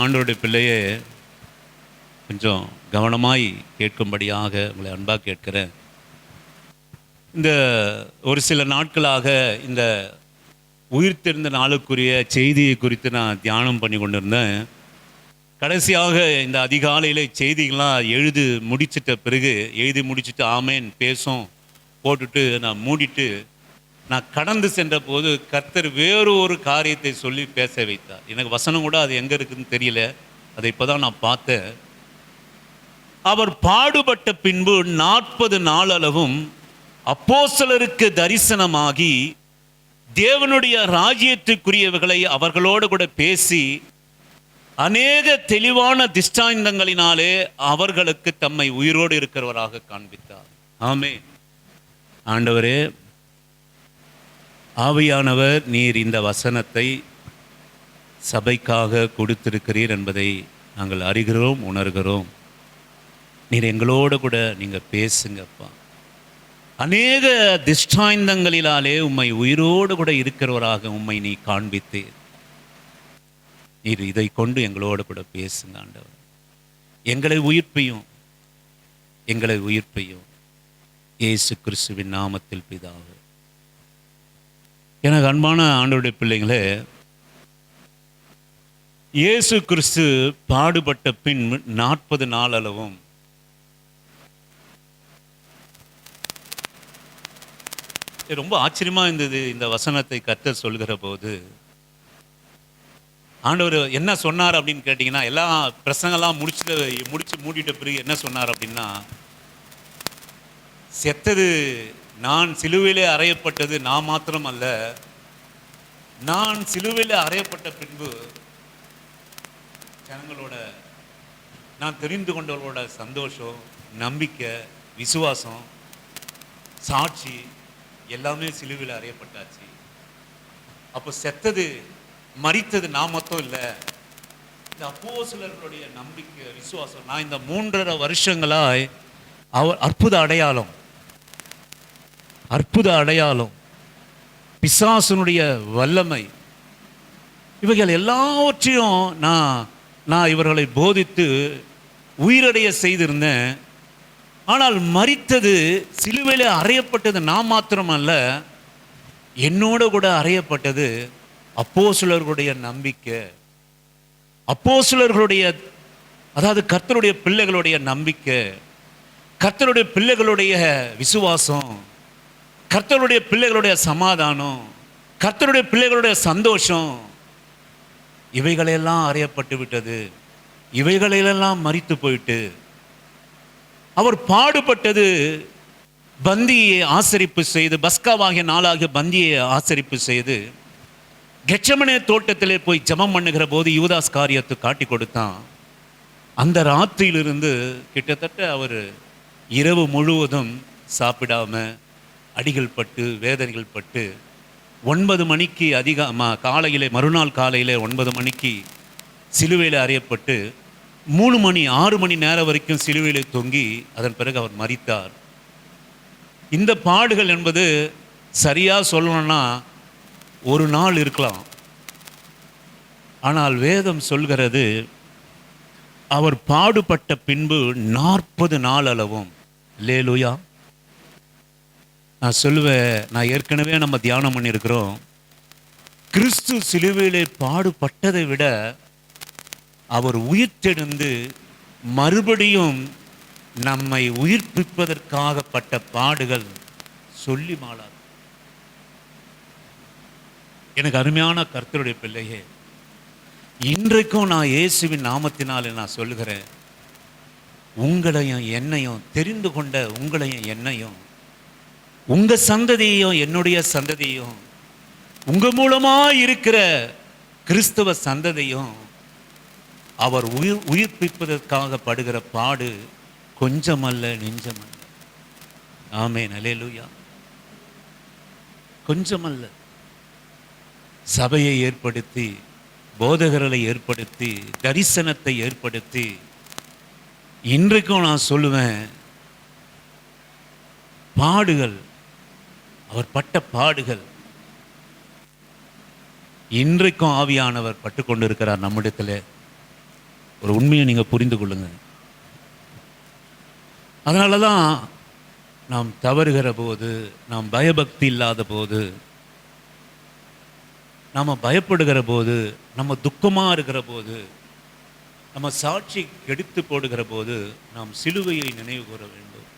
ஆண்டவருடைய பிள்ளையே, கொஞ்சம் கவனமாய் கேட்கும்படியாக உங்களை அன்பாக கேட்கிறேன். இந்த ஒரு சில நாட்களாக இந்த உயிர்த்தெழுந்த நாளுக்குரிய செய்தியை குறித்து நான் தியானம் பண்ணி கொண்டிருந்தேன். கடைசியாக இந்த அதிகாலையில் செய்திகள்லாம் முடிச்சிட்ட பிறகு எழுதி முடிச்சுட்டு ஆமேன் பேசும் போட்டுட்டு நான் மூடிட்டு நான் கடந்து சென்ற போது கர்த்தர் வேறு ஒரு காரியத்தை சொல்லி பேச வைத்தார். எனக்கு வசனம் கூட அது எங்கே இருக்குதுன்னு தெரியல. அதை இப்போ தான் நான் பார்த்தேன். அவர் பாடுபட்ட பின்பு 40 நாள் அளவும் அப்போஸ்தலருக்கு தரிசனமாகி தேவனுடைய ராஜ்யத்துக்குரியவர்களை அவர்களோடு கூட பேசி அநேக தெளிவான திஷ்டாந்தங்களினாலே அவர்களுக்கு தம்மை உயிரோடு இருக்கிறவராக காண்பித்தார். ஆமென். ஆண்டவரே, ஆவியானவர் நீர் இந்த வசனத்தை சபைக்காக கொடுத்திருக்கிறீர் என்பதை நாங்கள் அறிகிறோம், உணர்கிறோம். நீர் எங்களோடு கூட நீங்கள் பேசுங்கப்பா. அநேக திஷ்டாந்தங்களினாலே உம்மை உயிரோடு கூட இருக்கிறவராக உம்மை நீ காண்பித்தீர். நீர் இதை கொண்டு எங்களோடு கூட பேசுங்க ஆண்டவர். எங்களை உயிர்ப்பையும் இயேசு கிறிஸ்துவின் நாமத்தில் பிதாவே. எனக்கு அன்பான ஆண்டவருடைய பிள்ளைங்களே, இயேசு கிறிஸ்து பாடுபட்ட பின் 40 நாள் அளவும் ரொம்ப ஆச்சரியமா இருந்தது. இந்த வசனத்தை கர்த்தர் சொல்கிற போது ஆண்டவர் என்ன சொன்னார் அப்படின்னு கேட்டிங்கன்னா, எல்லா பிரசங்கெல்லாம் முடிச்சு மூடிட்ட பிறகு என்ன சொன்னார் அப்படின்னா, செத்தது நான் சிலுவையிலே அறையப்பட்டது நான் மாத்திரம் அல்ல, நான் சிலுவையிலே அறையப்பட்ட பின்பு ஜனங்களோட நான் தெரிந்து கொண்டவர்களோட சந்தோஷம், நம்பிக்கை, விசுவாசம், சாட்சி எல்லாமே சிலுவையில் அறையப்பட்டாச்சு. அப்போ செத்தது மரித்தது நான் மட்டும் இல்லை, இந்த அப்போஸ்தலர்களுடைய நம்பிக்கை, விசுவாசம். நான் இந்த 3.5 வருஷங்களாய் அற்புத அடையாளம், பிசாசனுடைய வல்லமை, இவைகள் எல்லாவற்றையும் நான் இவர்களை போதித்து உயிரடைய செய்திருந்தேன். ஆனால் மரித்தது, சிலுவையில் அறையப்பட்டது நான் மாத்திரம் அல்ல, என்னோட கூட அறையப்பட்டது அப்போஸ்தலர்களுடைய நம்பிக்கை, அப்போஸ்தலர்களுடைய, அதாவது கர்த்தருடைய பிள்ளைகளுடைய நம்பிக்கை, கர்த்தருடைய பிள்ளைகளுடைய விசுவாசம், கர்த்தருடைய பிள்ளைகளுடைய சமாதானம், கர்த்தருடைய பிள்ளைகளுடைய சந்தோஷம், இவைகளெல்லாம் அறையப்பட்டு விட்டது. இவைகளெல்லாம் மரித்து போயிட்டு அவர் பாடுபட்டது பந்தியை ஆசரிப்பு செய்து, பஸ்காவாகிய நாளாகிய பந்தியை ஆசரிப்பு செய்து கெத்செமனே தோட்டத்திலே போய் ஜெபம் பண்ணுகிற போது யூதாஸ் காரியத்தை காட்டி கொடுத்தான். அந்த ராத்திரியிலிருந்து கிட்டத்தட்ட அவர் இரவு முழுவதும் சாப்பிடாம அடிகள் பட்டு வேதனைகள் பட்டு 9 மணிக்கு காலையிலே, மறுநாள் காலையிலே 9 மணிக்கு சிலுவையில் அறையப்பட்டு 6 மணி நேரம் வரைக்கும் சிலுவையில் தொங்கி அதன் பிறகு அவர் மரித்தார். இந்த பாடுகள் என்பது சரியாக சொல்லணும்னா ஒரு நாள் இருக்கலாம். ஆனால் வேதம் சொல்கிறது அவர் பாடுபட்ட பின்பு 40 நாள் அளவும். அல்லேலூயா. நான் சொல்லுவேன், நான் ஏற்கனவே நம்ம தியானம் பண்ணியிருக்கிறோம், கிறிஸ்து சிலுவையிலே பாடுபட்டதை விட அவர் உயிர்த்தெழுந்து மறுபடியும் நம்மை உயிர்ப்பிப்பதற்காக பட்ட பாடுகள் சொல்லி மாளாது. எனக்கு அருமையான கர்த்தருடைய பிள்ளையே, இன்றைக்கும் நான் இயேசுவின் நாமத்தினாலே நான் சொல்லுகிறேன், உங்களையும் என்னையும் தெரிந்து கொண்ட உங்களையும் என்னையும், உங்க சந்ததியையும் என்னுடைய சந்ததியும், உங்க மூலமா இருக்கிற கிறிஸ்தவ சந்ததியும் அவர் உயிர்ப்பிப்பதற்காக படுகிற பாடு கொஞ்சமல்ல, நெஞ்சமல்ல. ஆமென். அல்லேலூயா. கொஞ்சமல்ல. சபையை ஏற்படுத்தி, போதகர்களை ஏற்படுத்தி, தரிசனத்தை ஏற்படுத்தி, இன்றைக்கும் நான் சொல்லுவேன், பாடுகள், அவர் பட்ட பாடுகள் இன்றைக்கும் ஆவியானவர் பட்டு கொண்டிருக்கிறார் நம்மிடத்தில். ஒரு உண்மையை நீங்கள் புரிந்து கொள்ளுங்க. அதனால தான் நாம் தவறுகிற போது, நாம் பயபக்தி இல்லாத போது, நாம் பயப்படுகிற போது, நம்ம துக்கமாக இருக்கிற போது, நம்ம சாட்சி கெடுத்து போடுகிற போது நாம் சிலுவையை நினைவு கூற வேண்டும்.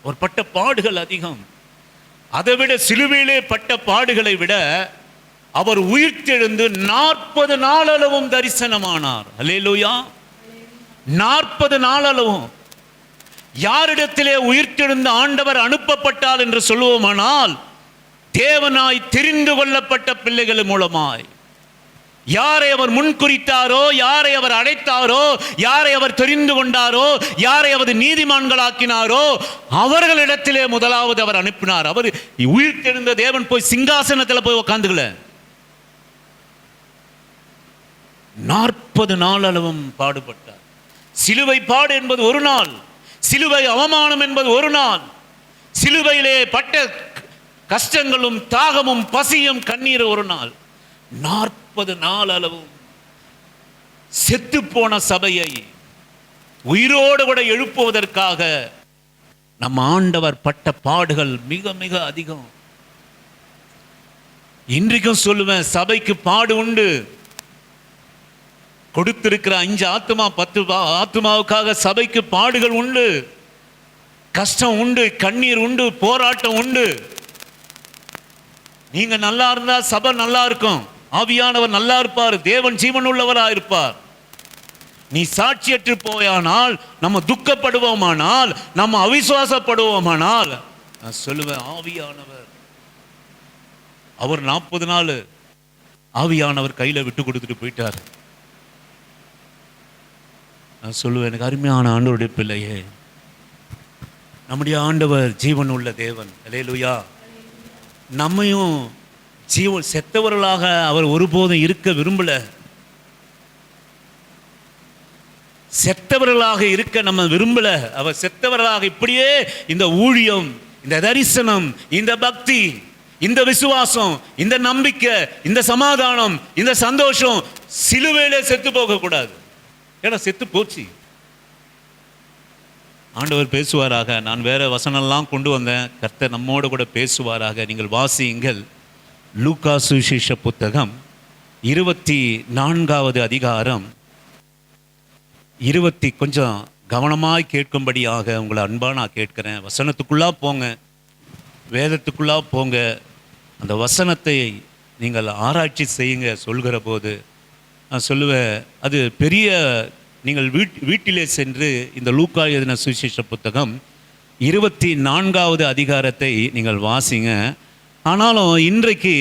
ஒரு பட்ட பாடுகள் அதிகம். அதை விட சிலுவையிலே பட்ட பாடுகளை விட அவர் உயிர்த்தெழுந்து 40 நாளளவும் தரிசனமானார். அல்லேலூயா. 40 நாளளவும். யாரிடத்திலே உயிர்த்தெழுந்த ஆண்டவர் அனுப்பப்பட்டால் என்று சொல்லுவோமானால், தேவனாய் தெரிந்து கொள்ளப்பட்ட பிள்ளைகள் மூலமாய். யாரை அவர் முன்குறித்தாரோ, யாரை அவர் அழைத்தாரோ, யாரை அவர் தெரிந்து கொண்டாரோ, யாரை அவர் நீதிமான்களாக்கினாரோ அவர்களிடத்திலே முதலாவது அவர் அனுப்பினார். அவர் உயிர்த்தெழுந்த தேவன் போய் சிங்காசனத்தில் போய் உட்காந்துக்கல. 40 நாள் அளவும் பாடுபட்டார். சிலுவை பாடு என்பது ஒரு நாள், சிலுவை அவமானம் என்பது ஒரு நாள், சிலுவையிலே பட்ட கஷ்டங்களும் தாகமும் பசியும் கண்ணீர் ஒரு நாள். 40 நாள் அளவும் செத்து போன சபையை உயிரோடு கூட எழுப்புவதற்காக நம் ஆண்டவர் பட்ட பாடுகள் மிக மிக அதிகம். இன்றைக்கும் சொல்லுவேன், சபைக்கு பாடு உண்டு. கொடுத்திருக்கிற 5 ஆத்துமா 10 ஆத்துமாவுக்காக சபைக்கு பாடுகள் உண்டு, கஷ்டம் உண்டு, கண்ணீர் உண்டு, போராட்டம் உண்டு. நீங்க நல்லா இருந்தா சபை நல்லா இருக்கும், ஆவியானவர் நல்லா இருப்பார், தேவன் ஜீவன் உள்ளவராக இருப்பார். நீ சாட்சியற்று போயானால், நம்ம துக்கப்படுவோமானால், நம்ம அவிசுவாசப்படுவோமானால், நான் சொல்லுவேன், ஆவியானவர் அவர் 40 நாள் ஆவியானவர் கையில விட்டு கொடுத்துட்டு போயிட்டார். நான் சொல்லுவேன், எனக்கு அருமையான ஆண்டவருடைய பிள்ளையே, நம்முடைய ஆண்டவர் ஜீவன் உள்ள தேவன். அல்லேலூயா. நம்மையும் ஜீவன் செத்தவர்களாக அவர் ஒருபோதும் இருக்க விரும்பல. செத்தவர்களாக இருக்க நம்ம விரும்பல. அவர் செத்தவர்களாக இப்படியே இந்த ஊழியம், இந்த தரிசனம், இந்த பக்தி, இந்த விசுவாசம், இந்த நம்பிக்கை, இந்த சமாதானம், இந்த சந்தோஷம் சிலுவையிலே செத்து போக கூடாது. ஏன்னா செத்து போச்சு. ஆண்டவர் பேசுவாராக. நான் வேற வசனம்லாம் கொண்டு வந்தேன். கர்த்தர் நம்மோடு கூட பேசுவாராக. நீங்கள் வாசியுங்கள். லூக்கா சுவிசேஷ புத்தகம் 24வது அதிகாரம் 20. கொஞ்சம் கவனமாய் கேட்கும்படியாக உங்களை அன்பா நான் கேட்கிறேன். வசனத்துக்குள்ளா போங்க, வேதத்துக்குள்ளா போங்க. அந்த வசனத்தை நீங்கள் ஆராய்ச்சி செய்யுங்க. சொல்கிற போது நான் சொல்லுவேன், அது பெரிய, நீங்கள் வீட்டிலே சென்று இந்த லூக்கா எழுதின சுவிசேஷ புத்தகம் 24வது அதிகாரத்தை நீங்கள் வாசிங்க. ஆனாலும் இன்றைக்கு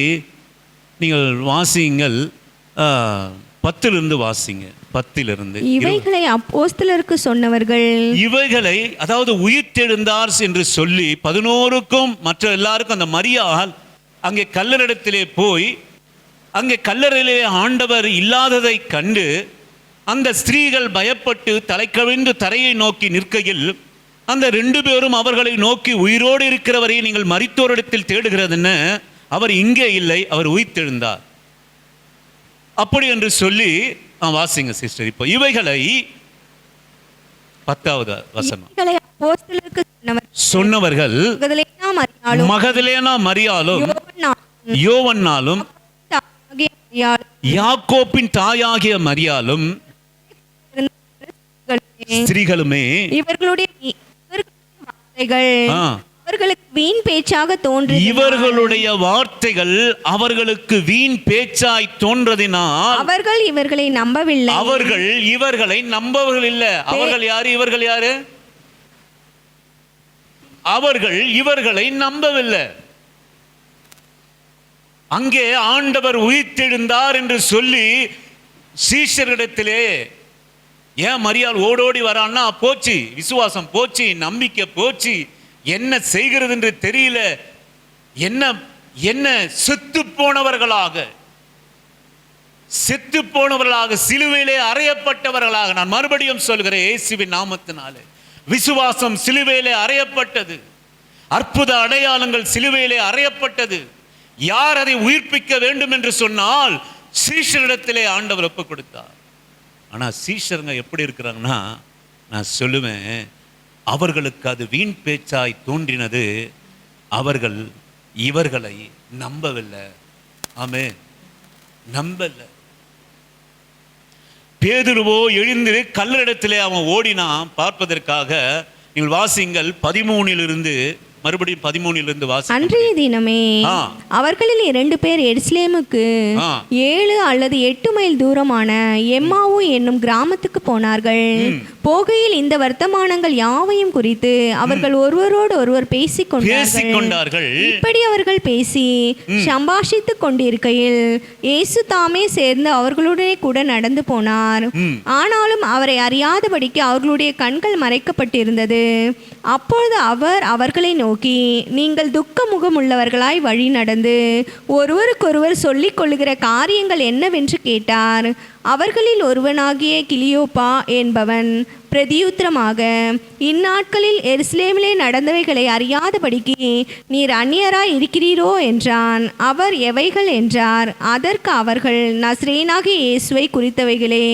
நீங்கள் வாசியுங்கள், 10லிருந்து வாசிங்க. 10லிருந்து. இவைகளை அப்போஸ்தலருக்கு சொன்னவர்கள், இவைகளை அதாவது உயிர்த்தெழுந்தார் என்று சொல்லி 11க்கும் மற்ற எல்லாருக்கும், அந்த மரியாள் அங்கே கல்லறையிடத்திலே போய், அங்கே கல்லறையிலே ஆண்டவர் இல்லாததை கண்டு அந்த ஸ்திரீகள் பயப்பட்டு தலை கவிழ்ந்து தரையை நோக்கி நிற்கையில், அந்த 2 பேரும் அவர்களை நோக்கி, உயிரோடு இருக்கிறவரை நீங்கள் மரித்தோரிடத்தில் தேடுகிறதுன்னு, அவர் இங்கே இல்லை, அவர் உயிர்த்தெழுந்தார் அப்படி என்று சொல்லி வாசிங்க சிஸ்டர். இப்போ இவைகளை 10வது வசனம். சொன்னவர்கள் மகதலேனா மரியாளும் யோவன்னாலும் யாக்கோப்பின் தாயாகிய மரியாளும் ஸ்திரீகளுமே இவர்களுடைய அவர்களுக்கு வீண் பேச்சாக தோன்றி, இவர்களுடைய வார்த்தைகள் அவர்களுக்கு வீண் பேச்சாய் தோன்றதினால் அவர்கள் இவர்களை நம்பவில்லை. அவர்கள் இவர்களை நம்பவர்கள் இல்லை. அவர்கள் யாரு? இவர்கள் யாரு? அவர்கள் இவர்களை நம்பவில்லை. அங்கே ஆண்டவர் உயிர்த்தெழுந்தார் என்று சொல்லி சீஷர்களிடத்திலே, ஏன் மரியாள் ஓடோடி வரான்னா, போச்சு, விசுவாசம் போச்சு, நம்பிக்கை போச்சு, என்ன செய்கிறது என்று தெரியல, என்ன என்ன செத்து போனவர்களாக சிலுவையிலே அறையப்பட்டவர்களாக. நான் மறுபடியும் சொல்கிறேன், இயேசுவின் நாமத்தினாலே விசுவாசம் சிலுவையிலே அறையப்பட்டது. அற்புத அடையாளங்கள் சிலுவையிலே அறையப்பட்டது. யார் அதை உயிர்ப்பிக்க வேண்டும் என்று சொன்னால் சீஷரிடத்திலே ஆண்டவர் ஒப்புக் கொடுத்தார். ஆனால் சீஷருங்க எப்படி இருக்கிறாங்கன்னா, நான் சொல்லுவேன், அவர்களுக்கு அது வீண் பேச்சாய் தோன்றினது. அவர்கள் இவர்களை நம்பவில்லை. ஆமென். நம்பல. பேதுருவோ எழுந்து கல்லறிடத்திலே அவன் ஓடினான் பார்ப்பதற்காக. நீங்கள் வாசிங்கள் 13 மறுபடியும் 13 வாசி. அன்றைய தினமே அவர்களில் 2 பேர் எருசலேமுக்கு 7 அல்லது 8 மைல் தூரமான எம்மாவு என்னும் கிராமத்துக்கு போனார்கள். போகையில் இந்த வர்த்தமானங்கள் யாவையும் குறித்து அவர்கள் ஒருவரோடு ஒருவர் பேசிக் கொண்டார்கள். இப்படி அவர்கள் பேசி சம்பாஷித்துக் கொண்டிருக்கையில் இயேசு தாமே சேர்ந்து அவர்களுடனே கூட நடந்து போனார். ஆனாலும் அவரை அறியாதபடிக்கு அவர்களுடைய கண்கள் மறைக்கப்பட்டிருந்தது. அப்பொழுது அவர் அவர்களை நோக்கி, நீங்கள் துக்க முகமுள்ளவர்களாய் வழி நடந்து ஒருவருக்கொருவர் சொல்லிக் கொள்ளுகிற காரியங்கள் என்னவென்று கேட்டார். அவர்களில் ஒருவனாகிய கிளியோப்பா என்பவன் பிரதியுத்தரமாக, இந்நாட்களில் எருசலேமிலே நடந்தவைகளை அறியாதபடிக்கு நீர் அந்நியராய் இருக்கிறீரோ என்றான். அவர் எவைகள் என்றார். அதற்கு அவர்கள், நசரேயனாகிய இயேசுவை குறித்தவைகளே.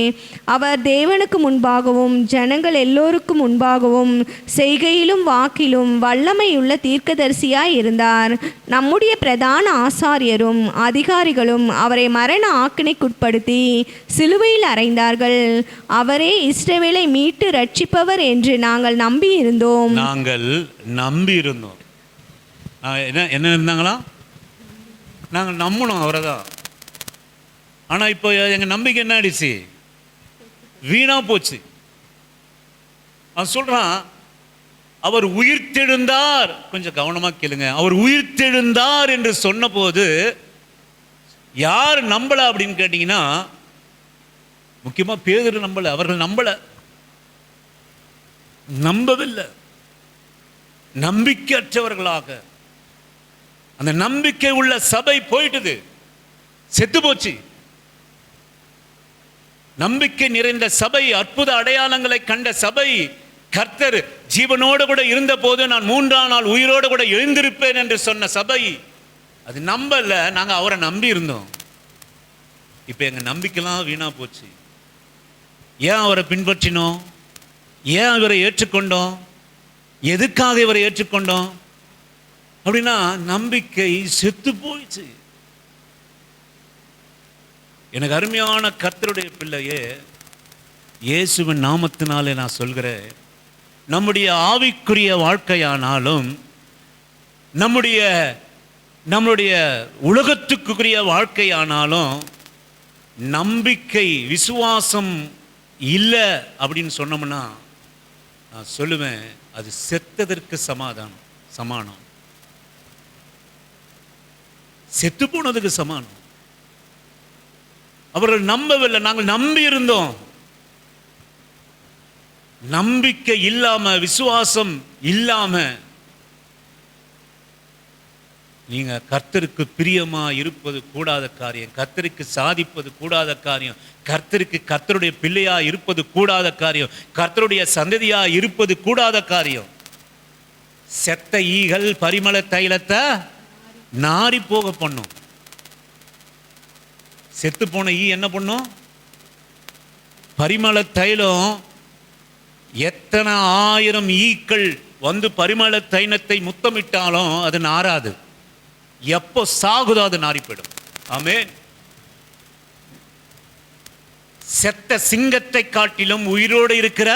அவர் தேவனுக்கு முன்பாகவும் ஜனங்கள் எல்லோருக்கும் முன்பாகவும் செய்கையிலும் வாக்கிலும் வல்லமையுள்ள தீர்க்கதரிசியாய் இருந்தார். நம்முடைய பிரதான ஆசாரியரும் அதிகாரிகளும் அவரை மரண ஆக்கினைக்குட்படுத்தி சிலுவையில் அறைந்தார்கள். அவரே இஸ்ரவேலை மீட்டு ரட்சிப்பவர் என்று நாங்கள் நம்பியிருந்தோம். என்ன இருந்தாங்களா? நாங்கள் நம்பணும் அவரை தான். ஆனால் இப்போ எங்கள் நம்பிக்கை என்ன ஆயிடுச்சு? வீணா போச்சு. அவன் சொல்றான், அவர் உயிர்த்தெழுந்தார். கொஞ்சம் கவனமாக கேளுங்க. அவர் உயிர்த்தெழுந்தார் என்று சொன்ன போது யார் நம்பல அப்படின்னு கேட்டீங்கன்னா, முக்கியமாக பேதுரு நம்பல. அவர்கள் நம்பவில்லை. நம்பிக்கையற்றவர்களாக அந்த நம்பிக்கை உள்ள சபை போயிட்டது, செத்து போச்சு. நம்பிக்கை நிறைந்த சபை, அற்புத அடையாளங்களை கண்ட சபை, கர்த்தர் ஜீவனோடு கூட இருந்த போது நான் 3ஆம் நாள் உயிரோடு கூட எழுந்திருப்பேன் என்று சொன்ன சபை, அது நம்பல. நாங்கள் அவரை நம்பி இருந்தோம். இப்போ எங்கள் நம்பிக்கைலாம் வீணா போச்சு. ஏன் அவரை பின்பற்றினோம்? ஏன் இவரை ஏற்றுக்கொண்டோம்? எதுக்காக இவரை ஏற்றுக்கொண்டோம் அப்படின்னா, நம்பிக்கை செத்து போயிடுச்சு. எனக்கு அருமையான கர்த்தருடைய பிள்ளையே, இயேசுவின் நாமத்தினாலே நான் சொல்கிறேன், நம்முடைய ஆவிக்குரிய வாழ்க்கையானாலும் நம்முடைய உலகத்துக்குரிய வாழ்க்கையானாலும் நம்பிக்கை விசுவாசம் இல்லை அப்படின்னு சொன்னோம்னா, நான் சொல்லுவேன், அது செத்ததற்கு சமானம், செத்து போனதுக்கு சமானம். அவர்கள் நம்பவில்லை, நாங்கள் நம்பி இருந்தோம். நம்பிக்கை இல்லாம, விசுவாசம் இல்லாம நீங்க கர்த்தருக்கு பிரியமா இருப்பது கூடாத காரியம், கர்த்தருக்கு சாதிப்பது கூடாத காரியம், கர்த்தருக்கு கர்த்தருடைய பிள்ளையா இருப்பது கூடாத காரியம், கர்த்தருடைய சந்ததியா இருப்பது கூடாத காரியம். செத்த ஈகள் பரிமள தைலத்தை நாரி போக பண்ணும். செத்து போன ஈ என்ன பண்ணும்? பரிமள தைலம், எத்தனை 1000 ஈக்கள் வந்து பரிமள தைலத்தை முத்தமிட்டாலும் அது நாராது. எப்போ சாகுதோ அது நாரி போயிடும். ஆமென். செத்த சிங்கத்தை காட்டிலும் உயிரோடு இருக்கிற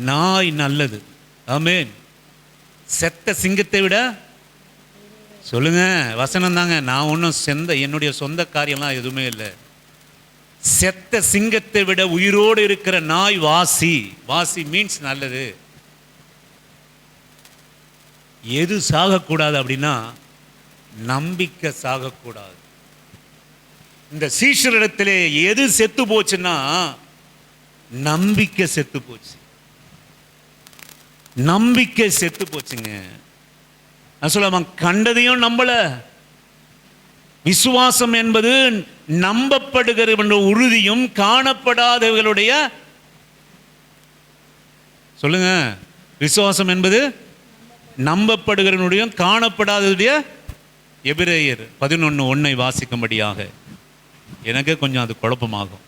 நாய் நல்லது. ஆமென். செத்த சிங்கத்தை விட, சொல்லுங்க, வசனம் தாங்க. நான் ஒன்றும் என்னுடைய சொந்த காரியம்லாம் எதுவுமே இல்லை. செத்த சிங்கத்தை விட உயிரோடு இருக்கிற நாய் வாசி மீன்ஸ் நல்லது. எது சாகக்கூடாது அப்படின்னா, நம்பிக்கை சாகக்கூடாது. இந்த சீஷரிடத்திலே எது செத்து போச்சுன்னா, நம்பிக்கை செத்து போச்சு. நம்பிக்கை செத்து போச்சுங்க. நான் சொல்ல, அவன் கண்டதையும் நம்பல. விசுவாசம் என்பது நம்பப்படுகிற உறுதியும் காணப்படாதவர்களுடைய, சொல்லுங்க, விசுவாசம் என்பது நம்பப்படுகிறவனுடைய காணப்படாததுடைய. எபிரேயர் 11:1 வாசிக்கும்படியாக. எனக்கு கொஞ்சம் அது குழப்பமாகும்.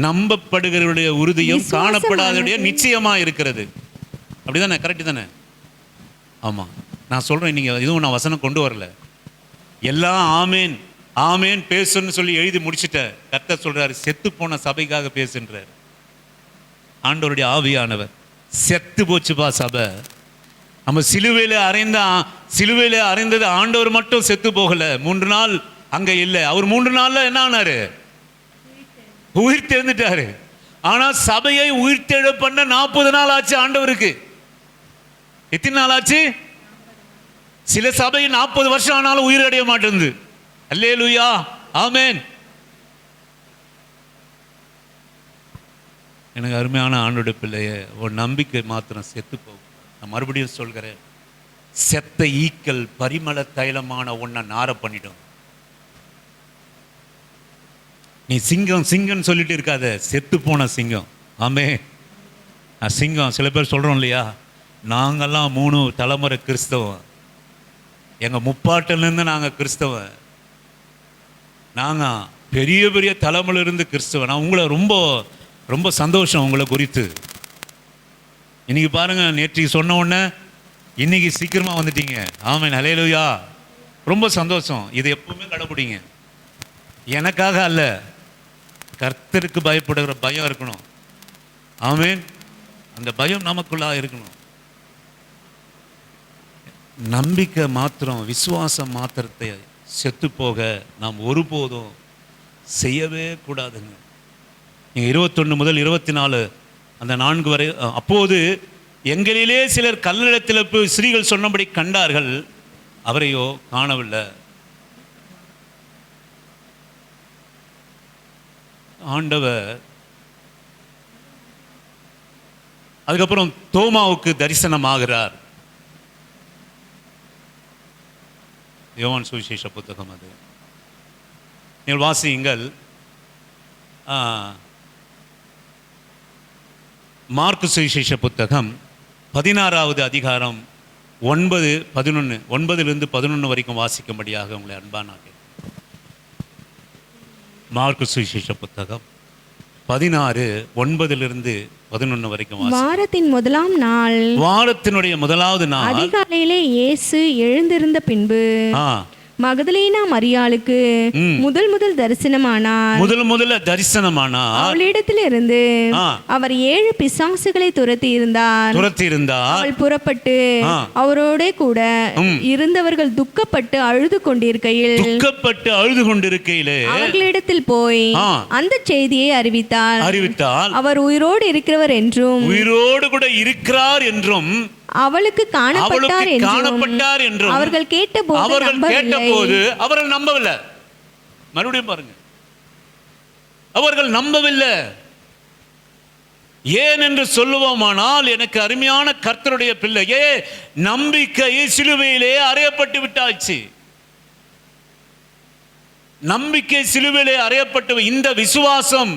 நம்பப்படுகிறவருடைய உறுதியும் விசுவாசமானது. காணப்படாதவருடைய நிச்சயமா இருக்கிறது. அப்படிதானே? கரெக்ட் தானே? ஆமா. நான் சொல்றேன், நீங்க இதுவும் நான் வசனம் கொண்டு வரல, எல்லாம் ஆமேன் ஆமேன் பேசுன்னு சொல்லி எழுதி முடிச்சுட்ட. கர்த்தர் சொல்றாரு, செத்து போன சபைக்காக பேசுன்றார். ஆண்டவருடைய ஆவியானவர். செத்து போச்சுப்பா சபை. நம்ம சிலுவையில அறைந்தது ஆண்டவர் மட்டும் செத்து போகல. 3 நாள் அங்க இல்லை. அவர் 3 நாள்ல என்ன ஆனாரு? உயிர் தெழுந்துட்டாரு. ஆனா சபையை உயிர் தெழ பண்ண 40 நாள் ஆச்சு ஆண்டவருக்கு. எத்தனை நாள் ஆச்சு? சில சபை 40 வருஷம் ஆனாலும் உயிர் அடைய மாட்டேங்குது. அல்லேலூயா, ஆமென். எனக்கு அருமையான ஆண்டோட பிள்ளைய, ஒரு நம்பிக்கை மாத்திரம் செத்து போகும். நான் மறுபடியும் சொல்கிறேன், செத்த ஈக்கள் பரிமள தைலமான ஒன்றை நார பண்ணிடும். நீ சிங்கம் சிங்கம் சொல்லிட்டு இருக்காத, செத்து போன சிங்கம். ஆமே, சிங்கம். சில பேர் சொல்றோம் இல்லையா, நாங்கெல்லாம் 3 தலைமுறை கிறிஸ்தவம், எங்க முப்பாட்டிலிருந்து நாங்கள் கிறிஸ்தவன், நாங்கள் பெரிய பெரிய தலைமுறை இருந்து கிறிஸ்தவன். நான் உங்களை ரொம்ப ரொம்ப சந்தோஷம் உங்களை குறித்து. இன்னைக்கு பாருங்க, நேற்று சொன்ன உடனே இன்னைக்கு சீக்கிரமா வந்துட்டீங்க. ஆமென், ஹல்லேலூயா. ரொம்ப சந்தோஷம். இது எப்பவுமே கடைபிடிங்க. எனக்காக அல்ல, கர்த்தருக்கு பயப்படுகிற பயம் இருக்கணும். ஆமென். அந்த பயம் நமக்குள்ளா இருக்கணும். நம்பிக்கை மாத்திரம், விசுவாசம் மாத்திரத்தை செத்து போக நாம் ஒருபோதும் செய்யவே கூடாதுங்க. நீங்கள் 21 முதல் 24 அந்த 4 வரை, அப்போது எங்களிலே சிலர் கல்லிடத்தில் போய் ஸ்திரீகள் சொன்னபடி கண்டார்கள், அவரையோ காணவில்லை. ஆண்டவர் அதுக்கப்புறம் தோமாவுக்கு தரிசனமாகிறார். யோவான் சுவிசேஷ புத்தகம் அது நீங்கள் வாசியுங்கள். மார்க்கு சுவிசேஷ புத்தகம் 16வது அதிகாரம் 9, 11, 9லிருந்து 11 வரைக்கும் வாசிக்கும்படியாக உங்களை அன்பானாக. மார்க்கு சுவிசேஷ புத்தகம் 16, 9லிருந்து 11 வரைக்கும். வாரத்தின் முதலாம் நாள், வாரத்தினுடைய முதலாவது நாள் அதிகாலையிலே இயேசு எழுந்திருந்த பின்பு மகதலேனா மரியாளுக்கு முதல் தரிசனமானார். முதல்ல தரிசனமானார். அவளிடத்திலிருந்து அவர் 7 பிசாசுகளை துரத்தி இருந்தார். அவள் புறப்பட்டு அவரோட கூட இருந்தவர்கள் துக்கப்பட்டு அழுது கொண்டிருக்கையில் அவர்களிடத்தில் போய் அந்த செய்தியை அறிவித்தார். அவர் உயிரோடு இருக்கிறவர் என்றும், உயிரோடு கூட இருக்கிறார் என்றும், அவளுக்கு காணப்பட்டார் என்றும் அவர்கள் கேட்டபோது அவர்கள் நம்பவில்லை. மறுபடியும் பாருங்க, அவர்கள் நம்பவில்லை. ஏன் என்று சொல்லுவோமானால், எனக்கு அருமையான கர்த்தருடைய பிள்ளையே, நம்பிக்கை சிலுவையிலே அறையப்பட்டு விட்டாச்சு. நம்பிக்கை சிலுவையிலே அறையப்பட்டு, இந்த விசுவாசம்,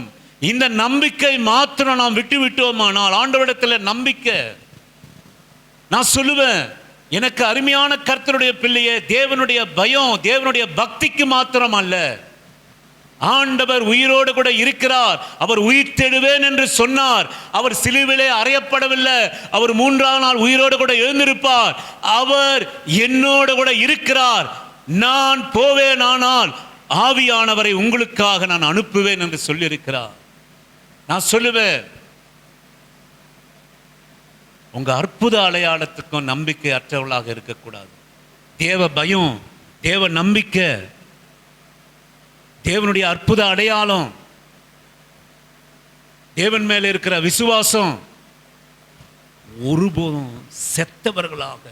இந்த நம்பிக்கை மாத்திரம் நாம் விட்டு விட்டோமானால், ஆண்டவரிடத்தில் நம்பிக்கை. நான் சொல்லுவேன், எனக்கு அருமையான கர்த்தருடைய பிள்ளையே, தேவனுடைய பயம் தேவனுடைய பக்திக்கு மாத்திரம் அல்ல. ஆண்டவர் உயிரோடு கூட இருக்கிறார். அவர் உயிர் தெழுவேன் என்று சொன்னார். அவர் சிலுவிலே அறையப்படவில்லை. அவர் 3ஆம் நாள் உயிரோடு கூட எழுந்திருப்பார். அவர் என்னோடு கூட இருக்கிறார். நான் போவேனானால் ஆவியானவரை உங்களுக்காக நான் அனுப்புவேன் என்று சொல்லியிருக்கிறார். நான் சொல்லுவேன், உங்க அற்புத அடையாளத்துக்கும் நம்பிக்கை அற்றவர்களாக இருக்கக்கூடாது. தேவ பயம், தேவ நம்பிக்கை, தேவனுடைய அற்புத அடையாளம், தேவன் மேல இருக்கிற விசுவாசம் ஒருபோதும் செத்தவர்களாக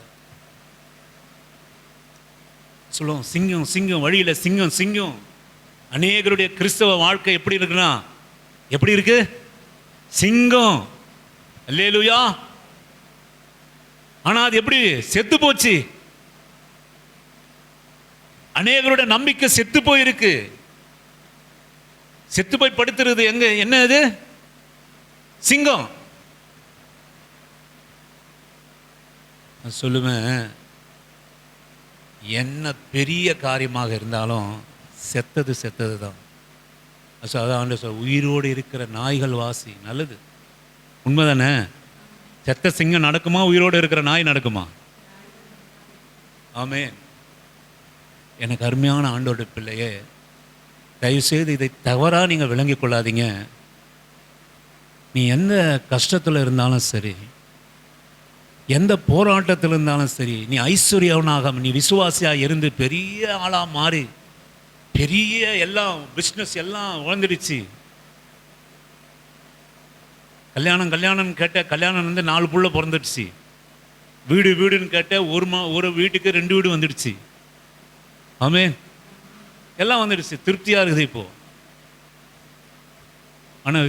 சொல்லுவோம். சிங்கம் சிங்கம் வழியில சிங்கம் சிங்கம். அநேகருடைய கிறிஸ்தவ வாழ்க்கை எப்படி இருக்குன்னா, எப்படி இருக்கு? சிங்கம். அல்லேலூயா. ஆனா அது எப்படி செத்து போச்சு? அநேகருடைய நம்பிக்கை செத்து போயிருக்கு. செத்து போய் படுத்துறது எங்க? என்ன அது? சிங்கம். நான் சொல்லுவேன், என்ன பெரிய காரியமாக இருந்தாலும் செத்தது தான். அதான் சார், உயிரோடு இருக்கிற நாய்கள் வாசி. நல்லது, உண்மைதானே? செத்த சிங்கம் நடக்குமா? உயிரோடு இருக்கிற நாய் நடக்குமா? ஆமென். எனக்கு அருமையான ஆண்டோட பிள்ளையே, தயவுசெய்து இதை தவறாக நீங்கள் விளங்கி கொள்ளாதீங்க. நீ எந்த கஷ்டத்தில் இருந்தாலும் சரி, எந்த போராட்டத்தில் இருந்தாலும் சரி, நீ ஐஸ்வர்யவனாக, நீ விசுவாசியாக இருந்து பெரிய ஆளாக மாறி, பெரிய எல்லாம் பிஸ்னஸ் எல்லாம் உழந்துடுச்சு, கல்யாணம் கேட்ட கல்யாணம் வந்து 4 புள்ள பிறந்துடுச்சு, வீடுன்னு கேட்ட ஒரு வீட்டுக்கு 2 வீடு வந்துடுச்சு. ஆமென். எல்லாம் வந்துடுச்சு, திருப்தியாக இருக்குது இப்போ. ஆனால்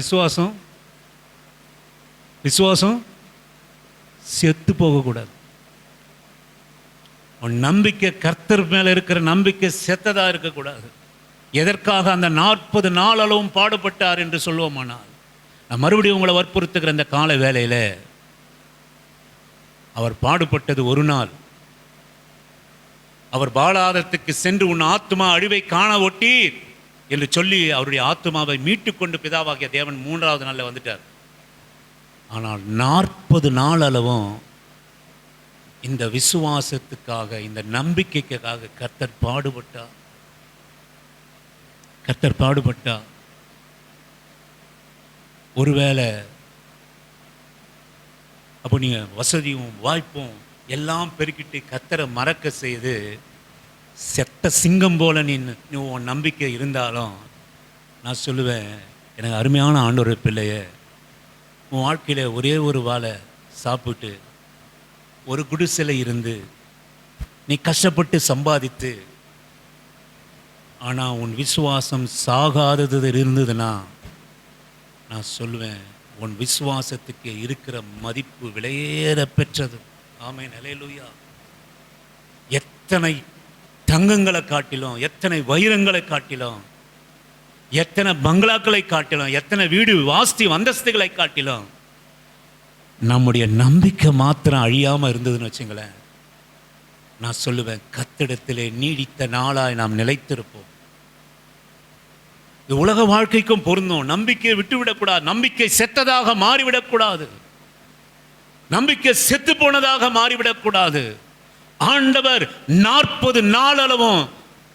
விசுவாசம் செத்து போகக்கூடாது. உன் நம்பிக்கை, கர்த்தர் மேலே இருக்கிற நம்பிக்கை செத்ததாக இருக்கக்கூடாது. எதற்காக அந்த 40 நாள் அளவும் பாடுபட்டார் என்று சொல்லுவோமானால், நான் மறுபடியும் உங்களை வற்புறுத்துகிற இந்த கால வேளையில், அவர் பாடுபட்டது ஒரு நாள். அவர் பாலாதத்துக்கு சென்று உன் ஆத்துமா அழிவை காண ஒட்டீர் என்று சொல்லி அவருடைய ஆத்துமாவை மீட்டுக்கொண்டு பிதாவாகிய தேவன் 3வது நாளில் வந்துட்டார். ஆனால் 40 நாள் அளவும் இந்த விசுவாசத்துக்காக, இந்த நம்பிக்கைக்காக கர்த்தர் பாடுபட்டார். ஒருவேளை அப்போ நீங்கள் வசதியும் வாய்ப்பும் எல்லாம் பெருக்கிட்டு கர்த்தரை மறக்க செய்து செத்த சிங்கம் போல நீ உன் நம்பிக்கை இருந்தாலும், நான் சொல்லுவேன், எனக்கு அருமையான ஆண்டவர் பிள்ளைய, உன் வாழ்க்கையில் ஒரே ஒரு வாழை சாப்பிட்டு, ஒரு குடிசையில் இருந்து, நீ கஷ்டப்பட்டு சம்பாதித்து, ஆனால் உன் விசுவாசம் சாகாதது இருந்ததுன்னா, நான் சொல்லுவேன், உன் விசுவாசத்துக்கு இருக்கிற மதிப்பு விலையேற பெற்றது. ஆமென், அல்லேலூயா. எத்தனை தங்கங்களை காட்டிலும், எத்தனை வைரங்களை காட்டிலும், எத்தனை பங்களாக்களை காட்டிலும், எத்தனை வீடு வாஸ்தி அந்தஸ்துகளை காட்டிலும், நம்முடைய நம்பிக்கை மாத்திரம் அழியாமல் இருந்ததுன்னு வச்சுங்களேன், நான் சொல்லுவேன், கர்த்தரிடத்திலே நீடித்த நாளாய் நாம் நிலைத்திருப்போம். இது உலக வாழ்க்கைக்கும் பொருந்தும். நம்பிக்கையை விட்டுவிடக்கூடாது. நம்பிக்கை செத்ததாக மாறிவிடக்கூடாது. நம்பிக்கை செத்து போனதாக மாறிவிடக்கூடாது. ஆண்டவர் 40 நாள் அளவும்,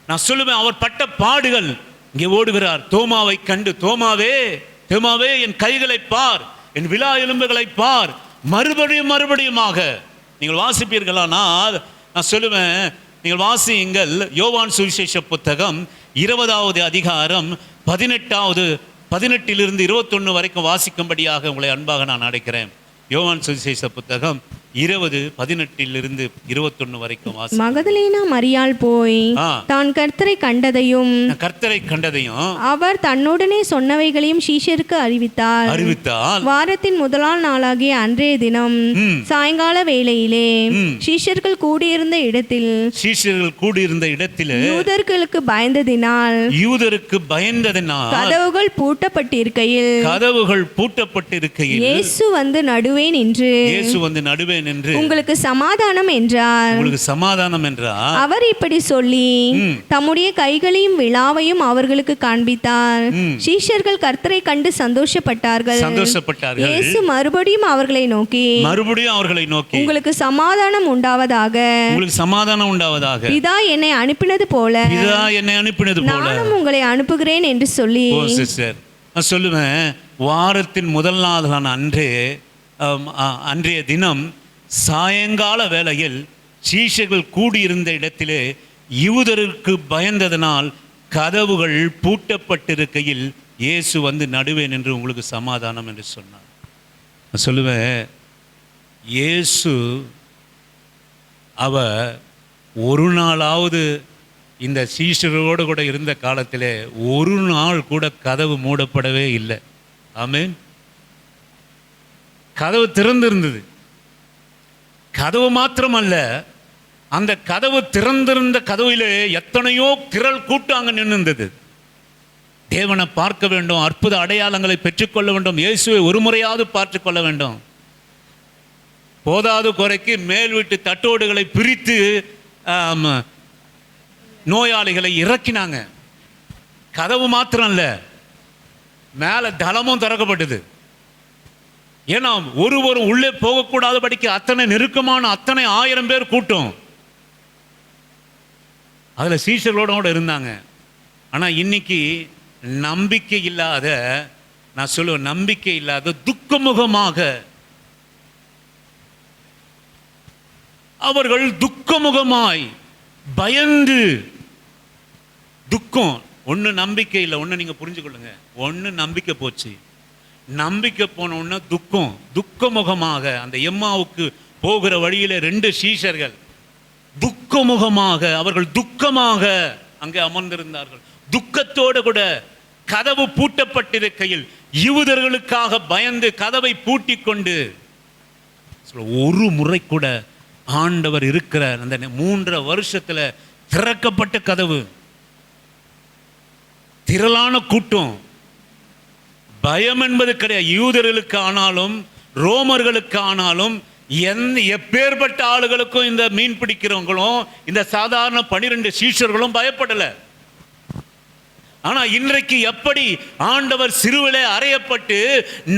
நான் சொல்லுவேன், அவர் பட்ட பாடுகள். இங்கே ஓடுகிறார், தோமாவை கண்டு, தோமாவே என் கைகளை பார், என் விலா எலும்புகளை பார். மறுபடியுமாக நீங்கள் வாசிப்பீர்களானால், நான் சொல்லுவேன், நீங்கள் வாசியுங்கள். யோவான் சுவிசேஷ புத்தகம் 20வது அதிகாரம் 18 21 வரைக்கும் வாசிக்கும்படியாக உங்களை அன்பாக நான் அழைக்கிறேன். யோவான் சுவிசேஷ புத்தகம் 20:18 21 வரைக்கும் வாசி. மகதலேனா மரியாள் போய் தான் கர்த்தரை கண்டதையும் அவர் தன்னுடனே சொன்னவைகளையும் சீஷருக்கு அறிவித்தாள். வாரத்தின் முதலாம் நாளாகிய அன்றைய தினம் சாயங்கால வேளையிலே சீஷர்கள் கூடியிருந்த இடத்தில் யூதர்களுக்கு பயந்ததினால் கதவுகள் பூட்டப்பட்டிருக்கையில் இயேசு வந்து நடுவே நின்று உங்களுக்கு சமாதானம் என்றார். அவர் இப்படி சொல்லி தம்முடைய கைகளையும் விலாவையும் அவர்களுக்கு காண்பித்தார். சீஷர்கள் கர்த்தரை கண்டு சந்தோஷப்பட்டார்கள். இயேசு மறுபடியும் அவர்களை நோக்கி உங்களுக்கு சமாதானம் உண்டாவதாக, பிதா என்னை அனுப்பினது போல நானும் உங்களை அனுப்புகிறேன் என்று சொல்லி. சொல்லுவேன், வாரத்தின் முதல் நாளான அன்றைய தினம் சாயங்கால வேளையில் சீஷர்கள் கூடியிருந்த இடத்திலே யூதருக்கு பயந்ததனால் கதவுகள் பூட்டப்பட்டிருக்கையில் இயேசு வந்து நடுவே நின்று உங்களுக்கு சமாதானம் என்று சொன்னார். நான் சொல்லுவேன், இயேசு அவர் ஒரு நாளாவது இந்த சீஷர்களோடு கூட இருந்த காலத்திலே ஒரு நாள் கூட கதவு மூடப்படவே இல்லை. ஆமென். கதவு திறந்திருந்தது. கதவு மாத்திரமல்ல, அந்த கதவு திறந்திருந்த கதவிலே எத்தனையோ திரள் கூட்டம் அங்கே நின்றுந்தது. தேவனை பார்க்க வேண்டும், அற்புத அடையாளங்களை பெற்றுக்கொள்ள வேண்டும், இயேசுவை ஒரு முறையாவது பார்த்து கொள்ள வேண்டும். போதாது குறைக்கு மேல் வீட்டு தட்டோடுகளை பிரித்து நோயாளிகளை இறக்கினாங்க. கதவு மாத்திரம் இல்லை, மேலே தளமும் திறக்கப்பட்டது. ஏன்னா ஒருவரும் உள்ளே போகக்கூடாதபடிக்கு அத்தனை நெருக்கமான அத்தனை 1000 பேர் கூட்டம். அதில் சீஷர்களோட கூட இருந்தாங்க. ஆனால் இன்னைக்கு நம்பிக்கை இல்லாத, நான் சொல்லுவேன், நம்பிக்கை இல்லாத துக்கமுகமாக அவர்கள் துக்கமுகமாய் பயந்து, துக்கம் ஒன்று நம்பிக்கை இல்லை. ஒன்று நீங்கள் புரிஞ்சுக்கொள்ளுங்க, ஒன்று நம்பிக்கை போச்சு. நம்பிக்கை போனோன்னா துக்கம், துக்கமுகமாக அந்த எம்மாவுக்கு போகிற வழியில் 2 சீஷர்கள் துக்கமுகமாக, அவர்கள் துக்கமாக அங்கே அமர்ந்திருந்தார்கள். துக்கத்தோடு கூட கதவு பூட்டப்பட்டிருக்கையில் யூதர்களுக்காக பயந்து கதவை பூட்டி கொண்டு, ஒரு முறை கூட ஆண்டவர் இருக்கிற அந்த 3 வருஷத்துல திறக்கப்பட்ட கதவு, திரளான கூட்டம், பயம் என்பது கிடையாது. யூதர்களுக்கு ஆனாலும் ரோமர்களுக்கு ஆனாலும் எப்பேற்பட்ட ஆளுகளுக்கும் இந்த மீன் பிடிக்கிறவங்களும் இந்த சாதாரண 12 சீஷர்களும் பயப்படல. ஆனா இன்றைக்கு எப்படி ஆண்டவர் சிலுவையிலே அறையப்பட்டு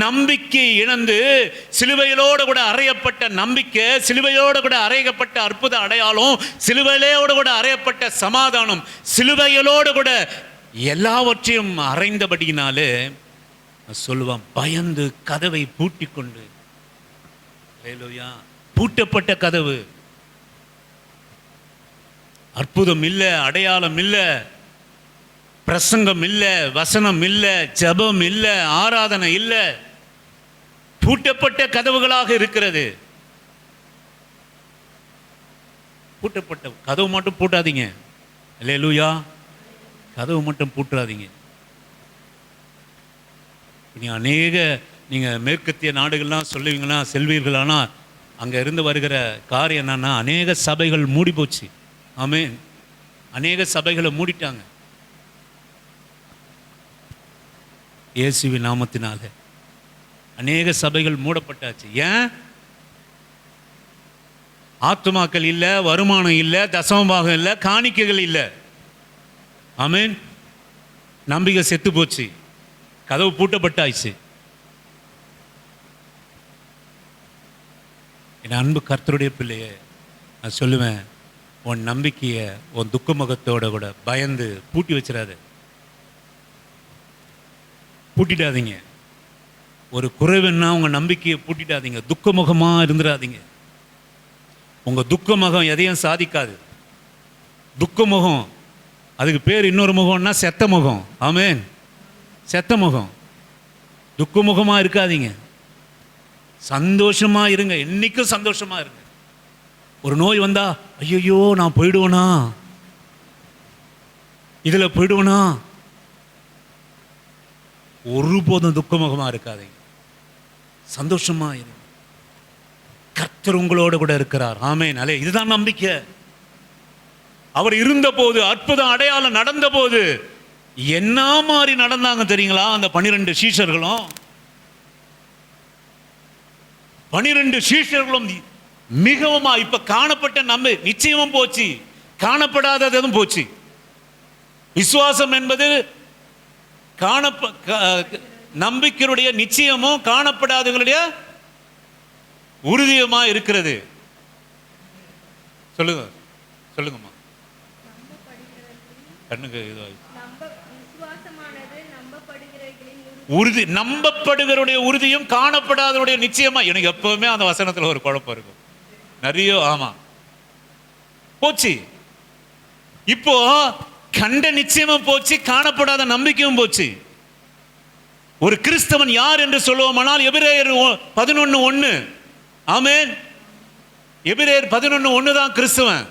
நம்பிக்கை இழந்து, சிலுவையிலோடு கூட அறையப்பட்ட நம்பிக்கை, சிலுவையோடு கூட அறையப்பட்ட அற்புத அடையாளம், சிலுவையிலோடு கூட அறையப்பட்ட சமாதானம், சிலுவையிலோடு கூட எல்லாவற்றையும் அறைந்தபடியினாலே சொல்லுவான், பயந்து கதவை பூட்டி கொண்டு. பூட்டப்பட்ட கதவு, அற்புதம் இல்லை, அடையாளம் இல்லை, பிரசங்கம் இல்லை, வசனம் இல்லை, ஜெபம் இல்லை, ஆராதனை இல்லை, பூட்டப்பட்ட கதவுகளாக இருக்கிறது. பூட்டப்பட்ட கதவு மட்டும் பூட்டாதீங்க. அல்லேலூயா. கதவு மட்டும் பூட்டாதீங்க. நீங்கள் மேற்கத்திய நாடுகள்லாம் சொல்லுவீங்களா, செல்வீர்களானா அங்கே இருந்து வருகிற காரியம் என்னன்னா, அநேக சபைகள் மூடி போச்சு. ஆமென். அநேக சபைகளை மூடிட்டாங்க இயேசுவின் நாமத்தினால. அநேக சபைகள் மூடப்பட்டாச்சு. ஏன்? ஆத்துமாக்கள் இல்லை, வருமானம் இல்லை, தசமபாகம் இல்லை, காணிக்கைகள் இல்லை. ஆமென். நம்பிக்கை செத்து போச்சு, கதவு பூட்டப்பட்டாச்சு. என் அன்பு கர்த்தருடைய பிள்ளையே, நான் சொல்லுவேன், உன் நம்பிக்கையை உன் துக்கமுகத்தோட கூட பயந்து பூட்டி வச்சிடாத, பூட்டிடாதீங்க. ஒரு குறைவுன்னா உங்கள் நம்பிக்கையை பூட்டிடாதீங்க, துக்கமுகமாக இருந்துடாதீங்க. உங்கள் துக்கமுகம் எதையும் சாதிக்காது. துக்கமுகம், அதுக்கு பேர் இன்னொரு முகம்னா செத்த முகம். ஆமென். செத்த முகம். துக்கமுகமாக இருக்காதீங்க, சந்தோஷமா இருங்க. என்னைக்கும் சந்தோஷமா இருங்க. ஒரு நோய் வந்தா ஐயோ நான் போயிடுவேனா, இதுல போயிடுவேனா, ஒருபோதும் துக்கமுகமா இருக்காதீங்க, சந்தோஷமா இருங்க. கர்த்தர் உங்களோட கூட இருக்கிறார். ஆமென். அலே, இதுதான் நம்பிக்கை. அவர் இருந்த போது, அற்புதம் அடையாளம் நடந்த போது என்ன மாதிரி நடந்தாங்க தெரியுங்களா? அந்த 12 சீஷர்களும் 12 சீஷர்களும் மிகவும் இப்ப காணப்பட்ட நம்ம நிச்சயமும் போச்சு, காணப்படாததும் போச்சு. விசுவாசம் என்பது நம்பிக்கையுடைய நிச்சயமும் காணப்படாதவங்களுடைய உறுதியுமா இருக்கிறது. சொல்லுங்க, சொல்லுங்கம்மா. கண்ணுக்கு உறுதி, நம்பப்படுகிறவருடைய உறுதியும் காணப்படாதவருடைய நிச்சயமா. எனக்கு எப்பவுமே அந்த வசனத்துல ஒரு குழப்பம் இருக்கும் நிறைய. ஆமா, போச்சு. இப்போ கண்ட நிச்சயமும் போச்சு, காணப்படாத நம்பிக்கையும் போச்சு. ஒரு கிறிஸ்தவன் யார் என்று சொல்லுவோமானால் எபிரேயர் 11:1. ஆமென். எபிரேயர் 11:1 தான் கிறிஸ்தவன்.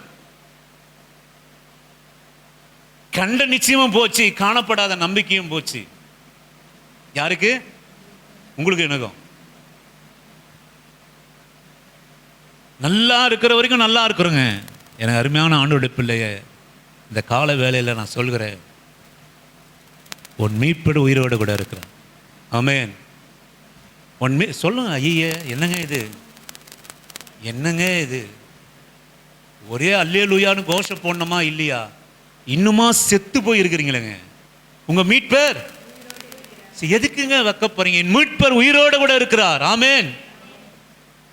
கண்ட நிச்சயமும் போச்சு, காணப்படாத நம்பிக்கையும் போச்சு. யாருக்கு? உங்களுக்கு. எனக்கும். நல்லா இருக்கிற வரைக்கும் நல்லா இருக்கிறோங்க. எனக்கு அருமையான ஆண்டவருடைய பிள்ளைய, இந்த கால வேளையில் நான் சொல்கிறேன், உன் மீட்படு உயிரோடு கூட இருக்கிறேன். ஆமென். சொல்லுங்க, ஐயே என்னங்க இது, என்னங்க இது, ஒரே அல்லேலூயான்னு கோஷம் போடணுமா இல்லையா? இன்னுமா செத்து போய் இருக்கிறீங்களேங்க. உங்க மீட்பர் எதுக்குங்க வைக்க போறீங்க? என் மீட்பர் உயிரோடு கூட இருக்கிறார். ஆமென்.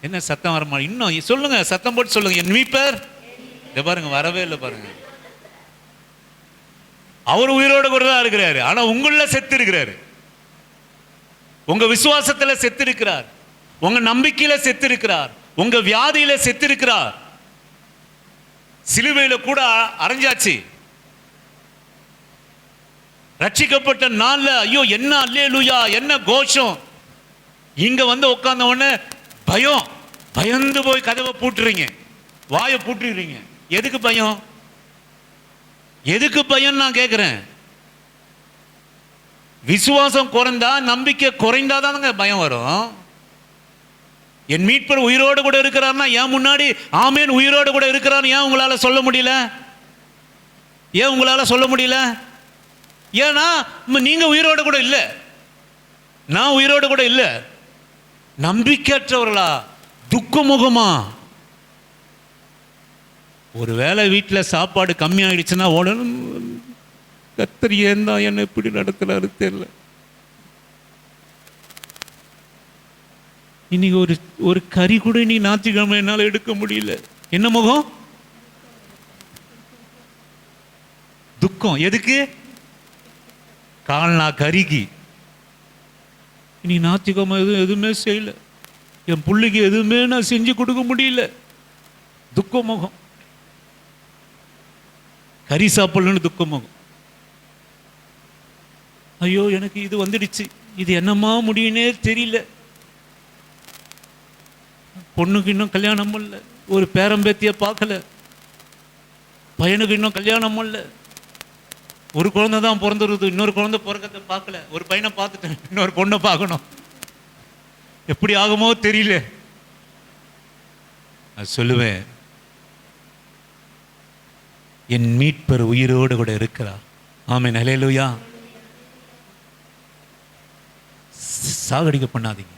என்ன சத்தம் வரமா? இன்னும் சொல்லுங்க, சத்தம் போட்டு சொல்லுங்க. என் மீட்பர், இதை பாருங்க, வரவே இல்லை பாருங்க. அவர் உயிரோடு கூட தான் இருக்கிறாரு. ஆனா உங்கள செத்து இருக்கிறாரு. உங்க விசுவாசத்துல செத்து இருக்கிறார். உங்க நம்பிக்கையில செத்து இருக்கிறார். உங்க வியாதியில செத்து இருக்கிறார். சிலுவையில கூட அரைஞ்சாச்சு. ரட்சிக்கப்பட்ட நாள்ல ஐயோ என்ன அல்லேலூயா, என்ன கோஷம். இங்க வந்து உட்கார்ந்த உடனே பயம், பயந்து போய் கதவை பூட்டுறீங்க, வாயை பூட்டுறீங்க. எதுக்கு பயம்? எதுக்கு பயம் நான் கேட்கிறேன். விசுவாசம் குறைந்தா, நம்பிக்கை குறைந்தாதாங்க பயம் வரும். என் மீட்பர் உயிரோடு கூட இருக்கிறார்னா ஏன் முன்னாடி ஆமென் உயிரோடு கூட இருக்கிறார் ஏன் உங்களால சொல்ல முடியல? ஏன் உங்களால சொல்ல முடியல? ஏன்னா நீங்க உயிரோடு கூட இல்லை, நான் உயிரோடு கூட இல்லை. நம்பிக்கையற்றவர்களா, துக்கமுகமா. ஒருவேளை வீட்டில் சாப்பாடு கம்மியாயிடுச்சுன்னா உடனே கர்த்தர் ஏன் தான் என்ன இப்படி நடத்துறாரு தெரியல. இன்னைக்கு ஒரு கறி கூட நீ ஞாயிற்றுக்கிழமை என்னால் எடுக்க முடியல. என்ன முகம்? துக்கம். எதுக்கு? கால்நா கறிக்கு. நீ ஞாயிற்றுக்கிழமை எதுவுமே செய்யல, என் பிள்ளைக்கு எதுவுமே நான் செஞ்சு கொடுக்க முடியல. துக்க முகம். கறி சாப்பிடலன்னு துக்க முகம். ஐயோ எனக்கு இது வந்துடுச்சு, இது என்னமா முடியுன்னே தெரியல. பொண்ணுக்கு இன்னும் கல்யாணம் பண்ணல, ஒரு பேரம்பேத்திய பார்க்கல, பையனுக்கு இன்னும் கல்யாணம் பண்ணல, ஒரு குழந்தை தான் பிறந்துருது, இன்னொரு குழந்தை பிறக்கத்தை பார்க்கல, ஒரு பையனை பார்த்துட்டேன், இன்னொரு பொண்ணை பார்க்கணும். எப்படி ஆகுமோ தெரியல. நான் சொல்லுவேன், என் மீட்பர் உயிரோடு கூட இருக்கிறார். ஆமென், ஹல்லேலூயா. சாகடிக்க பண்ணாதீங்க,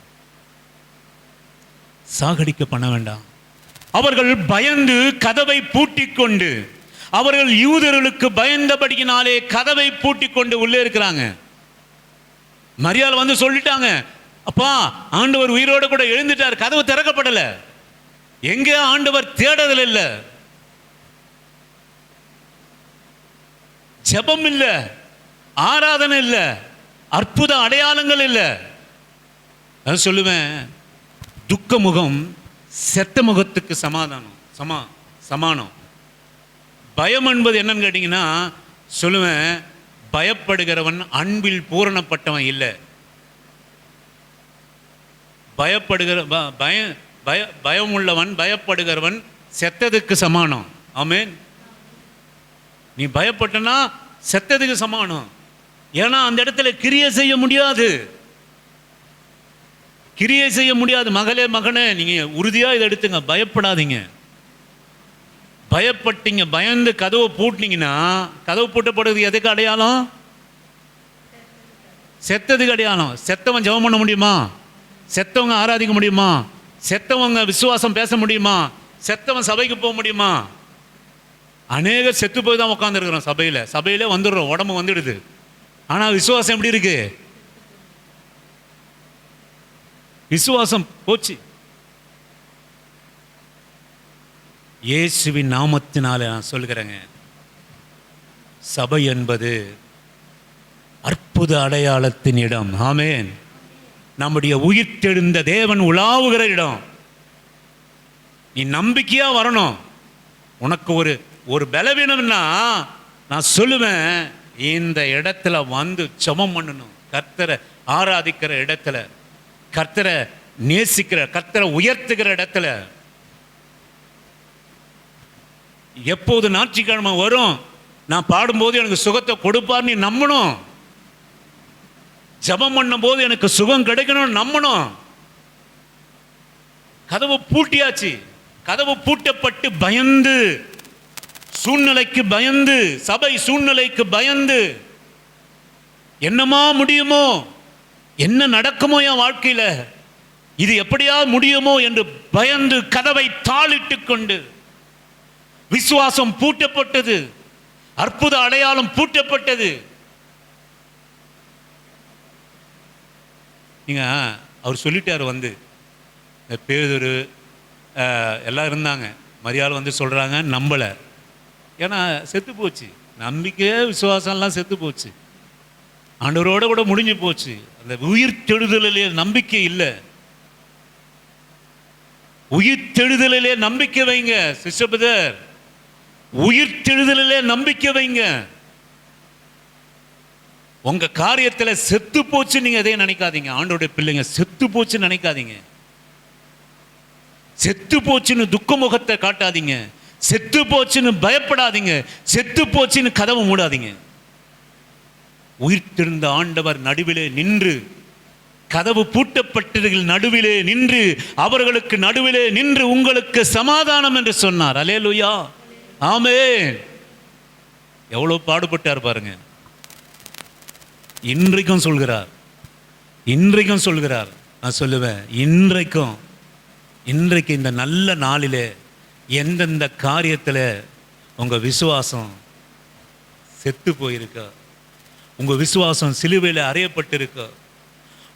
சாகடிக்க பண்ண வேண்டாம். அவர்கள் பயந்து கதவை பூட்டிக் கொண்டு, அவர்கள் யூதர்களுக்கு பயந்தபடியினாலே கதவை பூட்டிக் கொண்டு உள்ளே இருக்கிறாங்க. மரியாள் வந்து சொல்லிட்டாங்க, அப்பா ஆண்டவர் உயிரோடு கூட எழுந்துட்டார். கதவு திறக்கப்படல. எங்கே ஆண்டவர் தேடுதல் இல்லை, ஜெபம் இல்லை, ஆராதனை இல்லை, அற்புத அடையாளங்கள் இல்லை. நான் சொல்லுவேன், துக்க முகம் செத்த முகத்துக்கு சமானம். பயம் என்பது என்னன்னு கேட்டீங்கன்னா, சொல்லுவேன், பயப்படுகிறவன் அன்பில் பூரணப்பட்டவன் இல்லை. பயம் உள்ளவன், பயப்படுகிறவன் செத்ததுக்கு சமானம். ஆமென். நீ பயப்பட்டனா செத்ததுக்கு சமானம். ஏன்னா அந்த இடத்துல கிரியை செய்ய முடியாது, கிரியை செய்ய முடியாது. மகளே மகனே, நீங்க உறுதியா இதை எடுத்துங்க, பயப்படாதீங்க. பயப்பட்டீங்க, பயந்து கதவை பூட்டினீங்கன்னா, கதவு பூட்டப்படுறது எதுக்கு அடையாளம்? செத்ததுக்கு அடையாளம். செத்தவன் ஜெபம் பண்ண முடியுமா? செத்தவங்க ஆராதிக்க முடியுமா? செத்தவங்க விசுவாசம் பேச முடியுமா? செத்தவன் சபைக்கு போக முடியுமா? அநேக செத்து போய் தான் உட்காந்துருக்கிறோம் சபையில வந்துடுறோம், உடம்பு வந்துடுது. ஆனால் விசுவாசம் எப்படி இருக்கு? விசுவாசம் போச்சு. இயேசுவின் நாமத்தினால நான் சொல்கிறேங்க, சபை என்பது அற்புத அடையாளத்தின் இடம். ஆமென். நம்முடைய உயிர்த்தெழுந்த தேவன் உலாவுகிற இடம். நீ நம்பிக்கையா வரணும். உனக்கு ஒரு பலவீனம்னா நான் சொல்லுவேன், இந்த இடத்துல வந்து ஜெபம் பண்ணணும். கர்த்தரை ஆராதிக்கிற இடத்துல, கர்த்தரை நேசிக்கிற, கர்த்தரை உயர்த்துகிற இடத்துல. எப்போது ஞாயிற்றுக்கிழமை வரும், நான் பாடும்போது எனக்கு சுகத்தை கொடுப்பார் நீ நம்பணும். ஜெபம் பண்ணும் போது எனக்கு சுகம் கிடைக்கணும்னு நம்பணும். கதவு பூட்டியாச்சு. கதவு பூட்டப்பட்டு பயந்து, சூழ்நிலைக்கு பயந்து, சபை சூழ்நிலைக்கு பயந்து, என்னமா முடியுமோ, என்ன நடக்குமோ என் வாழ்க்கையில, இது எப்படியா முடியுமோ என்று பயந்து கதவை தாளிட்டு கொண்டு, விசுவாசம் பூட்டப்பட்டது, அற்புத அடையாளம் பூட்டப்பட்டது. நீங்கள் அவர் சொல்லிட்டார் வந்து, இந்த பேதுரு எல்லாம் இருந்தாங்க, மரியாதை வந்து சொல்கிறாங்க, நம்பலை. ஏன்னா செத்து போச்சு, நம்பிக்கையே விசுவாசம்லாம் செத்து போச்சு, ஆண்டவரோட கூட முடிஞ்சு போச்சு. அந்த உயிர் தெழுதலிலே நம்பிக்கை இல்லை. உயிர் தெழுதலிலே நம்பிக்கை வைங்க சிஸ்டர் பிரதர், உயிர் தெழுதலிலே நம்பிக்கை வைங்க. உங்க காரியத்துல செத்து போச்சு நீங்க எதையும் நினைக்காதீங்க. ஆண்டவருடைய பிள்ளைங்க செத்து போச்சுன்னு நினைக்காதீங்க, செத்து போச்சுன்னு துக்க முகத்தை காட்டாதீங்க, செத்து போச்சுன்னு பயப்படாதீங்க, செத்து போச்சுன்னு கதவை மூடாதீங்க. உயிர்த்தெழுந்த ஆண்டவர் நடுவிலே நின்று, கதவு பூட்டப்பட்டவர்கள் நடுவிலே நின்று, அவர்களுக்கு நடுவிலே நின்று உங்களுக்கு சமாதானம் என்று சொன்னார். அல்லேலூயா, ஆமென். எவ்வளவு பாடுபட்டார் பாருங்க. இன்றைக்கும் சொல்கிறார், இன்றைக்கும் சொல்கிறார். நான் சொல்லுவேன், இன்றைக்கு இந்த நல்ல நாளிலே எந்தெந்த காரியத்தில் உங்க விசுவாசம் செத்து போயிருக்க, உங்க விசுவாசம் சிலுவையில் அறையப்பட்டிருக்க,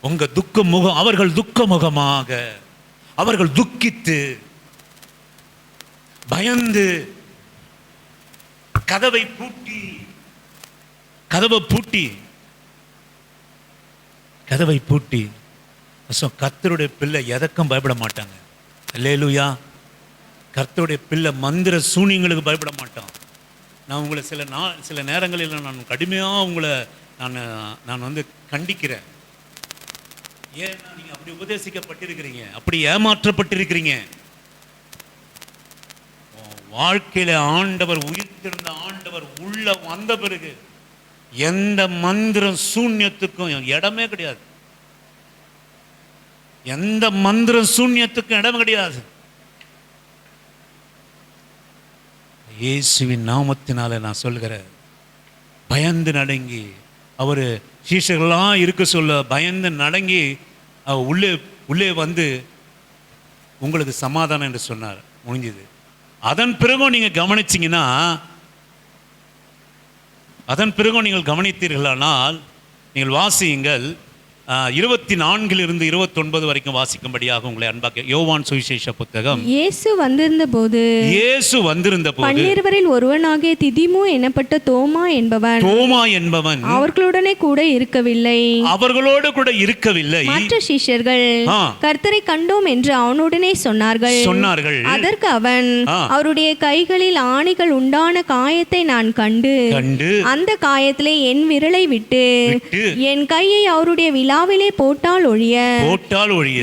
உங்க துக்க முகம், அவர்கள் துக்க முகமாக, அவர்கள் துக்கித்து பயந்து கதவை பூட்டி கர்த்தருடைய பிள்ளை எதற்கும் பயப்பட மாட்டாங்க. அல்லேலூயா. கர்த்தருடைய பிள்ளை மந்திர சூனியங்களுக்கு பயப்பட மாட்டான். நான் உங்களை சில நேரங்களில் நான் கடுமையாக உங்களை நான் வந்து கண்டிக்கிறேன். ஏன்னா நீங்கள் அப்படி உபதேசிக்கப்பட்டிருக்கிறீங்க, அப்படி ஏமாற்றப்பட்டிருக்கிறீங்க. வாழ்க்கையில் ஆண்டவர், உயிர்த்தெழுந்த ஆண்டவர் உள்ள வந்த பிறகு எந்த மந்திர சூன்யத்துக்கும் இடமே கிடையாது, எந்த மந்திர சூன்யத்துக்கும் இடம் கிடையாது. இயேசுவின் நாமத்தினால நான் சொல்கிறேன், பயந்து நடுங்கி, அவர் சீஷர்கள்லாம் இருக்க சொல்ல பயந்து நடங்கி உள்ளே வந்து உங்களுக்கு சமாதானம் என்று சொன்னார். முடிஞ்சது. அதன் பிறகும் நீங்கள் கவனிச்சிங்கன்னா, அதன் பிறகும் நீங்கள் கவனித்தீர்களானால் நீங்கள் வாசியுங்கள். 24 29 வரைக்கும் வாசிக்கும்படியாக உங்களை அன்பாக. யோவான் சுவிசேஷ புத்தகம். இயேசு வந்திருந்த போது 12 ஒருவனாகிய திதிமு எனப்பட்ட தோமா என்பவன் அவர்களுடனே கூட இருக்கவில்லை. மற்ற சீஷர்கள் கர்த்தரை கண்டோம் என்று அவனுடனே சொன்னார்கள். அதற்கு அவன், அவருடைய கைகளில் ஆணிகள் உண்டான காயத்தை நான் கண்டு அந்த காயத்திலே என் விரலை விட்டு என் கையை அவருடைய விழாவிலே போட்டால் ஒழிய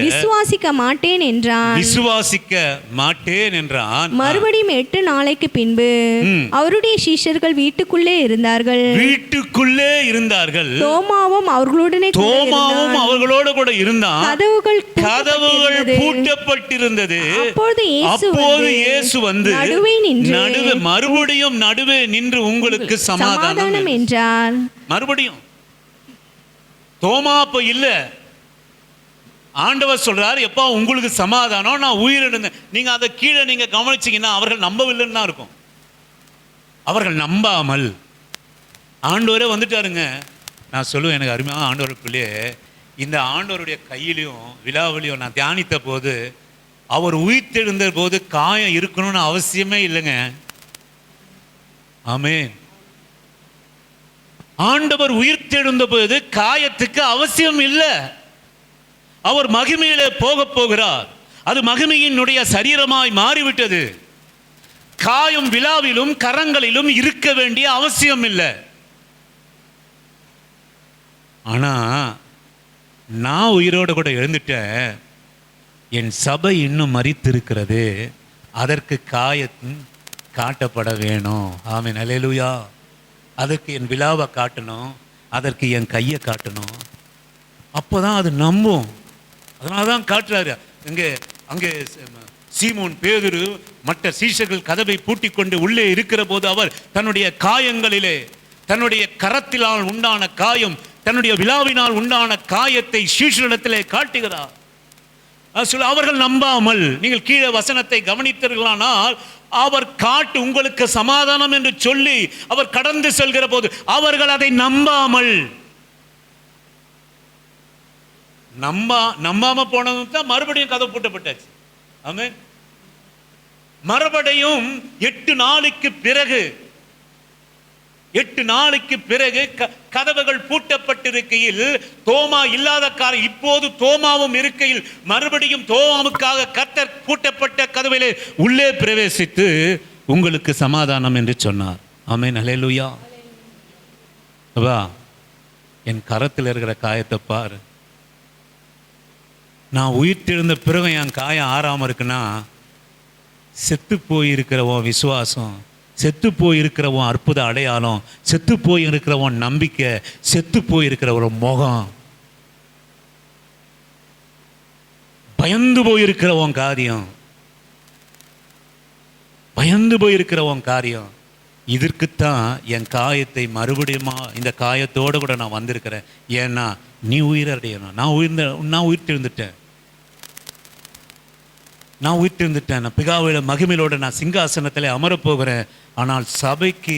விசுவாசிக்க மாட்டேன் என்றான். மறுபடியும் 8 நாளைக்கு பின்பு அவருடைய சீஷர்கள் வீட்டுக்குள்ளே இருந்தார்கள். தோமாவும் அவர்களோடு கூட இருந்தான். கதவுகள் பூட்டப்பட்டிருந்தது. அப்போது இயேசு வந்து நடுவே நின்று உங்களுக்கு சமாதானம் என்றார். மறுபடியும் தோமா அப்ப இல்ல, ஆண்டவர் சொல்றார், எப்பா உங்களுக்கு சமாதானம், நான் உயிரிழந்தேன். நீங்க அதை கீழே நீங்க கவனிச்சீங்கன்னா அவர்கள் நம்பவில்லைன்னு தான் இருக்கும். அவர்கள் நம்பாமல் ஆண்டவரே வந்துட்டாருங்க. நான் சொல்லுவேன், எனக்கு அருமையாக ஆண்டவர் பிள்ளையே, இந்த ஆண்டவருடைய கையிலையும் விழாவிலையும் நான் தியானித்த போது, அவர் உயிர்த்தெழுந்த போது காயம் இருக்கணும்னு அவசியமே இல்லைங்க. ஆமென். ஆண்டவர் உயிர்த்தெழுந்த போது காயத்துக்கு அவசியம் இல்லை. அவர் மகிமையிலே போகிறார். அது மகிமையினுடைய சரீரமாய் மாறிவிட்டது. காயம் விழாவிலும் கரங்களிலும் இருக்க வேண்டிய அவசியம் இல்லை. ஆனா நான் உயிரோடு கூட எழுந்துட்டேன், என் சபை இன்னும் மரித்திருக்கிறது, அதற்கு காயம் காட்டப்பட வேணும். ஆமென், அல்லேலூயா. அதற்கு என் விழாவை காட்டணும், அதற்கு என் கையை காட்டணும், அப்போதான் அது நம்பும். அதனால தான் காட்டுறாரு. அங்கே சீமோன் பேதுரு மற்ற சீஷர்கள் கதவை பூட்டிக் கொண்டு உள்ளே இருக்கிற போது அவர் தன்னுடைய காயங்களிலே, தன்னுடைய கரத்தினால் உண்டான காயம், தன்னுடைய விழாவினால் உண்டான காயத்தை சீஷரிடத்திலே காட்டுகிறார். அவர்கள் நம்பாமல், நீங்கள் கீழே வசனத்தை கவனித்தீர்களானால், அவர் காட்டு உங்களுக்கு சமாதானம் என்று சொல்லி அவர் கடந்து செல்கிற போது அவர்கள் அதை நம்பாமல், நம்பாம போனது தான் மறுபடியும் கதவு பூட்டப்பட்டாச்சு. ஆமென். மறுபடியும் 8 நாளுக்கு பிறகு கதவுகள் பூட்டப்பட்டிருக்கையில், தோமா இல்லாத காரணம் இப்போது தோமாவும் இருக்கையில் மறுபடியும் தோமாவுக்காக கர்த்தர் பூட்டப்பட்ட கதவிலே உள்ளே பிரவேசித்து உங்களுக்கு சமாதானம் என்று சொன்னார். ஆமென். அல்லேலூயா. வா, என் கரத்தில் இருக்கிற காயத்தை பாரு. நான் உயிர்த்தெழுந்த பிறகு என் காயம் ஆறாம இருக்குன்னா, செத்து போயிருக்கிறவன் விசுவாசம், செத்து போயிருக்கிறவன் அற்புத அடையாளம், செத்து போயிருக்கிறவன் நம்பிக்கை, செத்து போயிருக்கிறவன் முகம், பயந்து போயிருக்கிறவன் காரியம், பயந்து போயிருக்கிறவன் காரியம். இதற்குத்தான் என் காயத்தை மறுபடியும் இந்த காயத்தோடு கூட நான் வந்திருக்கிறேன். ஏன்னா நீ உயிரடையணும். நான் உயிர்த்தெழுந்துட்டேன். நான் பிதாவோட மகிமையோட நான் சிங்காசனத்தில் அமரப்போகிறேன். ஆனால் சபைக்கு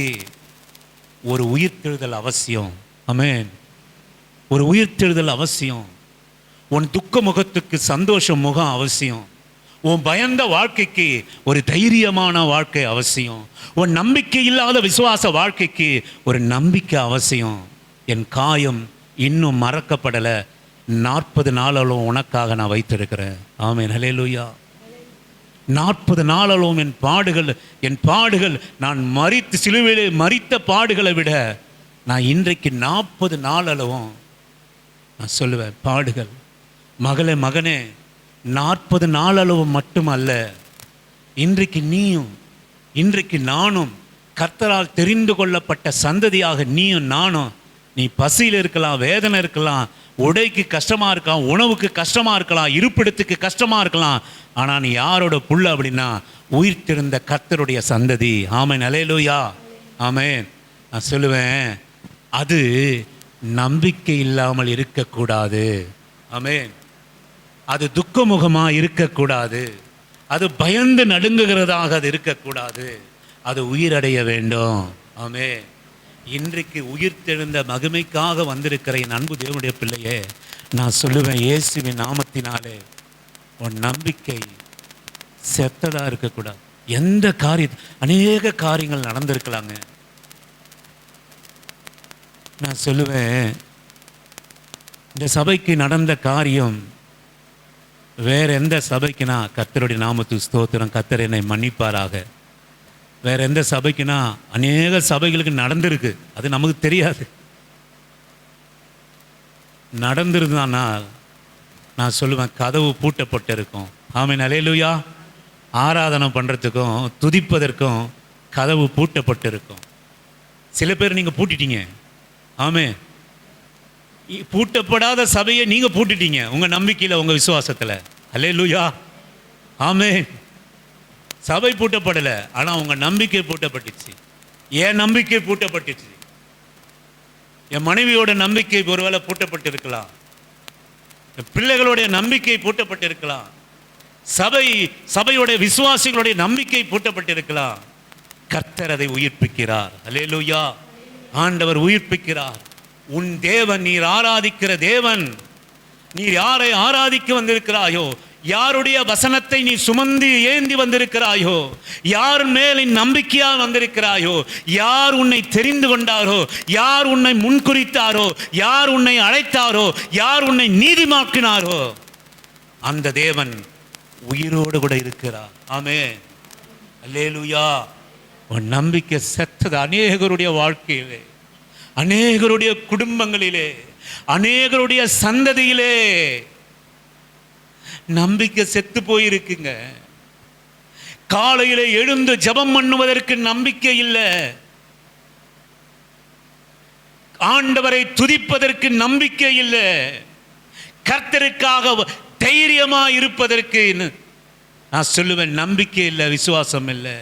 ஒரு உயிர்த்தெழுதல் அவசியம். ஆமென். ஒரு உயிர்த்தெழுதல் அவசியம். உன் துக்க முகத்துக்கு சந்தோஷ முகம் அவசியம். உன் பயந்த வாழ்க்கைக்கு ஒரு தைரியமான வாழ்க்கை அவசியம். உன் நம்பிக்கை இல்லாத விசுவாச வாழ்க்கைக்கு ஒரு நம்பிக்கை அவசியம். என் காயம் இன்னும் மறக்கப்படலை. 40 நாளும் உனக்காக நான் வைத்திருக்கிறேன். ஆமென். ஹல்லேலூயா. 40 நாளும் என் பாடுகள் நான் மரித்து சிலுவையிலே மரித்த பாடுகளை விட நான் இன்றைக்கு 40 நாளளவும் நான் சொல்லுவேன் பாடுகள். மகனே 40 நாளளவு மட்டுமல்ல, இன்றைக்கு நீயும் இன்றைக்கு நானும் கர்த்தரால் தெரிந்து கொள்ளப்பட்ட சந்ததியாக நீயும் நானும். நீ பசியில் இருக்கலாம், வேதனை இருக்கலாம், உடைக்கு கஷ்டமாக இருக்கலாம், உணவுக்கு கஷ்டமாக இருக்கலாம், இருப்பிடத்துக்கு கஷ்டமாக இருக்கலாம். ஆனால் நீ யாரோட புள்ள அப்படின்னா உயிர்த்தெழுந்த கர்த்தருடைய சந்ததி. ஆமென். அல்லேலூயா. ஆமென். நான் சொல்லுவேன், அது நம்பிக்கை இல்லாமல் இருக்கக்கூடாது. ஆமென். அது துக்கமுகமாக இருக்கக்கூடாது. அது பயந்து நடுங்குகிறதாக அது இருக்கக்கூடாது. அது உயிரடைய வேண்டும். ஆமென். இன்றைக்கு உயிர்த்தெழுந்த மகிமைக்காக வந்திருக்கிற என் அன்பு தேவனுடைய பிள்ளையே, நான் சொல்லுவேன், இயேசுவின் நாமத்தினாலே உன் நம்பிக்கை செத்ததாக இருக்கக்கூடாது. எந்த அநேக காரியங்கள் நடந்திருக்கலாங்க. நான் சொல்லுவேன், இந்த சபைக்கு நடந்த காரியம் வேற எந்த சபைக்குனா கர்த்தருடைய நாமத்துக்கு ஸ்தோத்திரம், கர்த்தர் என்னை மன்னிப்பாராக. வேற எந்த சபைக்குனா அநேக சபைகளுக்கு நடந்திருக்கு, அது நமக்கு தெரியாது. நடந்திருந்தானா நான் சொல்லுவேன், கதவு பூட்டப்பட்டிருக்கும். ஆமென். அல்லேலூயா. ஆராதனை பண்ணுறதுக்கும் துதிப்பதற்கும் கதவு பூட்டப்பட்டிருக்கும். சில பேர் நீங்கள் பூட்டிட்டீங்க. ஆமென். பூட்டப்படாத சபையை நீங்க பூட்டிட்டீங்க உங்க நம்பிக்கையில, உங்க விசுவாசத்துல. அல்லேலூயா. ஆமென். சபை பூட்டப்படல, ஆனா உங்க நம்பிக்கை பூட்டப்பட்டுச்சு. என் நம்பிக்கை பூட்டப்பட்டுச்சு. என் மனைவியோட நம்பிக்கை ஒருவேளை பூட்டப்பட்டிருக்கலாம், என் பிள்ளைகளுடைய நம்பிக்கை பூட்டப்பட்டிருக்கலாம், சபையுடைய விசுவாசிகளுடைய நம்பிக்கை பூட்டப்பட்டிருக்கலாம். கர்த்தர் அதை உயிர்ப்பிக்கிறார். அல்லேலூயா. ஆண்டவர் உயிர்ப்பிக்கிறார். உன் தேவன், நீர் ஆராதிக்கிற தேவன், நீர் யாரை ஆராதிக்க வந்திருக்கிறாயோ, யாருடைய வசனத்தை நீ சுமந்து ஏந்தி வந்திருக்கிறாயோ, யார் மேல் நம்பிக்கையால் வந்திருக்கிறாயோ, யார் உன்னை தெரிந்து கொண்டாரோ, யார் உன்னை முன்குறித்தாரோ, யார் உன்னை அழைத்தாரோ, யார் உன்னை நீதிமாக்கினாரோ, அந்த தேவன் உயிரோடு கூட இருக்கிறார். ஆமென். அல்லேலூயா. உன் நம்பிக்கை செத்தது அநேகருடைய வாழ்க்கையிலே, அநேகருடைய குடும்பங்களிலே, அநேகருடைய சந்ததியிலே நம்பிக்கை செத்து போயிருக்குங்க. காலையிலே எழுந்து ஜெபம் பண்ணுவதற்கு நம்பிக்கை இல்லை, ஆண்டவரை துதிப்பதற்கு நம்பிக்கை இல்லை, கர்த்தருக்காக தைரியமா இருப்பதற்கு நான் சொல்லுவேன் நம்பிக்கை இல்லை, விசுவாசம் இல்லை.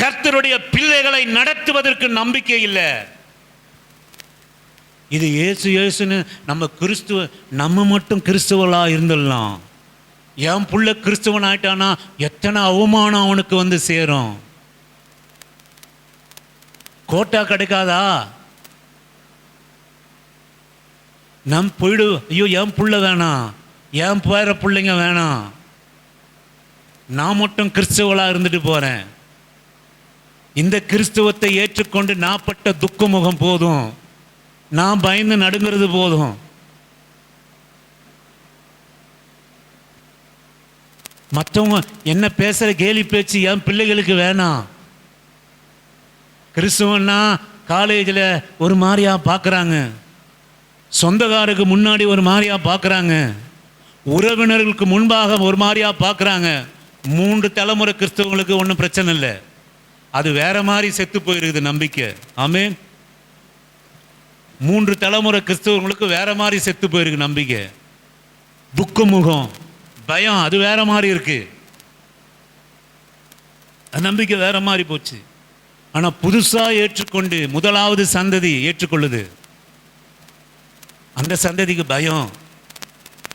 கர்த்தருடைய பிள்ளைகளை நடத்துவதற்கு நம்பிக்கை இல்லை. இது இயேசுன்னு நம்ம மட்டும் கிறிஸ்துவலா இருந்துடலாம். என் புள்ள கிறிஸ்துவன் ஆயிட்டானா எத்தனை அவமானம் அவனுக்கு வந்து சேரும். கோட்டா கிடைக்காதா? நம் போயிடு, ஐயோ என் புள்ள வேணாம், என் பேர பிள்ளைங்க வேணாம், நான் மட்டும் கிறிஸ்தவளாக இருந்துட்டு போகிறேன், இந்த கிறிஸ்தவத்தை ஏற்றுக்கொண்டு நான் பட்ட துக்க முகம் போதும், நான் பயந்து நடுங்கிறது போதும். மற்றவங்க என்ன பேசுகிற கேலி பேச்சு என் பிள்ளைகளுக்கு வேணாம். கிறிஸ்துவன்னா காலேஜில் ஒரு மாதிரியா பார்க்குறாங்க, சொந்தக்காருக்கு முன்னாடி ஒரு மாதிரியா பார்க்குறாங்க, உறவினர்களுக்கு முன்பாக ஒரு மாதிரியா பார்க்குறாங்க. 3 தலைமுறை கிறிஸ்தவங்களுக்கு ஒன்றும் பிரச்சனை இல்லை, அது வேற மாதிரி செத்து போயிருக்குது நம்பிக்கை. ஆமென். 3 தலைமுறை கிறிஸ்தவங்களுக்கு வேற மாதிரி செத்து போயிருக்கு நம்பிக்கை. துக்கமுகம், பயம், அது வேற மாதிரி இருக்கு, நம்பிக்கை வேற மாதிரி போச்சு. ஆனால் புதுசாக ஏற்றுக்கொண்டு முதலாவது சந்ததி ஏற்றுக்கொள்ளுது, அந்த சந்ததிக்கு பயம்.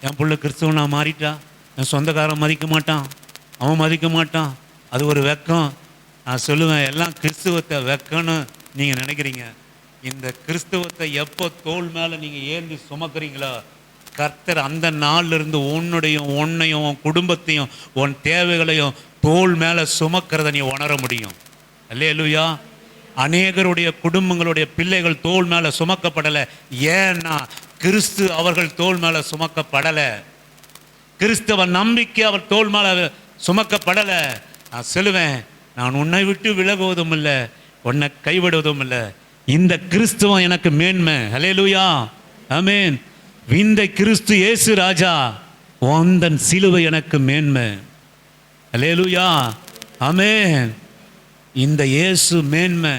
என் பிள்ளை கிறிஸ்தவனா மாறிட்டா, என் சொந்தக்காரன் மதிக்க மாட்டான், அவன் மதிக்க மாட்டான், அது ஒரு வெக்கம். நான் சொல்லுவேன், எல்லாம் கிறிஸ்துவத்தை வெக்கம்னு நீங்கள் நினைக்கிறீங்க. இந்த கிறிஸ்துவத்தை எப்போ தோள் மேலே நீங்கள் ஏந்தி சுமக்கிறீங்களோ, கர்த்தர் அந்த நாளிலிருந்து உன்னையும் உன் குடும்பத்தையும் உன் தேவைகளையும் தோள் மேலே சுமக்கிறத நீ உணர முடியும். அல்லேலூயா. அநேகருடைய குடும்பங்களுடைய பிள்ளைகள் தோள் மேலே சுமக்கப்படலை. ஏன்னா கிறிஸ்து அவர்கள் தோள் மேலே சுமக்கப்படலை, கிறிஸ்தவ நம்பிக்கை அவர் தோள் மேலே சுமக்கப்படலை. நான் சொல்லுவேன், நான் உன்னை விட்டு விலகுவதும் இல்லை, உன்னை கைவிடுவதும் இல்லை, இந்த கிறிஸ்துவம் எனக்கு மேன்மை. அல்லேலூயா. ஆமென். இந்த கிறிஸ்து இயேசு ராஜா, உந்தன் சிலுவை எனக்கு மேன்மை. அல்லேலூயா. ஆமென். இந்த இயேசு மேன்மை.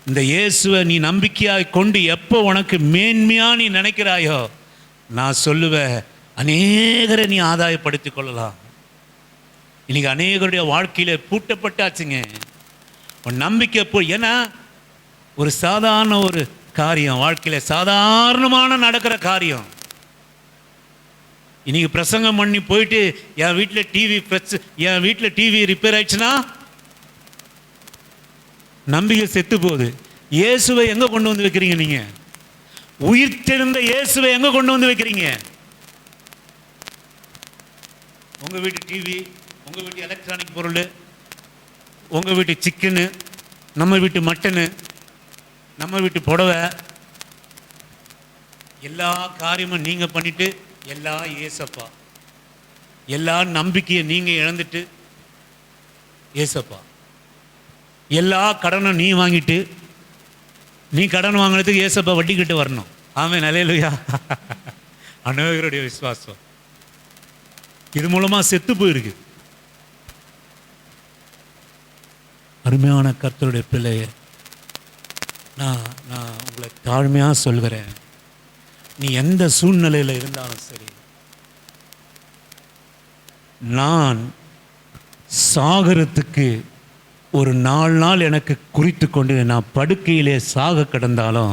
இந்த இயேசுவை நீ நம்பிக்கையாக கொண்டு எப்போ உனக்கு மேன்மையா நீ நினைக்கிறாயோ, நான் சொல்லுவேன், அநேகரை நீ ஆதாயப்படுத்திக் கொள்ளலாம். இன்னைக்கு அநேகருடைய வாழ்க்கையில பூட்டப்பட்டாச்சுங்க உன் நம்பிக்கை. ஏன்னா ஒரு சாதாரண ஒரு காரியம், வாழ்க்கையில சாதாரணமான நடக்கிற காரியம். இன்னைக்கு பிரசங்கம் பண்ணி போயிட்டு என் வீட்டில் டிவி ரிப்பேர் ஆயிடுச்சுன்னா நம்பிக்கை செத்து போகுது. இயேசுவை எங்க கொண்டு வந்து வைக்கிறீங்க? நீங்க உயிர்த்தெழுந்த இயேசுவை எங்க கொண்டு வந்து வைக்கிறீங்க? உங்க வீட்டு டிவி, உங்க வீட்டு எலக்ட்ரானிக் பொருள், உங்க வீட்டு சிக்கனு, நம்ம வீட்டு மட்டனு, நம்ம வீட்டு புடவை, எல்லா காரியமும் நீங்க பண்ணிட்டு, எல்லா ஏசப்பா, எல்லா நம்பிக்கையை நீங்க இழந்துட்டு, ஏசப்பா எல்லா கடனும் நீ வாங்கிட்டு, நீ கடன் வாங்கினதுக்கு ஏசப்பா வட்டி கட்டு வரணும். ஆமென். அல்லேலூயா. அநேகருடைய விசுவாசம் இது மூலமா செத்து போயிருக்கு. அருமையான கர்த்தருடைய பிள்ளைய, நான் உங்களை தாழ்மையாக சொல்கிறேன், நீ எந்த சூழ்நிலையில் இருந்தாலும் சரி, நான் சாகரத்துக்கு ஒரு 4 நாள் எனக்கு குறித்து கொண்டு நான் படுக்கையிலே சாக கிடந்தாலும்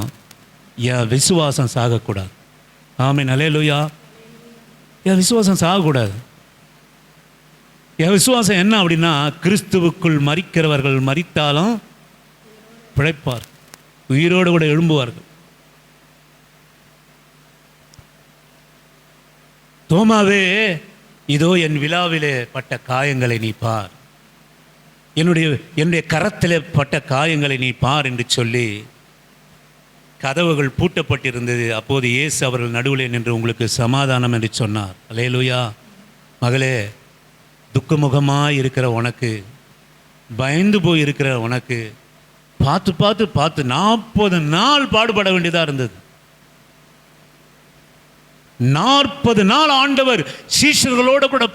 என் விசுவாசம் சாகக்கூடாது. ஆமென். அல்லேலூயா. என் விசுவாசம் சாகக்கூடாது. என் விசுவாசம் என்ன அப்படின்னா, கிறிஸ்துவுக்குள் மரிக்கிறவர்கள் மரித்தாலும் பிழைப்பார், உயிரோடு கூட எழும்புவார்கள். தோமாவே, இதோ என் விழாவிலே பட்ட காயங்களை நீ பார், என்னுடைய கரத்திலே பட்ட காயங்களை நீ பார் என்று சொல்லி கதவுகள் பூட்டப்பட்டிருந்தது. அப்போது இயேசு அவர்கள் நடுவில் நின்று உங்களுக்கு சமாதானம் என்று சொன்னார். அல்லேலூயா. மகளே, துக்கமுகமாக இருக்கிற உனக்கு, பயந்து போய் இருக்கிற உனக்கு, பார்த்து பார்த்து பார்த்து 40 நாள் பாடுபட வேண்டியதாக இருந்தது. 40 நாள் ஆண்டவர் சீஷர்களோடு கூட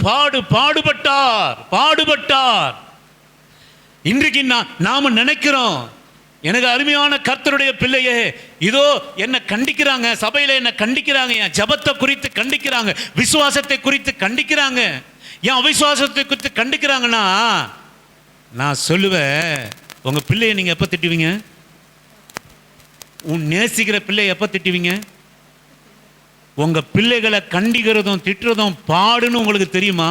பாடுபட்டார். இன்றைக்கு நாம நினைக்கிறோம், எனக்கு அருமையான கர்த்தருடைய பிள்ளையே, இதோ என்ன கண்டிக்கிறாங்க, சபையில என்ன கண்டிக்கிறாங்க, என் ஜபத்தை குறித்து கண்டிக்கிறாங்க, விசுவாசத்தை குறித்து கண்டிக்கிறாங்க, என் அவிசுவாசத்தை குறித்து கண்டிக்கிறாங்கன்னா, நான் சொல்லுவேன், உங்க பிள்ளையை நீங்க எப்ப திட்டுவீங்க? உன் நேசிக்கிற பிள்ளையை எப்ப திட்டுவீங்க? உங்க பிள்ளைகளை கண்டிக்கிறதும் திட்டுறதும் பாடுன்னு உங்களுக்கு தெரியுமா?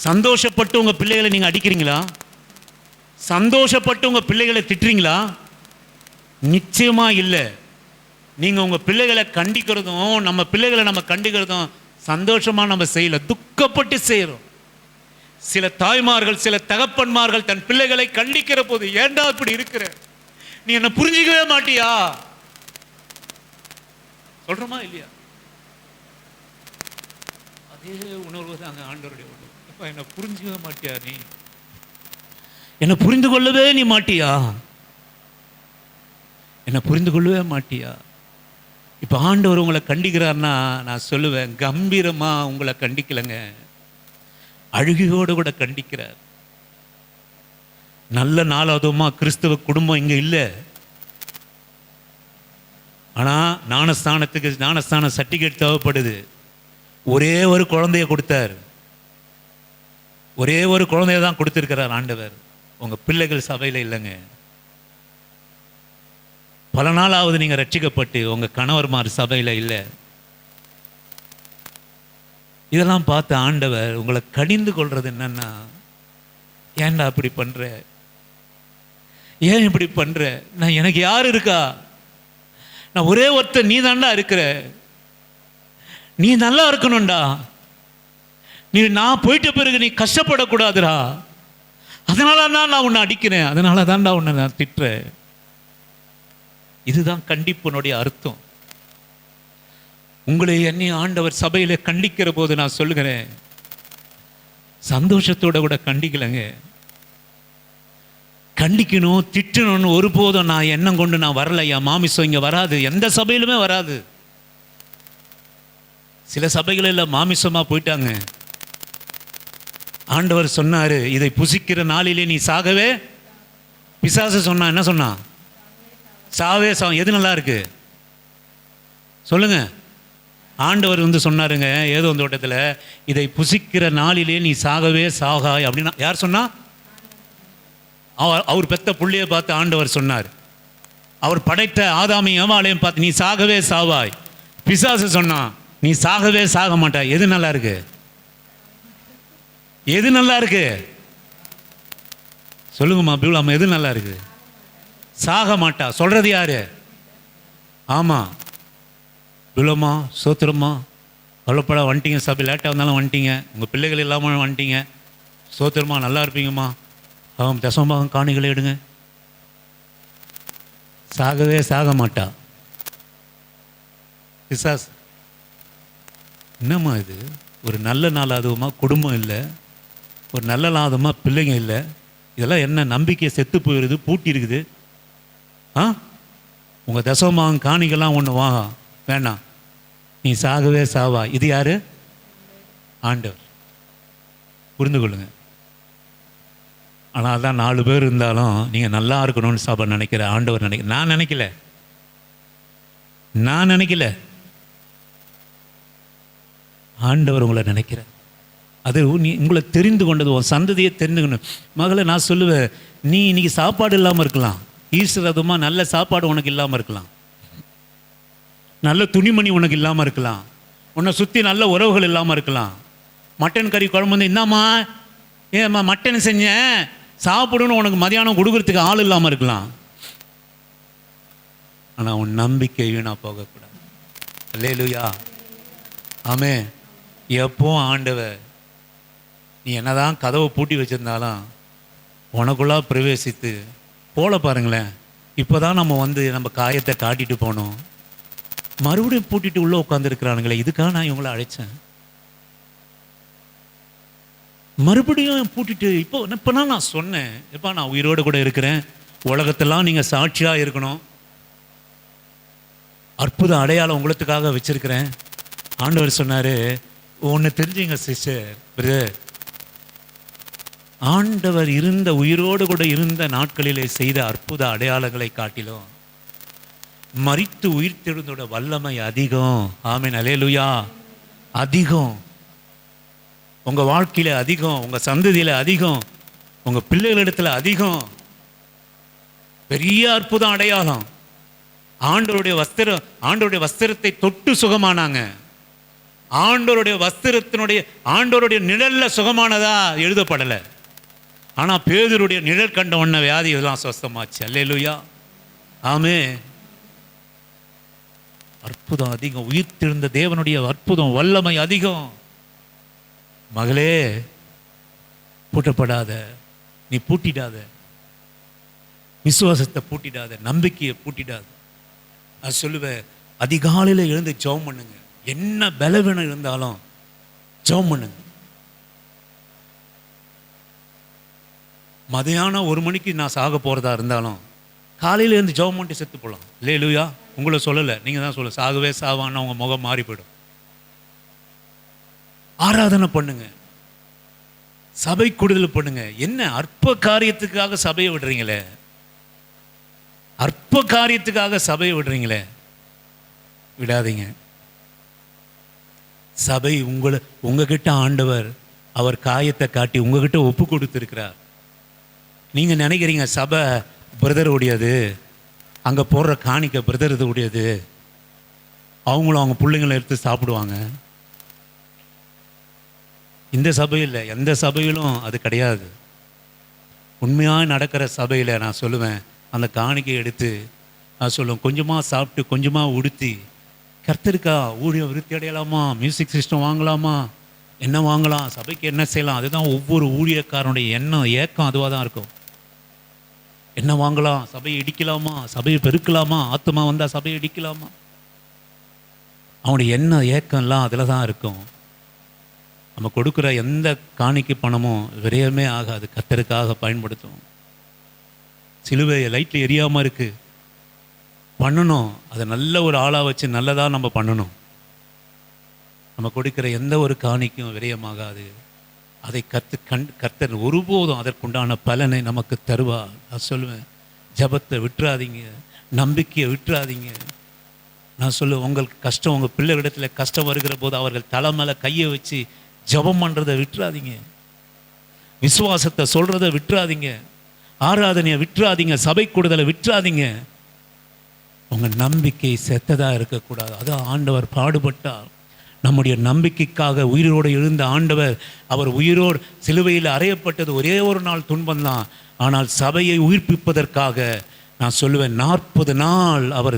சந்தோஷப்பட்டு உங்க பிள்ளைகளை நீங்க அடிக்கிறீங்களா? சந்தோஷப்பட்டு உங்க பிள்ளைகளை திட்டுறீங்களா? நிச்சயமா இல்லை. நீங்கள் உங்கள் பிள்ளைகளை கண்டிக்கிறதும் நம்ம பிள்ளைகளை நம்ம கண்டிக்கிறதும் சந்தோஷமாக நம்ம செய்யலை, துக்கப்பட்டு செய்கிறோம். சில தாய்மார்கள் சில தகப்பன்மார்கள் தன் பிள்ளைகளை கண்டிக்கிற போது, ஏண்டா இப்படி இருக்கிற, நீ என்ன புரிஞ்சிக்கவே மாட்டியா சொல்றோமா இல்லையா? அதே உணர்வு தான் அங்கே ஆண்டவருடைய உணர்வு. இப்போ என்ன புரிஞ்சுக்கவே மாட்டியா, நீ என்ன புரிந்து கொள்ளவே நீ மாட்டியா, என்ன புரிந்து கொள்ளவே மாட்டியா? இப்போ ஆண்டவர் உங்களை கண்டிக்கிறார்னா நான் சொல்லுவேன், கம்பீரமா உங்களை கண்டிக்கலைங்க, அழுகையோடு கூட கண்டிக்கிறார். நல்ல நாளாவதுமா கிறிஸ்தவ குடும்பம் இங்கே இல்லை. ஆனால் ஞானஸ்தான சர்டிஃபிகேட் தேவைப்படுது. ஒரே ஒரு குழந்தைய கொடுத்தார், ஒரே ஒரு குழந்தைய தான் கொடுத்திருக்கிறார் ஆண்டவர். உங்கள் பிள்ளைகள் சபையில் இல்லைங்க. பல நாளாவது நீங்கள் ரட்சிக்கப்பட்டு உங்கள் கணவர்மார் சபையில் இல்லை. இதெல்லாம் பார்த்து ஆண்டவர் உங்களை கடிந்து கொள்றது என்னன்னா, ஏன்டா அப்படி பண்ற, ஏன் இப்படி பண்ற, நான் எனக்கு யார் இருக்கா, நான் ஒரே ஒருத்தர் நீ தான்டா இருக்கிற, நீ நல்லா இருக்கணும்டா, நீ நான் போயிட்ட பிறகு நீ கஷ்டப்படக்கூடாதுடா, அதனால தான் நான் உன்னை அடிக்கிறேன், அதனால தான்டா உன்னை நான் திட்டுறேன். இதுதான் கண்டிப்பினுடைய அர்த்தம். உங்களை என்னை ஆண்டவர் சபையில கண்டிக்கிற போது நான் சொல்லுகிறேன், சந்தோஷத்தோட கூட கண்டிக்கலைங்க. கண்டிக்கணும் திட்டணும்னு ஒருபோதும் நான் எண்ணம் கொண்டு நான் வரல. என் மாமிசம் இங்கே வராது, எந்த சபையிலுமே வராது. சில சபைகளில் மாமிசமாக போயிட்டாங்க. ஆண்டவர் சொன்னார், இதை புசிக்கிற நாளிலே நீ சாகவே. பிசாசு சொன்னா என்ன சொன்னா, சாவே எது நல்லா இருக்கு சொல்லுங்க. ஆண்டவர் சொன்னாருங்க ஏதோ தோட்டத்தில், இதை புசிக்கிற நாளிலே நீ சாகவே சாகாய் அப்படின்னா யார் சொன்னா? அவர் பெத்த புள்ளையை பார்த்து ஆண்டவர் சொன்னார். அவர் படைத்த ஆதாமையும் ஏவாளையும் பார்த்து நீ சாகவே சாவாய். பிசாசு சொன்னா நீ சாகவே சாக மாட்டாய். எது நல்லா இருக்கு, எது நல்லா இருக்கு சொல்லுங்கம்மா பியூலாமா, எது நல்லா இருக்கு? சாக மாட்டா சொல்றது யாரு? ஆமா பியூலம்மா, சோத்திரம்மா, கவலைப்பட வந்துட்டீங்க, சபை லேட்டாக வந்தாலும் வந்துட்டீங்க, உங்கள் பிள்ளைகள் இல்லாமல் வந்துட்டீங்க, சோத்திரமா, நல்லா இருப்பீங்கம்மா. அவன் தசமபாகம் காணிகளை எடுங்க. சாகவே சாக மாட்டா பிசாஸ். என்னம்மா இது, ஒரு நல்ல நாளாதுமா குடும்பம் இல்லை, ஒரு நல்ல நாளாதுமா பிள்ளைங்க இல்லை, இதெல்லாம் என்ன நம்பிக்கையை செத்து போயிடுது, பூட்டி இருக்குது. உங்கள் தசமபாகம் காணிகள்லாம் ஒன்று வேணாம், நீ சாகவே சாவா. இது யாரு? ஆண்டவர். புரிந்து கொள்ளுங்க. ஆனால் தான் 4 பேர் இருந்தாலும் நீங்கள் நல்லா இருக்கணும்னு சபை நினைக்கிற, ஆண்டவர் நினைக்கிற. நான் நினைக்கல, ஆண்டவர் உங்களை நினைக்கிற. அது நீ உங்களை தெரிந்து கொண்டது, உன் சந்ததியை தெரிந்துக்கணும். மகளை நான் சொல்லுவேன், நீ இன்னைக்கு சாப்பாடு இல்லாமல் இருக்கலாம், ஈஸ்டர் அதுமா நல்ல சாப்பாடு உனக்கு இல்லாமல் இருக்கலாம், நல்ல துணிமணி உனக்கு இல்லாமல் இருக்கலாம், உன்னை சுற்றி நல்ல உறவுகள் இல்லாமல் இருக்கலாம். மட்டன் கறி குழம்பு இந்தாம்மா, ஏம்மா மட்டன் செஞ்சேன் சாப்பிடுன்னு உனக்கு மதியானம் கொடுக்கறதுக்கு ஆள் இல்லாமல் இருக்கலாம். ஆனால் உன் நம்பிக்கை வீணாக போகக்கூடாது. அல்லேலூயா, ஆமே. எப்போ ஆண்டவர் நீ என்னதான் கதவை பூட்டி வச்சிருந்தாலும் உனக்குள்ளா பிரவேசித்து போல பாருங்களேன். இப்போ தான் நம்ம காயத்தை காட்டிட்டு போனோம், மறுபடியும் பூட்டிட்டு உள்ளே உட்காந்துருக்கிறானுங்களே. இதுக்காக நான் இவங்கள அழைச்சேன், மறுபடியும் பூட்டிட்டு இப்போ நான் சொன்னேன், எப்போ நான் உயிரோடு கூட இருக்கிறேன், உலகத்தெல்லாம் நீங்கள் சாட்சியாக இருக்கணும், அற்புத அடையாளம் உங்களுக்காக வச்சிருக்கிறேன். ஆண்டவர் சொன்னார், ஒன்று தெரிஞ்சுங்க சிஸ்டர் பிரதர், ஆண்டவர் உயிரோடு கூட இருந்த நாட்களிலே செய்த அற்புத அடையாளங்களை காட்டிலும் மரித்து உயிர்த்தெழுந்தோட வல்லமை அதிகம். ஆமென், அல்லேலூயா. அதிகம் உங்கள் வாழ்க்கையில் அதிகம், உங்கள் சந்ததியில் அதிகம், உங்கள் பிள்ளைகளிடத்தில் அதிகம். பெரிய அற்புதம் அடையாளம். ஆண்டவருடைய வஸ்திரத்தை தொட்டு சுகமானாங்க. ஆண்டவருடைய நிழல்ல சுகமானதா எழுதப்படலை. ஆனால் பேதுருடைய நிழல் கண்ட உடனே வியாதி இதெல்லாம் சுஸ்தமாச்சு. அல்லேலூயா, ஆமே. அற்புதம் அதிகம், உயிர்த்தெழுந்த தேவனுடைய அற்புதம் வல்லமை அதிகம். மகளே, பூட்டப்படாத, நீ பூட்டிடாத, விசுவாசத்தை பூட்டிடாத, நம்பிக்கையை பூட்டிடாத. நான் சொல்லுவேன், அதிகாலையில் எழுந்து ஜெபம் பண்ணுங்க. என்ன பலவீனம் இருந்தாலும் ஜெபம் பண்ணுங்க. மதியானம் 1 மணிக்கு நான் சாக போகிறதா இருந்தாலும் காலையில் இருந்து ஜெபம் பண்ணிட்டு செத்து போகலாம். அல்லேலூயா. உங்களை சொல்லலை, நீங்கள் தான் சொல்ல, சாகவே சாவான்னா உங்கள் முகம் மாறி போயிடும். ஆராதனை பண்ணுங்க, சபை கூடுதல் பண்ணுங்க. என்ன அற்ப காரியத்துக்காக சபையை விடுறீங்களே, அற்ப காரியத்துக்காக சபையை விடுறீங்களே, விடாதீங்க. சபை உங்ககிட்ட ஆண்டவர் அவர் காயத்தை காட்டி உங்ககிட்ட ஒப்பு கொடுத்துருக்கிறார். நீங்க நினைக்கிறீங்க சபை பிரதர் உடையது, அங்க போடுற காணிக்க பிரதர் இது உடையது, அவங்களும் அவங்க பிள்ளைங்களை எடுத்து சாப்பிடுவாங்க. இந்த சபையில், எந்த சபையிலும் அது கிடையாது. உண்மையாக நடக்கிற சபையில் நான் சொல்லுவேன், அந்த காணிக்கை எடுத்து நான் சொல்லுவேன், கொஞ்சமாக சாப்பிட்டு கொஞ்சமாக உடுத்தி கர்த்தருக்கா ஊழியம் விருத்தி அடையலாமா, மியூசிக் சிஸ்டம் வாங்கலாமா, என்ன வாங்கலாம், சபைக்கு என்ன செய்யலாம், அதுதான் ஒவ்வொரு ஊழியக்காரனுடைய எண்ணம், ஏக்கம் அதுவாக தான் இருக்கும். என்ன வாங்கலாம், சபையை இடிக்கலாமா, சபையை பெருக்கலாமா, ஆத்மா வந்தால் சபையை இடிக்கலாமா, அவனுடைய எண்ணம் ஏக்கம்லாம் அதில் தான் இருக்கும். நம்ம கொடுக்குற எந்த காணிக்கை பணமும் விரயமே ஆகாது, கர்த்தருக்காக பயன்படுத்தும். சிலுவை லைட்டில் எரியாமல் இருக்குது, பண்ணணும். அதை நல்ல ஒரு ஆளாக வச்சு நல்லதாக நம்ம பண்ணணும். நம்ம கொடுக்குற எந்த ஒரு காணிக்கும் விரயமாகாது. அதை கர்த்தர் ஒருபோதும் அதற்குண்டான பலனை நமக்கு தருவார். நான் சொல்லுவேன், ஜபத்தை விட்டுறாதீங்க, நம்பிக்கையை விட்டுறாதீங்க. நான் சொல்லுவேன், உங்களுக்கு கஷ்டம், உங்கள் பிள்ளைகளிடத்தில் கஷ்டம் வருகிற போது அவர்கள் தலை மேலே கையை வச்சு ஜபம் பண்ணுறதை விட்டுறாதீங்க, விசுவாசத்தை சொல்கிறத விட்டுறாதீங்க, ஆராதனையை விட்டுறாதீங்க, சபை கூடுதலை விட்டுறாதீங்க. உங்கள் நம்பிக்கை செத்ததாக இருக்கக்கூடாது. அதான் ஆண்டவர் பாடுபட்டார். நம்முடைய நம்பிக்கைக்காக உயிரோடு எழுந்த ஆண்டவர், அவர் உயிரோடு சிலுவையில் அறையப்பட்டது ஒரே ஒரு நாள் துன்பம்தான். ஆனால் சபையை உயிர்ப்பிப்பதற்காக நான் சொல்லுவேன், 40 நாள் அவர்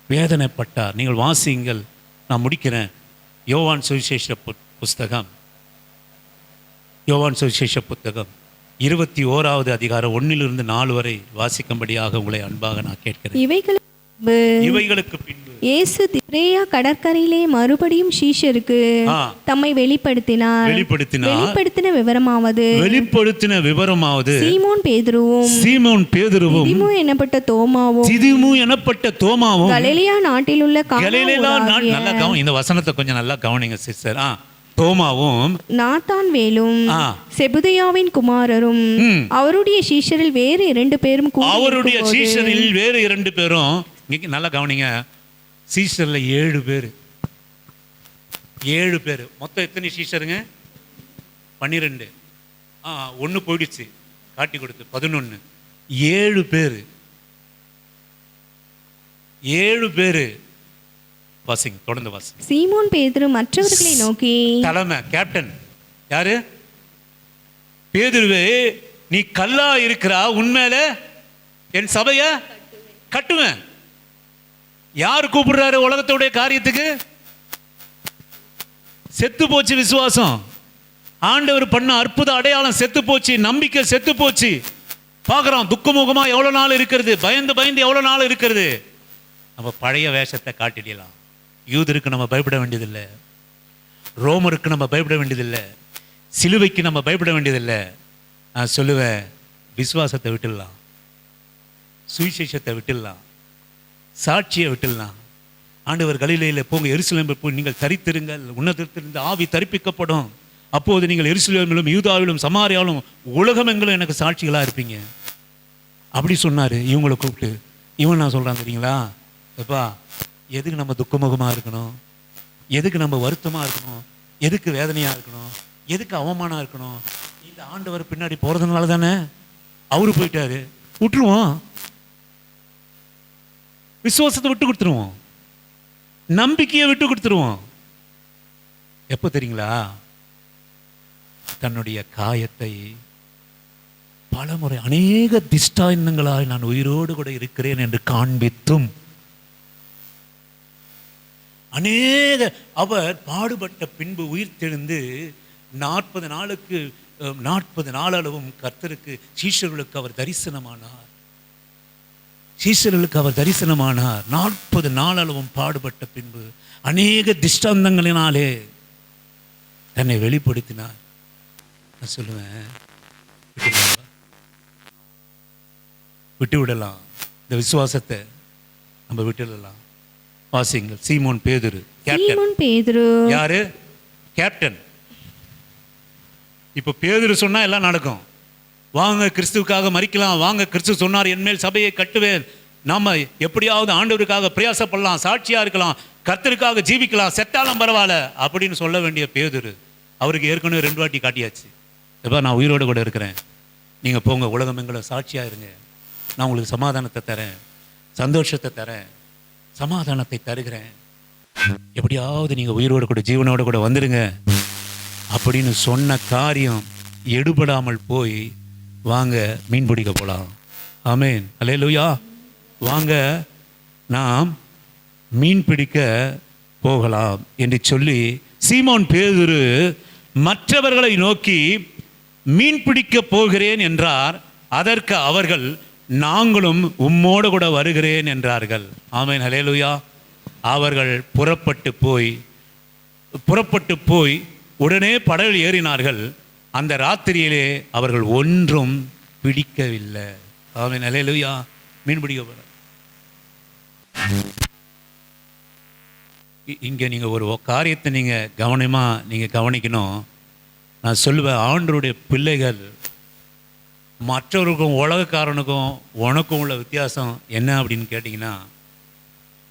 வேதனைப்பட்டார். நீங்கள் வாசியுங்கள், நான் முடிக்கிறேன். யோவான் சுவிசேஷ புஸ்தகம், யோவான் சுவிசேஷ புத்தகம் 21வது அதிகாரம் 1 4 வரை வாசிக்கும்படியாக உங்களை அன்பாக நான் கேட்கிறேன். இவைகளுக்கு பின்பு இயேசு திரேயா கடற்கரையிலே மறுபடியும் சீஷருக்கு தம்மை வெளிப்படுத்தின விவரமாவது சீமோன் பேதுருவும் திதிமு எனப்பட்ட தோமாவும் கலிலேயா நாட்டில் உள்ள இந்த வசனத்தை கொஞ்சம் நல்லா கவனிங்க சிஸ்டர். தோமாவும் நாத்தான்வேலும் செபுதேயாவின் குமாரரும் அவருடைய சீஷரில் வேறு 2 பேரும் நல்லா கவனிங்க. சீஷர்ல 7 பேர், 7 பேர். மொத்தம் எத்தனை சீஷருங்க? 12. 1 போயிடுச்சு, காட்டி கொடுத்து 11. 7 பேர், 7 பேரு. வாசிங்க, தொடர்ந்து வாசிங்க. சீமோன் பேதுரு மற்றவர்களை நோக்கி, தலைமை கேப்டன் யாரு? பேதுருவே, நீ கல்லா இருக்கிறா, உண்மையில என் சபைய கட்டுவேன். யார் கூப்பிடுறாரு உலகத்தோடைய காரியத்துக்கு? செத்து போச்சு விசுவாசம். ஆண்டவர் பண்ண அற்புத அடையாளம் செத்து போச்சு, நம்பிக்கை செத்து போச்சு. பார்க்குறோம், துக்கமுகமா எவ்வளோ நாள் இருக்கிறது, பயந்து எவ்வளோ நாள் இருக்கிறது. நம்ம பழைய வேஷத்தை காட்டிடலாம். யூதருக்கு நம்ம பயப்பட வேண்டியதில்லை, ரோமருக்கு நம்ம பயப்பட வேண்டியதில்லை, சிலுவைக்கு நம்ம பயப்பட வேண்டியதில்லை. நான் சொல்லுவேன், விசுவாசத்தை விட்டுடலாம், சுவிசேஷத்தை விட்டுடலாம், சாட்சியை விட்டுடலாம். ஆண்டவர் கலிலேயில் போங்க, எருசலேமில் போய் நீங்கள் தரித்திருங்கள், உன்னதத்திலிருந்து ஆவி தரிப்பிக்கப்படும், அப்போது நீங்கள் எருசலேமிலும் யூதாவிலும் சமாரியாவிலும் உலகமெங்கிலும் எனக்கு சாட்சிகளாக இருப்பீங்க. அப்படி சொன்னார். இவங்களை கூப்பிட்டு இவன் நான் சொல்கிறான் தெரியுங்களா, எப்பா எதுக்கு நம்ம துக்கமுகமாக இருக்கணும், எதுக்கு நம்ம வருத்தமாக இருக்கணும், எதுக்கு வேதனையாக இருக்கணும், எதுக்கு அவமானம் இருக்கணும்? இந்த ஆண்டவர் பின்னாடி போகிறதுனால தானே. அவரு போயிட்டாரு, விட்டுருவோம், விசுவாசத்தை விட்டு கொடுத்துருவோம், நம்பிக்கையை விட்டு கொடுத்துருவோம். எப்போ தெரியுங்களா? தன்னுடைய காயத்தை பலமுறை அநேக திஷ்டாந்தங்களாய் நான் உயிரோடு கூட இருக்கிறேன் என்று காண்பித்தும் அவர் பாடுபட்ட பின்பு உயிர்த்தெழுந்து 40 நாளுக்கு 40 நாளளவும் கர்த்தருக்கு சீஷர்களுக்கு அவர் தரிசனமானார். 40 நாளளவும் பாடுபட்ட பின்பு அநேக திஷ்டாந்தங்களினாலே தன்னை வெளிப்படுத்தினார். நான் சொல்லுவேன், விட்டு விடலாம், இந்த விசுவாசத்தை நம்ம விட்டுடலாம். வாசிங்கள். சீமோன் பேதுரு. யாரு? கேப்டன். இப்போ பேதுரு சொன்னா எல்லாம் நடக்கும். வாங்க கிறிஸ்துவுக்காக மரிக்கலாம், வாங்க கிறிஸ்து சொன்னார் என்மேல் சபையை கட்டுவேன், நாம எப்படியாவது ஆண்டவருக்காக பிரயாசப்படலாம், சாட்சியா இருக்கலாம், கர்த்தருக்காக ஜீவிக்கலாம், செத்தாலும் பரவாயில்ல அப்படின்னு சொல்ல வேண்டிய பேதுரு அவருக்கு ஏற்கனவே 2 வாட்டி காட்டியாச்சு. எப்போ நான் உயிரோடு கூட இருக்கிறேன், நீங்க போங்க, உலகம் எங்களை சாட்சியா இருங்க, நான் உங்களுக்கு சமாதானத்தை தரேன், சந்தோஷத்தை தரேன், சமாதானத்தை தருகிறேன், எப்படியாவது நீங்க உயிரோடு கூட ஜீவனோடு கூட வந்துடுங்க அப்படின்னு சொன்ன காரியம் எடுபடாமல் போய் வாங்க மீன் பிடிக்க போகலாம். ஆமேன், அல்லேலூயா. வாங்க நாம் மீன் பிடிக்க போகலாம் என்று சொல்லி சீமோன் பேதுரு மற்றவர்களை நோக்கி மீன் பிடிக்க போகிறேன் என்றார். அதற்கு அவர்கள் நாங்களும் உம்மோடு கூட வருகிறேன் என்றார்கள். ஆமேன், அல்லேலூயா. அவர்கள் புறப்பட்டு போய் உடனே படகில் ஏறினார்கள். அந்த ராத்திரியிலே அவர்கள் ஒன்றும் பிடிக்கவில்லை. ஆமென், அல்லேலூயா. மீன் பிடிக்க போற இங்க நீங்க ஒரு காரியத்தை நீங்க கவனமா நீங்க கவனிக்கணும். நான் சொல்லுவேன், ஆண்டவருடைய பிள்ளைகள் மற்றவருக்கும் உலகக்காரனுக்கும் உனக்கும் உள்ள வித்தியாசம் என்ன அப்படின்னு கேட்டிங்கன்னா,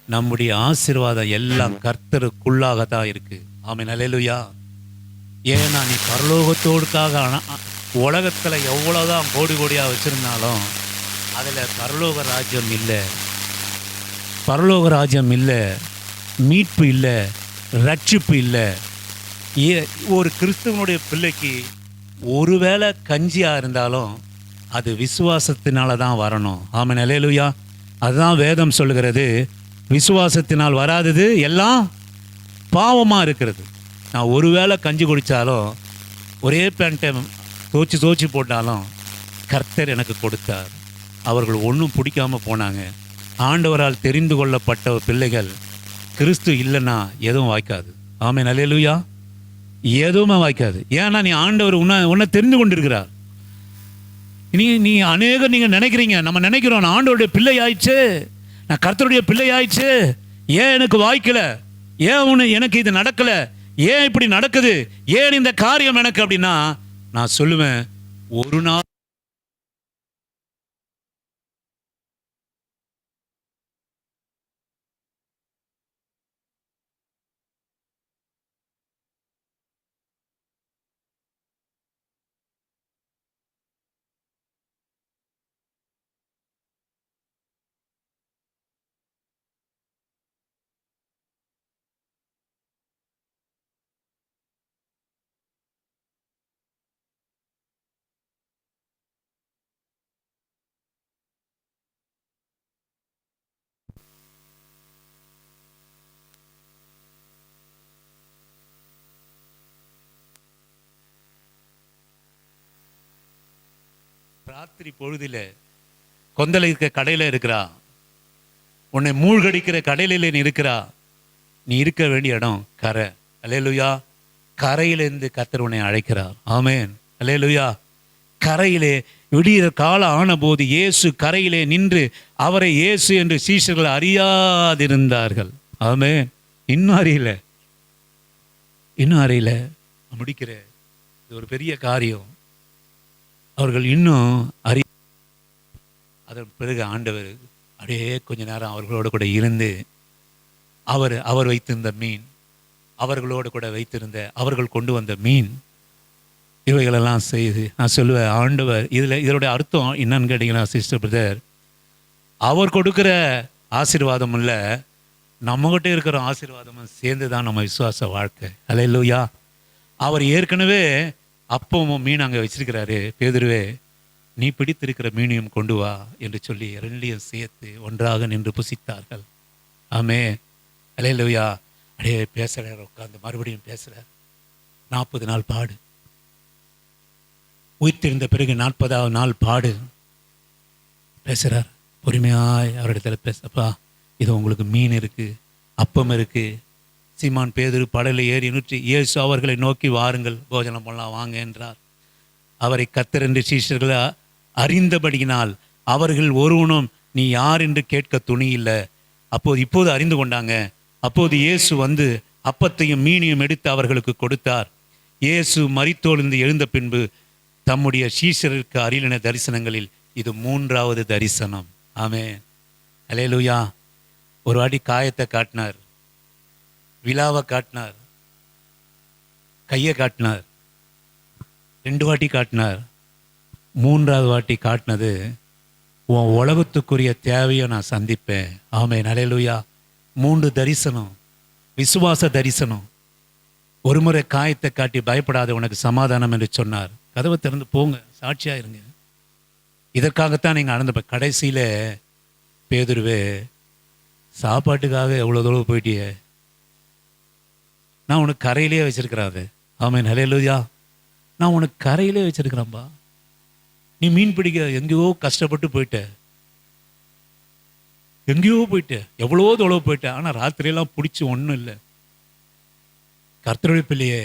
நம்முடைய ஆசீர்வாதம் எல்லாம் கர்த்தருக்குள்ளாகத்தான் இருக்கு. ஆமென், அல்லேலூயா. ஏன்னா நீ பரலோகத்தோடுக்காக உலகத்தில் எவ்வளோதான் கோடி கோடியாக வச்சுருந்தாலும் அதில் பரலோக ராஜ்யம் இல்லை, மீட்பு இல்லை, ரட்சிப்பு இல்லை. ஒரு கிறிஸ்துவனுடைய பிள்ளைக்கு ஒருவேளை கஞ்சியாக இருந்தாலும் அது விசுவாசத்தினால தான் வரணும். ஆமென், அல்லேலூயா. அதுதான் வேதம் சொல்லுகிறது, விசுவாசத்தினால் வராதது எல்லாம் பாவமாக இருக்கிறது. நான் ஒருவேளை கஞ்சி குடித்தாலும் ஒரே பேண்ட்டை தோச்சி போட்டாலும் கர்த்தர் எனக்கு கொடுத்தார். அவர்கள் ஒன்றும் பிடிக்காமல் போனாங்க. ஆண்டவரால் தெரிந்து கொள்ளப்பட்ட பிள்ளைகள் கிறிஸ்து இல்லைன்னா எதுவும் வாய்க்காது. ஆமென், அல்லேலூயா. எதுவுமே வாய்க்காது. ஏன்னா நீ ஆண்டவர் உன்னை தெரிந்து கொண்டிருக்கிறார். நீங்கள் நினைக்கிறீங்க, நம்ம நினைக்கிறோம், நான் ஆண்டவருடைய பிள்ளை ஆயிடுச்சு, நான் கர்த்தருடைய பிள்ளை ஆயிடுச்சு, ஏன் எனக்கு வாய்க்கல, ஏன் எனக்கு இது நடக்கல, ஏன் இப்படி நடக்குது, ஏன் இந்த காரியம் எனக்கு அப்படின்னா, நான் சொல்லுவேன், ஒரு நாள் ராத்திரி பொழுதில் கொந்தளை இருக்க கடையில் இருக்கிறா, உன்னை மூழ்கடிக்கிற கடையில நீ இருக்கிறா, நீ இருக்க வேண்டிய இடம் கரை. அல்லேலூயா. கரையிலிருந்து கர்த்தர் உன்னை அழைக்கிறார். ஆமென், அல்லேலூயா. கரையிலே விடிய காலம் ஆன போது இயேசு கரையிலே நின்று அவரை இயேசு என்று சீஷர்கள் அறியாதிருந்தார்கள். ஆமென். இன்னும் அறியல முடிக்கிற இது ஒரு பெரிய காரியம். அவர்கள் இன்னும் அதன் பிறகு ஆண்டவர் அப்படியே கொஞ்ச நேரம் அவர்களோடு கூட இருந்து அவர் வைத்திருந்த மீன், அவர்களோடு கூட வைத்திருந்த அவர்கள் கொண்டு வந்த மீன், இவைகளெல்லாம் செய்து நான் சொல்லுவேன், ஆண்டவர் இதனுடைய அர்த்தம் என்னன்னு கேட்டிங்கன்னா சிஸ்டர் பிரதர், அவர் கொடுக்குற ஆசீர்வாதம் இல்லை, நம்மகிட்ட இருக்கிற ஆசீர்வாதமும் சேர்ந்து தான் நம்ம விசுவாச வாழ்க்கை. அல்லேலூயா. அவர் ஏற்கனவே அப்பவும் மீன் அங்கே வச்சிருக்கிறாரு. பேதுருவே, நீ பிடித்திருக்கிற மீனையும் கொண்டு வா என்று சொல்லி 2 சேர்த்து ஒன்றாக நின்று புசித்தார்கள். ஆமே, அல்லேலூயா. அப்படியே பேசுகிறார், உட்காந்து மறுபடியும் பேசுகிறார். 40 நாள் பாடு, உயிர்த்தெழுந்த பிறகு 40ஆவது நாள் பாடு. பேசுகிறார் பொறுமையாய் அவரிடத்துல பேசப்பா, இது உங்களுக்கு மீன் இருக்குது, அப்பம் இருக்குது. சீமான் பேதுரு படலில் ஏறி நின்று இயேசு அவர்களை நோக்கி வாருங்கள், போஜனம் பண்ணலாம் வாங்க என்றார். அவரை கர்த்தர் என்று சீஷர்களை அறிந்தபடியினால் அவர்கள் ஒருவனும் நீ யார் என்று கேட்க துணியில்லை. இப்போது அறிந்து கொண்டாங்க. அப்போது இயேசு வந்து அப்பத்தையும் மீனையும் எடுத்து அவர்களுக்கு கொடுத்தார். இயேசு மரித்தோழ்ந்து எழுந்த பின்பு தம்முடைய சீஷருக்கு அருளின தரிசனங்களில் இது 3வது தரிசனம். ஆமென், அல்லேலூயா. ஒரு வாட்டி காயத்தை காட்டினார், விழாவை காட்டினார், கையை காட்டினார், 2 வாட்டி காட்டினார். 3வது வாட்டி காட்டினது உன் உலகத்துக்குரிய தேவையை நான் சந்திப்பேன். ஆமென், அல்லேலூயா. 3 தரிசனம், விசுவாச தரிசனம். ஒரு முறை காயத்தை காட்டி பயப்படாத, உனக்கு சமாதானம் என்று சொன்னார். கதவை திறந்து போங்க, சாட்சியாக இருங்க. இதற்காகத்தான் நீங்கள் நடந்த கடைசியில் பேதுருவே, சாப்பாட்டுக்காக எவ்வளோ தூரம் போயிட்டியே, நான் உனக்கு கரையிலே வச்சிருக்கிறாரு. ஆமென், அல்லேலூயா. நான் உனக்கு கரையிலே வச்சிருக்கிறேன்பா. நீ மீன் பிடிக்க எங்கேயோ கஷ்டப்பட்டு போயிட்ட, எங்கேயோ போயிட்ட, எவ்வளோ தொலைவு போயிட்ட. ஆனால் ராத்திரியெல்லாம் பிடிச்சி ஒன்றும் இல்லை. கர்த்தருடைய பிள்ளையே,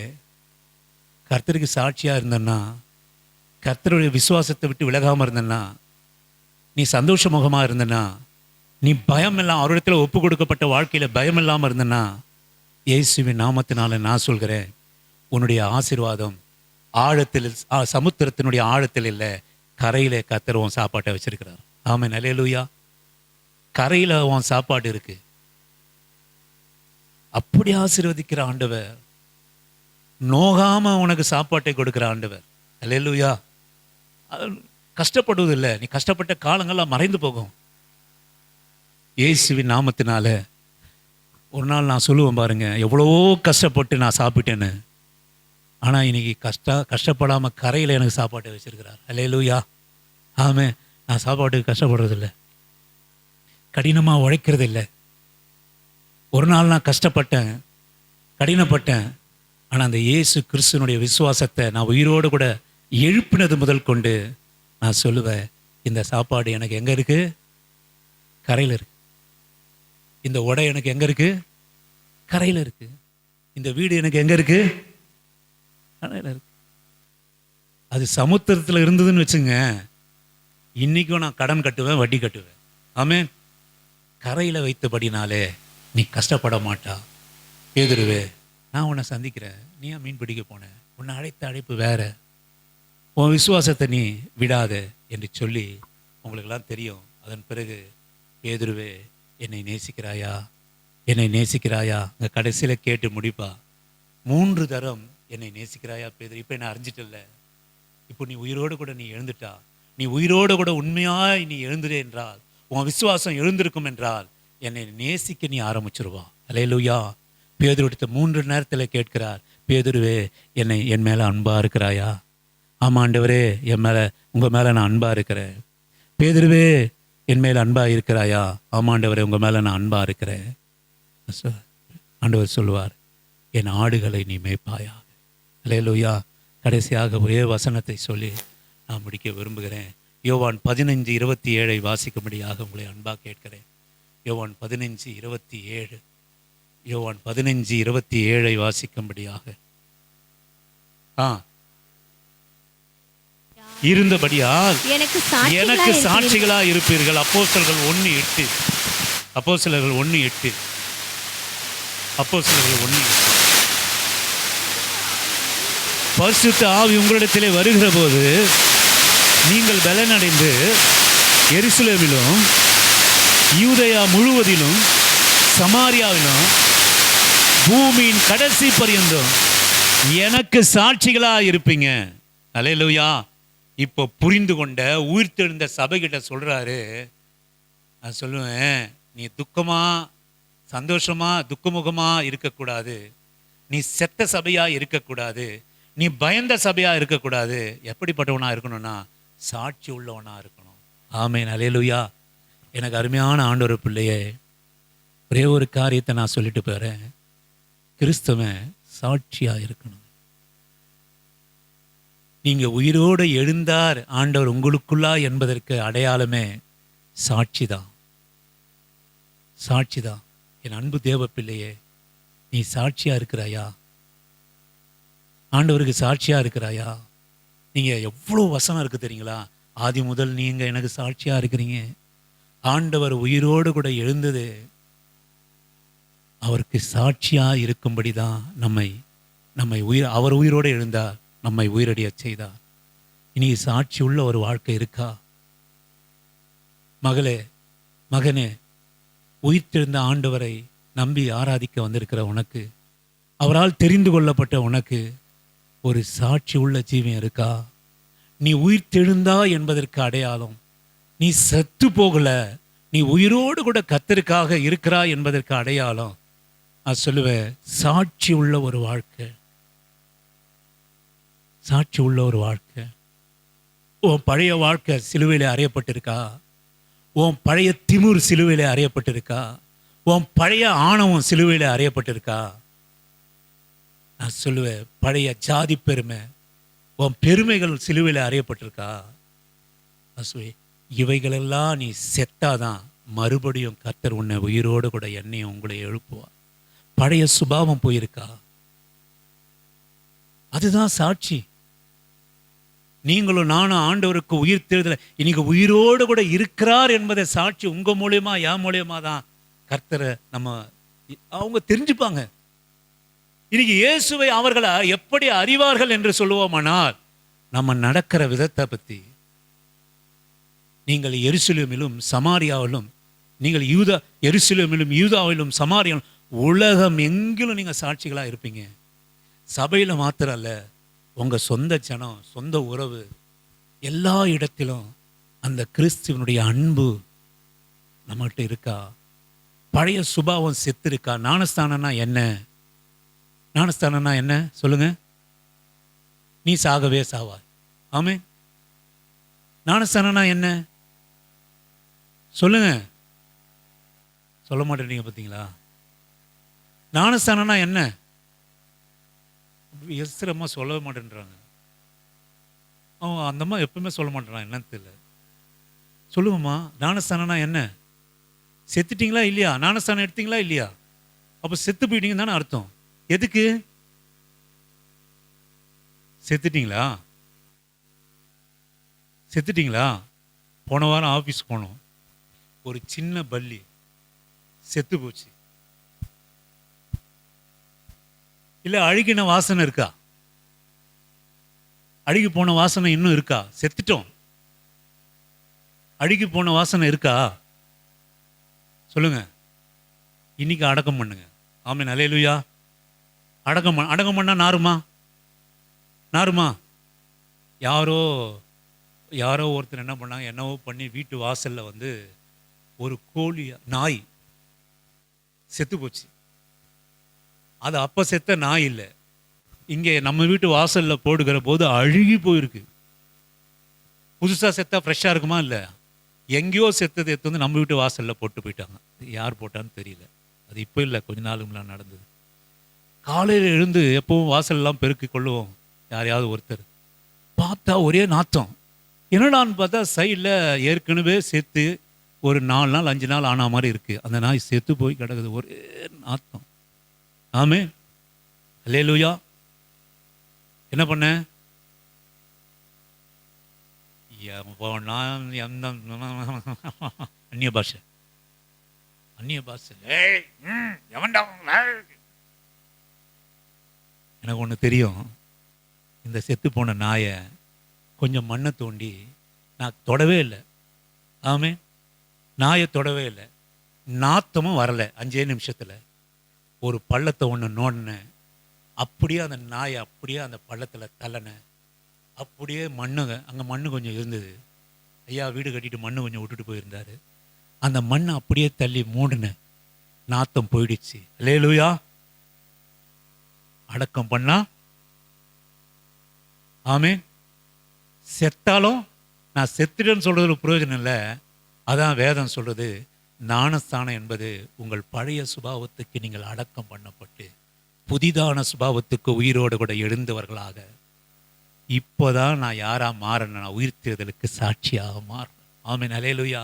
கர்த்தருக்கு சாட்சியாக இருந்தன்னா, கர்த்தருடைய விசுவாசத்தை விட்டு விலகாமல் இருந்தன்னா, நீ சந்தோஷ முகமாக இருந்தனா, நீ பயம் எல்லாம் அவரிடத்தில் ஒப்பு கொடுக்கப்பட்ட வாழ்க்கையில் பயம் இல்லாமல் இருந்தனா, இயேசுவின் நாமத்தினால நான் சொல்கிறேன், உன்னுடைய ஆசீர்வாதம் ஆழத்தில், சமுத்திரத்தினுடைய ஆழத்தில் இல்லை, கரையில் கர்த்தர் உன் சாப்பாட்டை வச்சிருக்கிறார். ஆமென், அல்லேலூயா. கரையில் உன் சாப்பாடு இருக்கு. அப்படி ஆசீர்வதிக்கிற ஆண்டவர், நோகாம உனக்கு சாப்பாட்டை கொடுக்கிற ஆண்டவர். அல்லேலூயா. கஷ்டப்படுவதில்லை. நீ கஷ்டப்பட்ட காலங்கள்லாம் மறைந்து போகும். இயேசுவின் நாமத்தினால ஒரு நாள் நான் சொல்லுவேன் பாருங்க, எவ்வளோ கஷ்டப்பட்டு நான் சாப்பிட்டேன்னு. ஆனால் இன்னைக்கு கஷ்டப்படாமல் கரையில் எனக்கு சாப்பாட்டை வச்சிருக்கிறார். அல்லேலூயா. ஆமென். நான் சாப்பாட்டுக்கு கஷ்டப்படுறதில்லை, கடினமாக உழைக்கிறதில்லை. ஒரு நாள் நான் கஷ்டப்பட்டேன், கடினப்பட்டேன். ஆனால் அந்த இயேசு கிறிஸ்துனுடைய விசுவாசத்தை நான் உயிரோடு கூட எழுப்பினது முதல் கொண்டு நான் சொல்லுவேன், இந்த சாப்பாடு எனக்கு எங்கே இருக்குது? கரையில் இருக்கு. இந்த உடை எனக்கு எங்கே இருக்குது? கரையில் இருக்குது. இந்த வீடு எனக்கு எங்கே இருக்குது? கரையில் இருக்கு. அது சமுத்திரத்தில் இருந்ததுன்னு வச்சுங்க, இன்றைக்கும் நான் கடன் கட்டுவேன், வட்டி கட்டுவேன். ஆமென். கரையில் வைத்தபடினாலே நீ கஷ்டப்பட மாட்டா. பேதுருவே, நான் உன்னை சந்திக்கிறேன், நீ ஏன் மீன் பிடிக்க போனேன், உன்னை அழைத்த அழைப்பு வேற, உன் விசுவாசத்தை நீ விடாத என்று சொல்லி உங்களுக்கெல்லாம் தெரியும். அதன் பிறகு பேதுருவே, என்னை நேசிக்கிறாயா, என்னை நேசிக்கிறாயா, அங்கே கடைசியில் கேட்டு முடிப்பா. 3 தரம் என்னை நேசிக்கிறாயா பேதுரு. இப்போ என்ன அறிஞ்சிட்டில்ல, இப்போ நீ உயிரோடு கூட நீ எழுந்துட்டா, நீ உயிரோடு கூட உண்மையாய் நீ எழுந்துடு என்றால், உன் விசுவாசம் எழுந்திருக்கும் என்றால், என்னை நேசிக்க நீ ஆரம்பிச்சிருவா. அல்லேலூயா. பேதுரு எடுத்த 3 நேரத்தில் கேட்கிறார், பேதுருவே, என் மேலே அன்பாக இருக்கிறாயா? ஆமாம் ஆண்டவரே, என் மேலே, உங்கள் மேலே நான் அன்பாக இருக்கிறேன். பேதுருவே, என் மேலே அன்பாக இருக்கிறாயா? ஆமாம் ஆண்டவரே, உங்கள் மேலே நான் அன்பாக இருக்கிறேன். ஆண்டவர் சொல்லுவார், என் ஆடுகளை நீ மேய்ப்பாயாக. அல்லேலூயா. கடைசியாக ஒரே வசனத்தை சொல்லி நான் முடிக்க விரும்புகிறேன். யோவான் 15:27 வாசிக்கும்படியாக உங்களை அன்பாக கேட்கிறேன். யோவான் 15:27, யோவான் 15:27 வாசிக்கும்படியாக. இருந்தபடியால் எனக்கு சாட்சிகளா இருப்பீர்கள். அப்போஸ்தலர்கள் 1:8, அப்போஸ்தலர்கள் 1:8, அப்போஸ்தலர்கள் 1:8. பரிசுத்த ஆவி உங்களிடத்திலே வருகிற போது நீங்கள் பலனடைந்து எருசலேமிலும் யூதேயா முழுவதிலும் சமாரியாவிலும் பூமியின் கடைசி பரியந்தம் எனக்கு சாட்சிகளா இருப்பீங்க. அல்லேலூயா. இப்போ புரிந்து கொண்ட உயிர்த்தெழுந்த சபைகிட்ட சொல்றாரு, நான் சொல்லுவேன், நீ துக்கமா சந்தோஷமா துக்கமுகமா இருக்கக்கூடாது, நீ செத்த சபையா இருக்கக்கூடாது, நீ பயந்த சபையா இருக்கக்கூடாது. எப்படிப்பட்டவனா இருக்கணும்னா சாட்சி உள்ளவனா இருக்கணும். ஆமென், அல்லேலூயா. எனக்கு அருமையான ஆண்டவர் பிள்ளையே, ஒரே ஒரு காரியத்தை நான் சொல்லிட்டு போகிறேன். கிறிஸ்தவன் சாட்சியாக இருக்கணும். நீங்கள் உயிரோடு எழுந்தார் ஆண்டவர் உங்களுக்குள்ளா என்பதற்கு அடையாளமே சாட்சி தான். சாட்சி தான். என் அன்பு தேவ பிள்ளையே, நீ சாட்சியாக இருக்கிறாயா? ஆண்டவருக்கு சாட்சியாக இருக்கிறாயா? நீங்கள் எவ்வளோ வசனம் இருக்குது தெரியுங்களா? ஆதி முதல் நீங்கள் எனக்கு சாட்சியாக இருக்கிறீங்க. ஆண்டவர் உயிரோடு கூட எழுந்தது அவருக்கு சாட்சியாக இருக்கும்படி தான் நம்மை அவர் உயிரோடு எழுந்தார், நம்மை உயிரடைய செய்தார். இனி சாட்சி உள்ள ஒரு வாழ்க்கை இருக்கா? மகளே, மகனே, உயிர்த்தெழுந்த ஆண்டவரை நம்பி ஆராதிக்க வந்திருக்கிற உனக்கு, அவரால் தெரிந்து கொள்ளப்பட்ட உனக்கு ஒரு சாட்சி உள்ள ஜீவன் இருக்கா? நீ உயிர்த்தெழுந்தா என்பதற்கு அடையாளம், நீ செத்து போகல, நீ உயிரோடு கூட கர்த்தருக்காக இருக்கிறா என்பதற்கு அடையாளம் நான் சொல்லுவேன், சாட்சி உள்ள ஒரு வாழ்க்கை. சாட்சி உள்ள ஒரு வாழ்க்கை. உன் பழைய வாழ்க்கை சிலுவையிலே அறையப்பட்டிருக்கா? உன் பழைய திமிர் சிலுவையிலே அறையப்பட்டிருக்கா? உன் பழைய ஆணவம் சிலுவையிலே அறையப்பட்டிருக்கா? நான் சொல்லுவேன், பழைய ஜாதி பெருமை, உன் பெருமைகள் சிலுவையில் அறையப்பட்டிருக்கா? இவைகளெல்லாம் நீ செத்தாதான் மறுபடியும் கர்த்தர் உன்னை உயிரோடு கூட என்னையும் உங்களை எழுப்புவார். பழைய சுபாவம் போயிருக்கா? அதுதான் சாட்சி. நீங்களும் நானும் ஆண்டவருக்கு உயிர் தேர்தல இன்னைக்கு உயிரோடு கூட இருக்கிறார் என்பதை சாட்சி உங்க மூலியமா என் மூலியமா தான் கர்த்தரை அவங்க தெரிஞ்சுப்பாங்க. இன்னைக்கு இயேசுவை அவர்களை எப்படி அறிவார்கள் என்று சொல்லுவோமானால், நம்ம நடக்கிற விதத்தை பற்றி. நீங்கள் எருசலேமிலும் சமாரியாவிலும், நீங்கள் எருசலேமிலும் யூதாவிலும் சமாரியாவிலும் உலகம் எங்கிலும் நீங்கள் சாட்சிகளாக இருப்பீங்க. சபையில் மாத்திரம் அல்ல, உங்கள் சொந்த ஜனம், சொந்த உறவு, எல்லா இடத்திலும் அந்த கிறிஸ்துவனுடைய அன்பு நம்மகிட்ட இருக்கா? பழைய சுபாவம் செத்து இருக்கா? ஞானஸ்தானம்னா என்ன? ஞானஸ்தானம்னா என்ன சொல்லுங்க? நீ சாகவே சாவாய். ஆமே. ஞானஸ்தானம்னா என்ன சொல்லுங்க? சொல்ல மாட்டேறீங்க பார்த்தீங்களா? ஞானஸ்தானம்னா என்ன? எஸ்ரம்மா சொல்லவே மாட்டேன்றாங்க. அவன் அந்தம்மா எப்பவுமே சொல்ல மாட்டேறான், என்னன்னு தெரியல. சொல்லுங்கம்மா, ஞானஸ்தானம்னா என்ன? செத்துட்டீங்களா இல்லையா? ஞானஸ்தானம் எடுத்தீங்களா இல்லையா? அப்போ செத்து போயிட்டீங்கன்னு தானே அர்த்தம். எதுக்கு செத்துட்டீங்களா? செத்துட்டீங்களா? போன வாரம் ஆஃபீஸ் போனோம், ஒரு சின்ன பல்லி செத்து போச்சு. இல்லை அழுகின வாசனை இருக்கா? அழுகி போன வாசனை இன்னும் இருக்கா? செத்துட்டோம், அழுகி போன வாசனை இருக்கா? சொல்லுங்க. இன்னைக்கு அடக்கம் பண்ணுங்க. ஆமென், அல்லேலூயா. அடக்கம் பண்ணா நாருமா? யாரோ ஒருத்தர் என்ன பண்ணாங்க, என்னவோ பண்ணி வீட்டு வாசல்ல ஒரு கோழி, நாய் செத்து போச்சு. அது அப்ப செத்த நாய் இல்லை, இங்கே நம்ம வீட்டு வாசல்ல போடுகிற போது அழுகி போயிருக்கு. புதுசா செத்தா ஃப்ரெஷ்ஷா இருக்குமா? இல்லை, எங்கேயோ செத்தது எடுத்து நம்ம வீட்டு வாசல்ல போட்டு போயிட்டாங்க. யார் போட்டான்னு தெரியல. அது இப்போ இல்லை, கொஞ்ச நாளுக்குலாம் நடந்தது. காலையில் எழுந்து எப்பவும் வாசல்லாம் பெருக்கி கொள்ளுவோம், யாரையாவது ஒருத்தர் பார்த்தா ஒரே நாத்தம். என்னடான்னு பார்த்தா சைடில் ஏற்கனவே சேர்த்து ஒரு 4 நாள் 5 நாள் ஆன மாதிரி இருக்கு. அந்த நாய் செத்து போய் கிடக்குது, ஒரே நாத்தம். ஆமே, அல்லேலூயா. என்ன பண்ண? அந்நிய பாஷை. எனக்கு ஒன்று தெரியும், இந்த செத்து போன நாயை கொஞ்சம் மண்ணை தோண்டி நான் தொடவே இல்லை. ஆமே, நாயை தொடவே இல்லை, நாத்தமும் வரலை. 5 நிமிஷத்தில் ஒரு பள்ளத்தை ஒன்று நோண்டினேன். அப்படியே அந்த நாயை அப்படியே அந்த பள்ளத்தில் தள்ளனேன். அப்படியே அங்கே மண்ணு கொஞ்சம் இருந்தது. ஐயா வீடு கட்டிட்டு மண்ணு கொஞ்சம் விட்டுட்டு போயிருந்தாரு. அந்த மண்ணை அப்படியே தள்ளி மூடினேன், நாத்தம் போயிடுச்சு. அல்லேலூயா. அடக்கம் பண்ணா, ஆமே. செத்தாலும் நான் செத்துட்டேன்னு சொல்றதுல பிரயோஜனம் இல்லை. அதான் வேதம் சொல்றது, ஞானஸ்தானம் என்பது உங்கள் பழைய சுபாவத்துக்கு நீங்கள் அடக்கம் பண்ணப்பட்டு புதிதான சுபாவத்துக்கு உயிரோடு கூட எழுந்தவர்களாக. இப்போதான் நான் யாரா மாறேன், நான் உயிர்த்தெழுதலுக்கு சாட்சியாக மாறேன். ஆமென், அல்லேலூயா.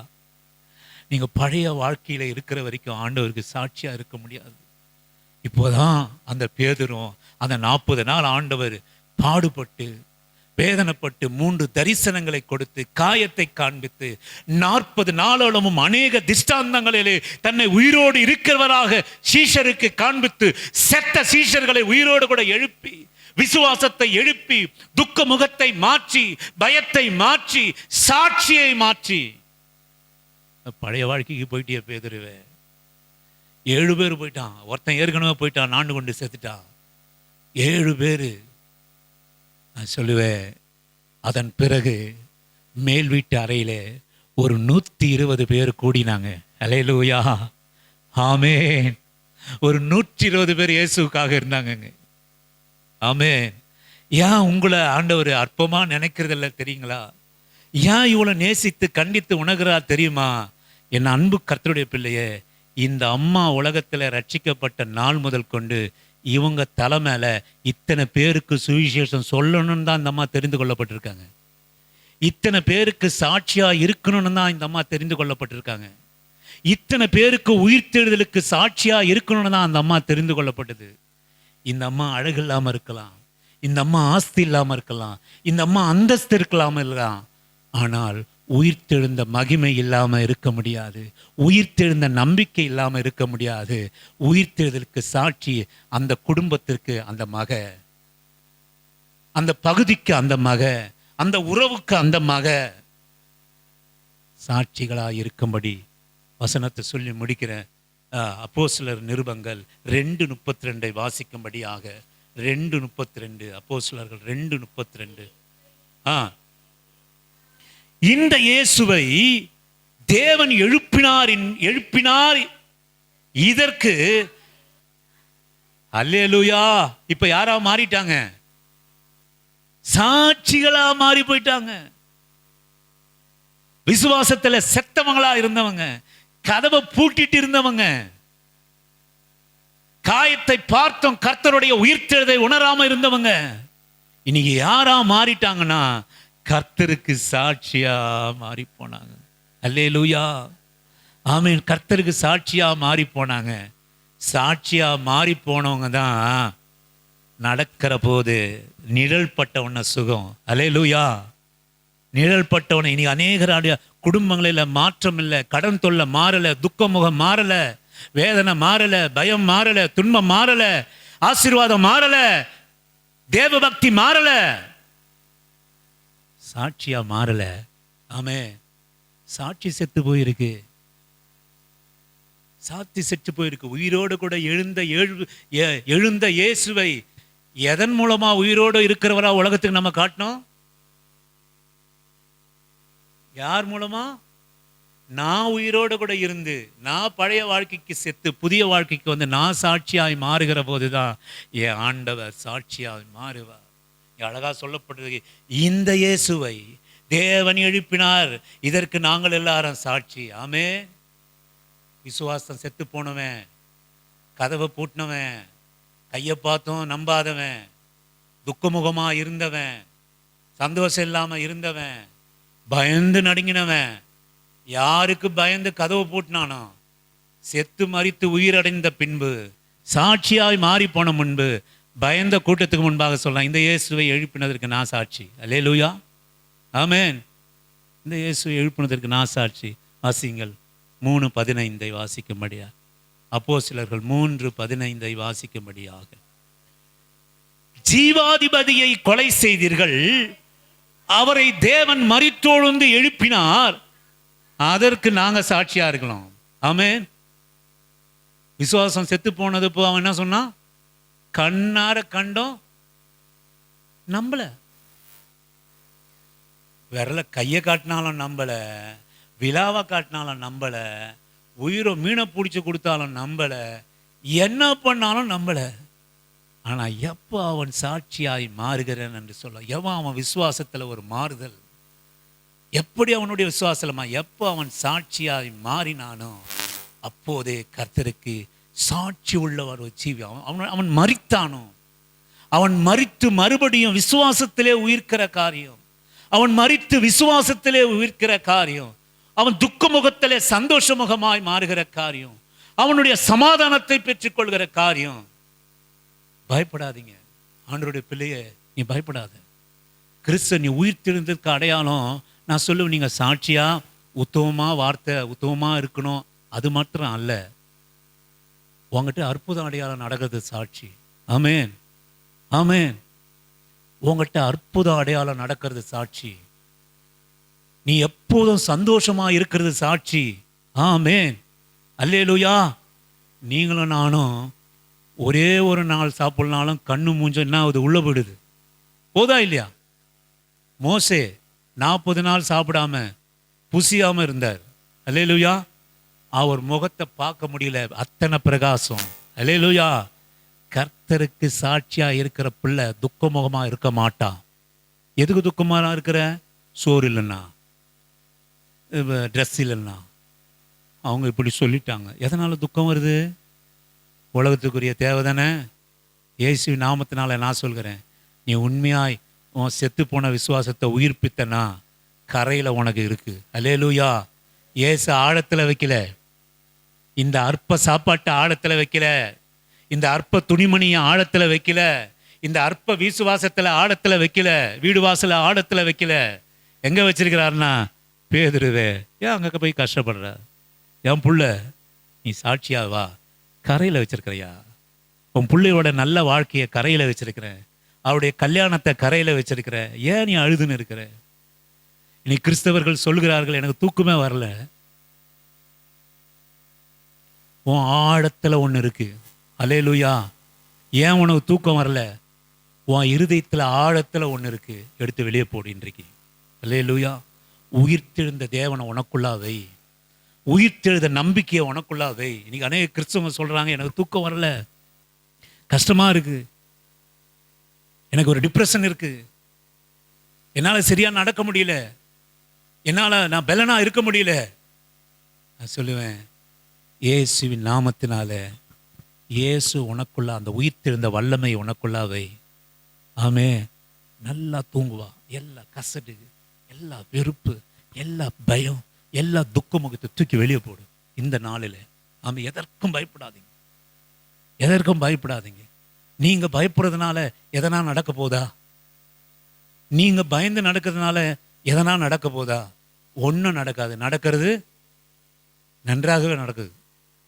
நீங்க பழைய வாழ்க்கையில இருக்கிற வரைக்கும் ஆண்டவருக்கு சாட்சியா இருக்க முடியாது. இப்போதான் அந்த பேதுரும் அந்த 40 நாள் ஆண்டவர் பாடுபட்டு வேதனைப்பட்டு 3 தரிசனங்களை கொடுத்து காயத்தை காண்பித்து 40 நாளோளமும் அநேக திஷ்டாந்தங்களிலே தன்னை உயிரோடு இருக்கிறவராக சீஷருக்கு காண்பித்து செத்த சீஷர்களை உயிரோடு கூட எழுப்பி விசுவாசத்தை எழுப்பி துக்க முகத்தை மாற்றி பயத்தை மாற்றி சாட்சியை மாற்றி. பழைய வாழ்க்கைக்கு போயிட்டே பேதுருவே, 7 பேர் போயிட்டான். ஒருத்தன் ஏற்கனவே போயிட்டான், நாண்டு கொண்டு செத்துட்டான். 7 பேர். நான் சொல்லுவேன், அதன் பிறகு மேல் வீட்டு அறையிலே ஒரு 120 பேர் கூடினாங்க. அல்லேலூயா, ஆமென். ஒரு 120 பேர் இயேசுக்காக இருந்தாங்க. ஆமென். ஏன் உங்களை ஆண்டவர் அற்பமா நினைக்கிறதில்ல தெரியுங்களா? ஏன் இவ்வளவு நேசித்து கண்டித்து உணர்கிறா தெரியுமா? என் அன்பு கர்த்தருடைய பிள்ளையே, இந்த அம்மா உலகத்துல ரட்சிக்கப்பட்ட நாள் முதல் கொண்டு இவங்க தலை மேல இத்தனை பேருக்கு சுவிசேஷம் சொல்லணும்னு தான் இந்த அம்மா தெரிந்து கொள்ளப்பட்டிருக்காங்க. இத்தனை பேருக்கு சாட்சியா இருக்கணும்னு தான் இந்த அம்மா தெரிந்து கொள்ளப்பட்டிருக்காங்க. இத்தனை பேருக்கு உயிர்த்தெழுதலுக்கு சாட்சியா இருக்கணும்னு தான் அந்த அம்மா தெரிந்து கொள்ளப்பட்டது. இந்த அம்மா அழகு இல்லாம இருக்கலாம், இந்த அம்மா ஆஸ்தி இல்லாம இருக்கலாம், இந்த அம்மா அந்தஸ்து இருக்கலாம் இருக்கலாம், ஆனால் உயிர்த்தெழுந்த மகிமை இல்லாம இருக்க முடியாது. உயிர்த்தெழுந்த நம்பிக்கை இல்லாம இருக்க முடியாது. உயிர்த்தெழுதலுக்கு சாட்சி அந்த குடும்பத்திற்கு அந்த மக, அந்த பகுதிக்கு அந்த மக, அந்த உறவுக்கு அந்த மக சாட்சிகளா இருக்கும்படி வசனத்தை சொல்லி முடிக்கிறேன். அப்போஸ்தலர் நிருபங்கள் 2:32 வாசிக்கும்படியாக. 2:32 அப்போஸ்தலர்கள் 2:32. இந்த இயேசுவை தேவன் எழுப்பினார் இதற்கு. அல்லேலூயா. இப்ப யாரா மாறிட்டாங்க? சாட்சிகளா மாறி போயிட்டாங்க. விசுவாசத்துல செத்தவங்களா இருந்தவங்க, கதவை பூட்டிட்டு இருந்தவங்க, காயத்தை பார்த்தோம் கர்த்தருடைய உயிர்த்தெழுதை உணராம இருந்தவங்க, இன்னைக்கு யாரா மாறிட்டாங்கன்னா கர்த்தருக்கு சாட்சியா மாறி போனாங்க. அல்லேலூயா, ஆமென். கர்த்தருக்கு சாட்சியா மாறி போனாங்க. சாட்சியா மாறி போனவங்க தான் நடக்கிற போது நிழல் பட்டவன சுகம். அல்லேலூயா. நிழல் பட்டவனை இனி அநேகருடைய குடும்பங்களில் மாற்றம் இல்லை. கடன் தொல்லை மாறல, துக்க முகம் மாறல, வேதனை மாறல, பயம் மாறல, துன்பம் மாறல, ஆசீர்வாதம் மாறல, தேவ பக்தி மாறல, சாட்சியா மாறல. ஆமே, சாட்சி செத்து போயிருக்கு. சாட்சி செத்து போயிருக்கு. உயிரோடு கூட எழுந்த இயேசுவை எதன் மூலமா உயிரோடு இருக்கிறவரா உலகத்துக்கு நம்ம காட்டணும்? யார் மூலமா? நான் உயிரோடு கூட இருந்து நான் பழைய வாழ்க்கைக்கு செத்து புதிய வாழ்க்கைக்கு வந்து நான் சாட்சியாய் மாறுகிற போதுதான் என் ஆண்டவர் சாட்சியாய் மாறுவார். அழகா சொல்லப்பட்டது, இந்த இயேசுவை தேவன் எழுப்பினார், இதற்கு நாங்கள் எல்லாரும் சாட்சி. ஆமே. விசுவாசம் செத்து போனவன், கதவை பூட்டினவன், கையை பார்த்தோம் நம்பாதவன், துக்கமுகமா இருந்தவன், சந்தோஷம் இல்லாம இருந்தவன், பயந்து நடுங்கினவன், யாருக்கு பயந்து கதவை பூட்டினானோ, செத்து மரித்து உயிரடைந்த பின்பு சாட்சியாய் மாறி போன முன்பு பயந்த கூட்டத்துக்கு முன்பாக சொல்லலாம், இந்த இயேசுவை எழுப்பினதற்கு நான் சாட்சி. அல்லேலூயா, ஆமென். இந்த இயேசுவை எழுப்பினதற்கு நான் சாட்சி. வாசிங்கள் 3:15 வாசிக்கும்படியா. அப்போஸ்தலர்கள் 3:15 வாசிக்கும்படியாக. ஜீவாதிபதியை கொலை செய்தீர்கள், அவரை தேவன் மரித்தோழுந்து எழுப்பினார், அதற்கு நாங்க சாட்சியா இருக்கலாம். ஆமென். விசுவாசம் செத்து போனது போ அவன் என்ன சொன்னா? கண்ணார கண்டோம் நம்பல, விரல கையை காட்டினாலும் நம்பல, விழாவை காட்டினாலும் நம்பல, உயிரை மீனை பிடிச்சி கொடுத்தாலும் நம்பல, என்ன பண்ணாலும் நம்பல. ஆனா எப்போ அவன் சாட்சியாய் மாறுகிறேன் என்று சொல்ல, எவன் அவன் விசுவாசத்துல ஒரு மாறுதல், எப்படி அவனுடைய விசுவாசமா எப்போ அவன் சாட்சியாய் மாறினானோ அப்போதே கர்த்தருக்கு சாட்சி உள்ளவர் ஒரு ஜீவி. அவன் மரித்தானோ, அவன் மரித்து மறுபடியும் விசுவாசத்திலே உயிர்க்கிற காரியம், அவன் மரித்து விசுவாசத்திலே உயிர்க்கிற காரியம், அவன் துக்க முகத்திலே சந்தோஷ முகமாய் மாறுகிற காரியம், அவனுடைய சமாதானத்தை பெற்றுக்கொள்கிற காரியம். பயப்படாதீங்க ஆண்டவருடைய பிள்ளையே, நீ பயப்படாத. கிறிஸ்து நீ உயிர்த்தெழுந்ததுக்கு அடையாளம் நான் சொல்லுவேன், நீங்க சாட்சியா உத்தமமா வார்த்தை உத்தமமா இருக்கணும், அது மாத்திரம் அல்ல, உங்ககிட்ட அற்புதம் அடையாளம் நடக்கிறது சாட்சி. ஆமென் ஆமென். உங்ககிட்ட அற்புதம் அடையாளம் நடக்கிறது சாட்சி. நீ எப்போதும் சந்தோஷமா இருக்கிறது சாட்சி. ஆமென் அல்லேலூயா. நீங்களும் நானும் ஒரே ஒரு நாள் சாப்பிடனாலும் கண்ணு மூஞ்சம் என்ன ஆகுது, உள்ள போயிடுது. போதா இல்லையா? மோசே 40 நாள் சாப்பிடாம புசியாம இருந்தார். அல்லேலூயா. அவர் முகத்தை பார்க்க முடியல, அத்தனை பிரகாசம். அல்லேலூயா. கர்த்தருக்கு சாட்சியா இருக்கிற பிள்ளை துக்க முகமா இருக்க மாட்டான். எதுக்கு துக்கமா இருக்கிற? சோறு இல்லைன்னா, ட்ரெஸ் இல்லைன்னா. அவங்க இப்படி சொல்லிட்டாங்க. எதனால துக்கம் வருது? உலகத்துக்குரிய தேவை தானே. இயேசு நாமத்தினால நான் சொல்கிறேன், நீ உண்மையாய் உன் செத்து போன விசுவாசத்தை உயிர்ப்பித்தனா கரையில் உனக்கு இருக்கு. அல்லேலூயா. இயேசு ஆழத்தில் வைக்கல, இந்த அற்ப சாப்பாட்டை ஆழத்தில் வைக்கல, இந்த அற்ப துணிமணியை ஆழத்தில் வைக்கல, இந்த அற்ப விசுவாசத்தில் ஆழத்தில் வைக்கல, வீடு வாசல ஆழத்தில் வைக்கல. எங்கே வச்சிருக்கிறாருன்னா, பேதுருவே ஏன் அங்கே போய் கஷ்டப்படுற, என் புள்ள நீ சாட்சியாவா கரையில் வச்சிருக்கிறையா, உன் பிள்ளையோட நல்ல வாழ்க்கையை கரையில் வச்சிருக்கிறேன், அவருடைய கல்யாணத்தை கரையில் வச்சிருக்கிற, ஏன் நீ அழுதுன்னு இருக்கிற? இனி கிறிஸ்தவர்கள் சொல்கிறார்கள், எனக்கு தூக்கமே வரல. உன் ஆழத்தில் ஒன்று இருக்கு. அல்லேலூயா. ஏன் உனக்கு தூக்கம் வரல? உன் இருதயத்தில் ஆழத்தில் ஒன்று இருக்கு, எடுத்து வெளியே போடு இன்றைக்கு. அல்லேலூயா. உயிர்த்தெழுந்த தேவனை உனக்குள்ளாவை, உயிர்த்தெழுத நம்பிக்கையை உனக்குள்ளாவை. இன்னைக்கு அநேக கிறிஸ்தவங்க சொல்றாங்க, எனக்கு தூக்கம் வரல, கஷ்டமா இருக்கு, எனக்கு ஒரு டிப்ரெஷன் இருக்கு, என்னால் சரியா நடக்க முடியல, என்னால் நான் பெலனா இருக்க முடியல. நான் சொல்லுவேன், இயேசுவின் நாமத்தினால இயேசு உனக்குள்ள அந்த உயிர்த்தெழுந்த வல்லமை உனக்குள்ளாவை. ஆமே. நல்லா தூங்குவா. எல்லா கசடு, எல்லா வெறுப்பு, எல்லா பயம், எல்லா துக்க முகத்தை தூக்கி வெளியே போடு இந்த நாளில். ஆமே. எதற்கும் பயப்படாதீங்க, எதற்கும் பயப்படாதீங்க. நீங்க பயப்படுறதுனால எதனா நடக்க போதா? நீங்க பயந்து நடக்கிறதுனால எதனா நடக்க போதா? ஒன்றும் நடக்காது. நடக்கிறது நன்றாகவே நடக்குது.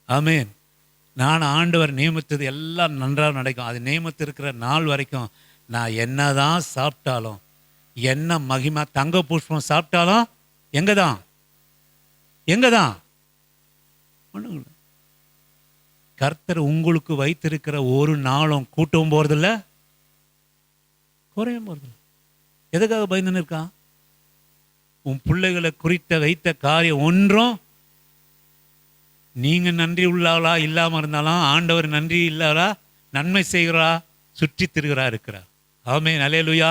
ஆமேன். நான் ஆண்டவர் நியமித்தது எல்லாம் நன்றாக நடக்கும். அது நியமித்து இருக்கிற நாள் வரைக்கும் நான் என்னதான் சாப்பிட்டாலும், என்ன மகிமா தங்க புஷ்பம் சாப்பிட்டாலும் எங்கதான் கர்த்தர் உங்களுக்கு வைத்திருக்கிற ஒரு நாளும் கூட்டவும் போறதில்ல, குறையும் போறதில்ல. எதுக்காக பயந்துன்னு இருக்கான்? உன் பிள்ளைகளை குறித்த வைத்த காரியம் ஒன்றும் நீங்க நன்றி உள்ளவளா இல்லாம இருந்தாலும் ஆண்டவர் நன்றி இல்லாரா நன்மை செய்கிறா சுற்றி திருகிறா இருக்கிறார். ஆமென் அல்லேலூயா.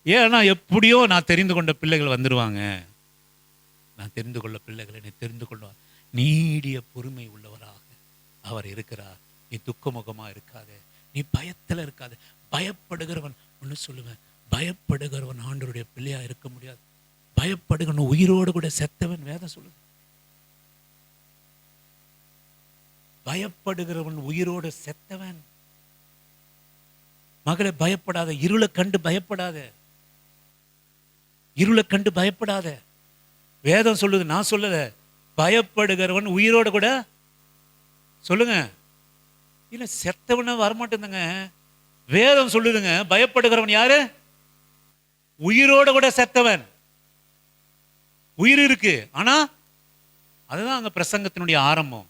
ஏன்னா எப்படியோ நான் தெரிந்து கொண்ட பிள்ளைகள் வந்துடுவாங்க. நான் தெரிந்து கொள்ள பிள்ளைகள் என்னை தெரிந்து கொள்வார். நீடிய பொறுமை உள்ளவராக அவர் இருக்கிறார். நீ துக்கமுகமா இருக்காதே, நீ பயத்தில் இருக்காது. பயப்படுகிறவன் ஒன்று சொல்லுவேன், பயப்படுகிறவன் ஆண்டவருடைய பிள்ளையா இருக்க முடியாது. பயப்படுகிறவன் உயிரோடு கூட செத்தவன் வேதம் சொல்லுது. பயப்படுகிறவன் உயிரோடு செத்தவன். மகளே பயப்படாத, இருளை கண்டு பயப்படாத, இருளை கண்டு பயப்படாத. வேதம் சொல்லுது, நான் சொல்லல. பயப்படுகிறவன் உயிரோடு கூட சொல்லுங்க, இல்ல செத்தவன வரமாட்டேங்க. வேதம் சொல்லுதுங்க, பயப்படுகிறவன் யாரு? உயிரோட கூட செத்தவன். உயிர் இருக்கு, ஆனா அதுதான் அங்க பிரசங்கத்தினுடைய ஆரம்பம்.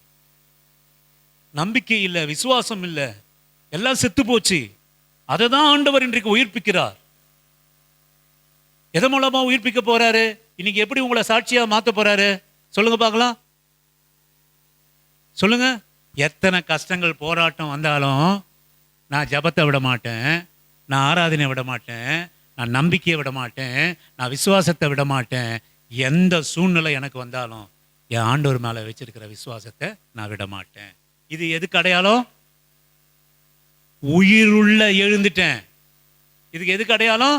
நம்பிக்கை இல்லை, விசுவாசம் இல்லை, எல்லாம் செத்து போச்சு. அதை தான் ஆண்டவர் இன்றைக்கு உயிர்ப்பிக்கிறார். எதன் மூலமா உயிர்ப்பிக்க போறாரு? இன்னைக்கு எப்படி உங்களை சாட்சியா மாத்த போறாரு? சொல்லுங்க பார்க்கலாம், சொல்லுங்க. எத்தனை கஷ்டங்கள் போராட்டம் வந்தாலும் நான் ஜபத்தை விட மாட்டேன், நான் ஆராதனை விட மாட்டேன், நான் நம்பிக்கையை விட மாட்டேன், நான் விசுவாசத்தை விட மாட்டேன். எந்த சூழ்நிலை எனக்கு வந்தாலும் என் ஆண்டவர் மேலே வச்சிருக்கிற விசுவாசத்தை நான் விட மாட்டேன். இது எதுக்கு அடையாளம்? உயிருள்ள எழுந்துட்டேன். இதுக்கு எதுக்கு அடையாளம்?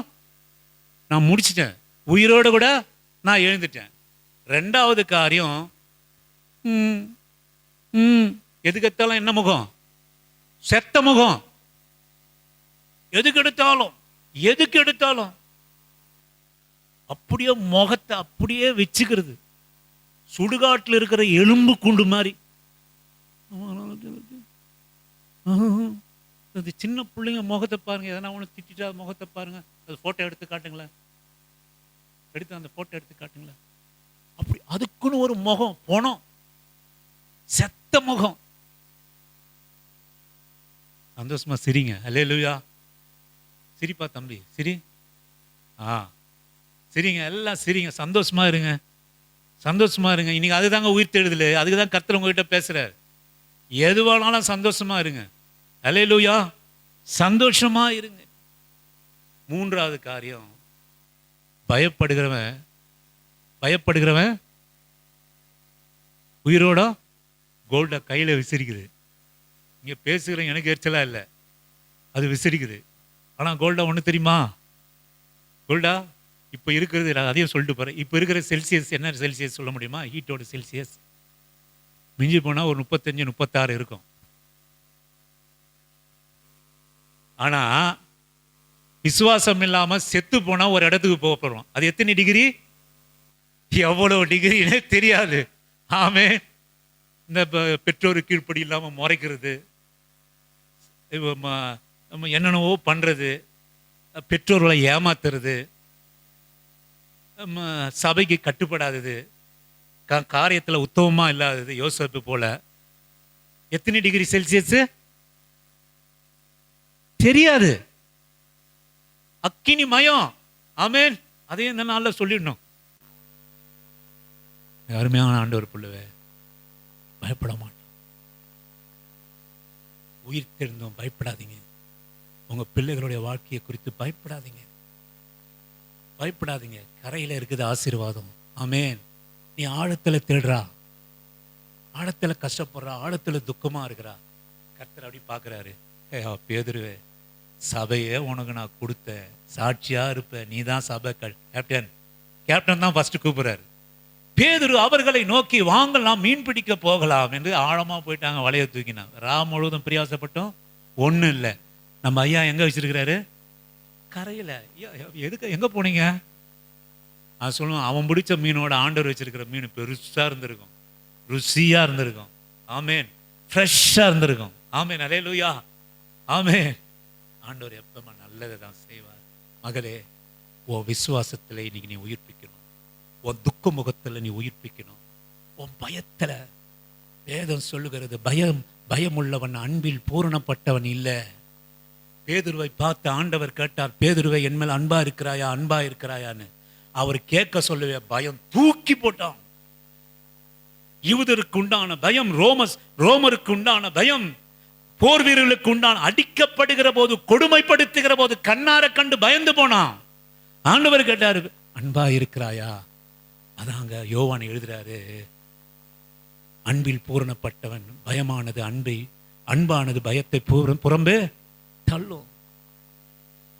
நான் முடிச்சிட்டேன், உயிரோடு கூட நான் எழுந்துட்டேன். ரெண்டாவது காரியம், எதுக்கு எடுத்தாலும் என்ன முகம்? செத்த முகம். எதுக்கு எடுத்தாலும் அப்படியே முகத்தை அப்படியே வச்சுக்கிறது, சுடுகாட்டில் இருக்கிற எலும்பு குண்டு மாதிரி. சின்ன பிள்ளைங்க முகத்தை பாருங்க, எதனா ஒன்று திட்டா முகத்தை பாருங்க, அது போட்டோ எடுத்து காட்டுங்களேன், அந்த போட்டோ எடுத்து காட்டுங்களேன். அப்படி அதுக்குன்னு ஒரு முகம், போனோம், செத்த முகம். சந்தோஷமா சிரிங்க, அல்லேலூயா. சிரிப்பா தம்பி, சிரி. சிரிங்க, எல்லாம் சிரிங்க, சந்தோஷமா இருங்க, சந்தோஷமா இருங்க. இன்னைக்கு அதுதாங்க உயிர் தேடுதல், அதுக்கு தான் கர்த்தர் உங்ககிட்ட பேசுறாரு. எதுவானாலும் சந்தோஷமா இருங்க, அல்லேலூயா, சந்தோஷமா இருங்க. மூன்றாவது காரியம், பயப்படுகிறவன் உயிரோட கோல்டை கையில் விசிறிக்குது. இங்கே பேசுகிறேன், எனக்கு எரிச்சலா இல்லை, அது விசிறிக்குது. ஆனால் கோல்டா ஒன்று தெரியுமா? கோல்டா இப்போ இருக்கிறது, நான் அதையும் சொல்லிட்டு போகிறேன். இப்போ இருக்கிற செல்சியஸ் என்ன செல்சியஸ் சொல்ல முடியுமா? ஹீட்டோட செல்சியஸ் மிஞ்சி போனால் ஒரு 35-36 இருக்கும். ஆனால் விசுவாசம் இல்லாமல் செத்து போனால் ஒரு இடத்துக்கு போக போகிறோம். அது எத்தனை டிகிரி? எவ்வளோ டிகிரின்னு தெரியாது. ஆமே, இந்த பெற்றோர் கீழ்ப்படி இல்லாமல் முறைக்கிறது, என்னென்னவோ பண்ணுறது, பெற்றோர்களை ஏமாத்துறது, சபைக்கு கட்டுப்படாதது, காரியத்தில் உத்தமமாக இல்லாதது, யோசேப்பு போல. எத்தனை டிகிரி செல்சியஸ் தெரியாது, அக்கினி மயம். ஆமேன். அதையும் இந்த நாளில் சொல்லிடணும். அருமையான ஆண்டவர் பிள்ளைவே, பயப்பட மாட்டோம். உயிர் தெரிந்தும் பயப்படாதீங்க. உங்க பிள்ளைகளுடைய வாழ்க்கையை குறித்து பயப்படாதீங்க. கரையில இருக்குது ஆசீர்வாதம். ஆமேன். நீ ஆழத்துல தேடுறா, ஆழத்துல கஷ்டப்படுறா, ஆழத்துல துக்கமா இருக்கிறா, கர்த்தர் அப்படி பாக்குறாரு. பேதுருவே, சபையே உனக்கு நான் கொடுத்தேன், சாட்சியா இருப்ப, நீ தான் சபை கேப்டன் தான் ஃபர்ஸ்ட் கூப்பிடுறாரு. பேதுரு அவர்களை நோக்கி, வாங்க நாம் மீன் பிடிக்க போகலாம் என்று ஆழமா போயிட்டாங்க, வலையை தூக்கினாங்க. முழுவதும் பிரியாசப்பட்டோம், ஒன்றும் இல்லை. நம்ம ஐயா எங்க வச்சிருக்கிறாரு? கரையில. எதுக்கு, எங்க போனீங்க? அது சொல்லுவோம், அவன் பிடிச்ச மீனோட ஆண்டவர் வச்சிருக்கிற மீன் பெருசா இருந்திருக்கும், ருசியா இருந்திருக்கும். ஆமேன். ஃப்ரெஷ்ஷா இருந்திருக்கும். ஆமேன். அல்லேலூயா. ஆமேன். ஆண்டவர் எப்பமா நல்லதை தான் செய்வார். மகளே, உன் விசுவாசத்துல இன்னைக்கு நீ உயிர்ப்பிக்கணும். உன் துக்க முகத்துல நீ உயிர்ப்பிக்கணும். உன் பயத்துல, வேதம் சொல்லுகிறது, பயம் உள்ளவன் அன்பில் பூரணப்பட்டவன் இல்லை. பேதுருவை பார்த்து ஆண்டவர் கேட்டார், பேதுருவை என் மேல் அன்பா இருக்கிறாயான்னு. அவர் கேட்க சொல்லவே பயம் தூக்கி போட்டான். யூதருக்கு உண்டான பயம், ரோமருக்கு உண்டான பயம், போர் வீரர்களுக்கு உண்டான, அடிக்கப்படுகிற போது, கொடுமைப்படுத்துகிற போது கண்ணார கண்டு பயந்து போனான். ஆண்டவர் கேட்டார், அன்பா இருக்கிறாயா? அதாங்க யோவான் எழுதுறாரு, அன்பில் பூரணப்பட்டவன் அன்பானது பயத்தை புறம்பே தள்ளும்.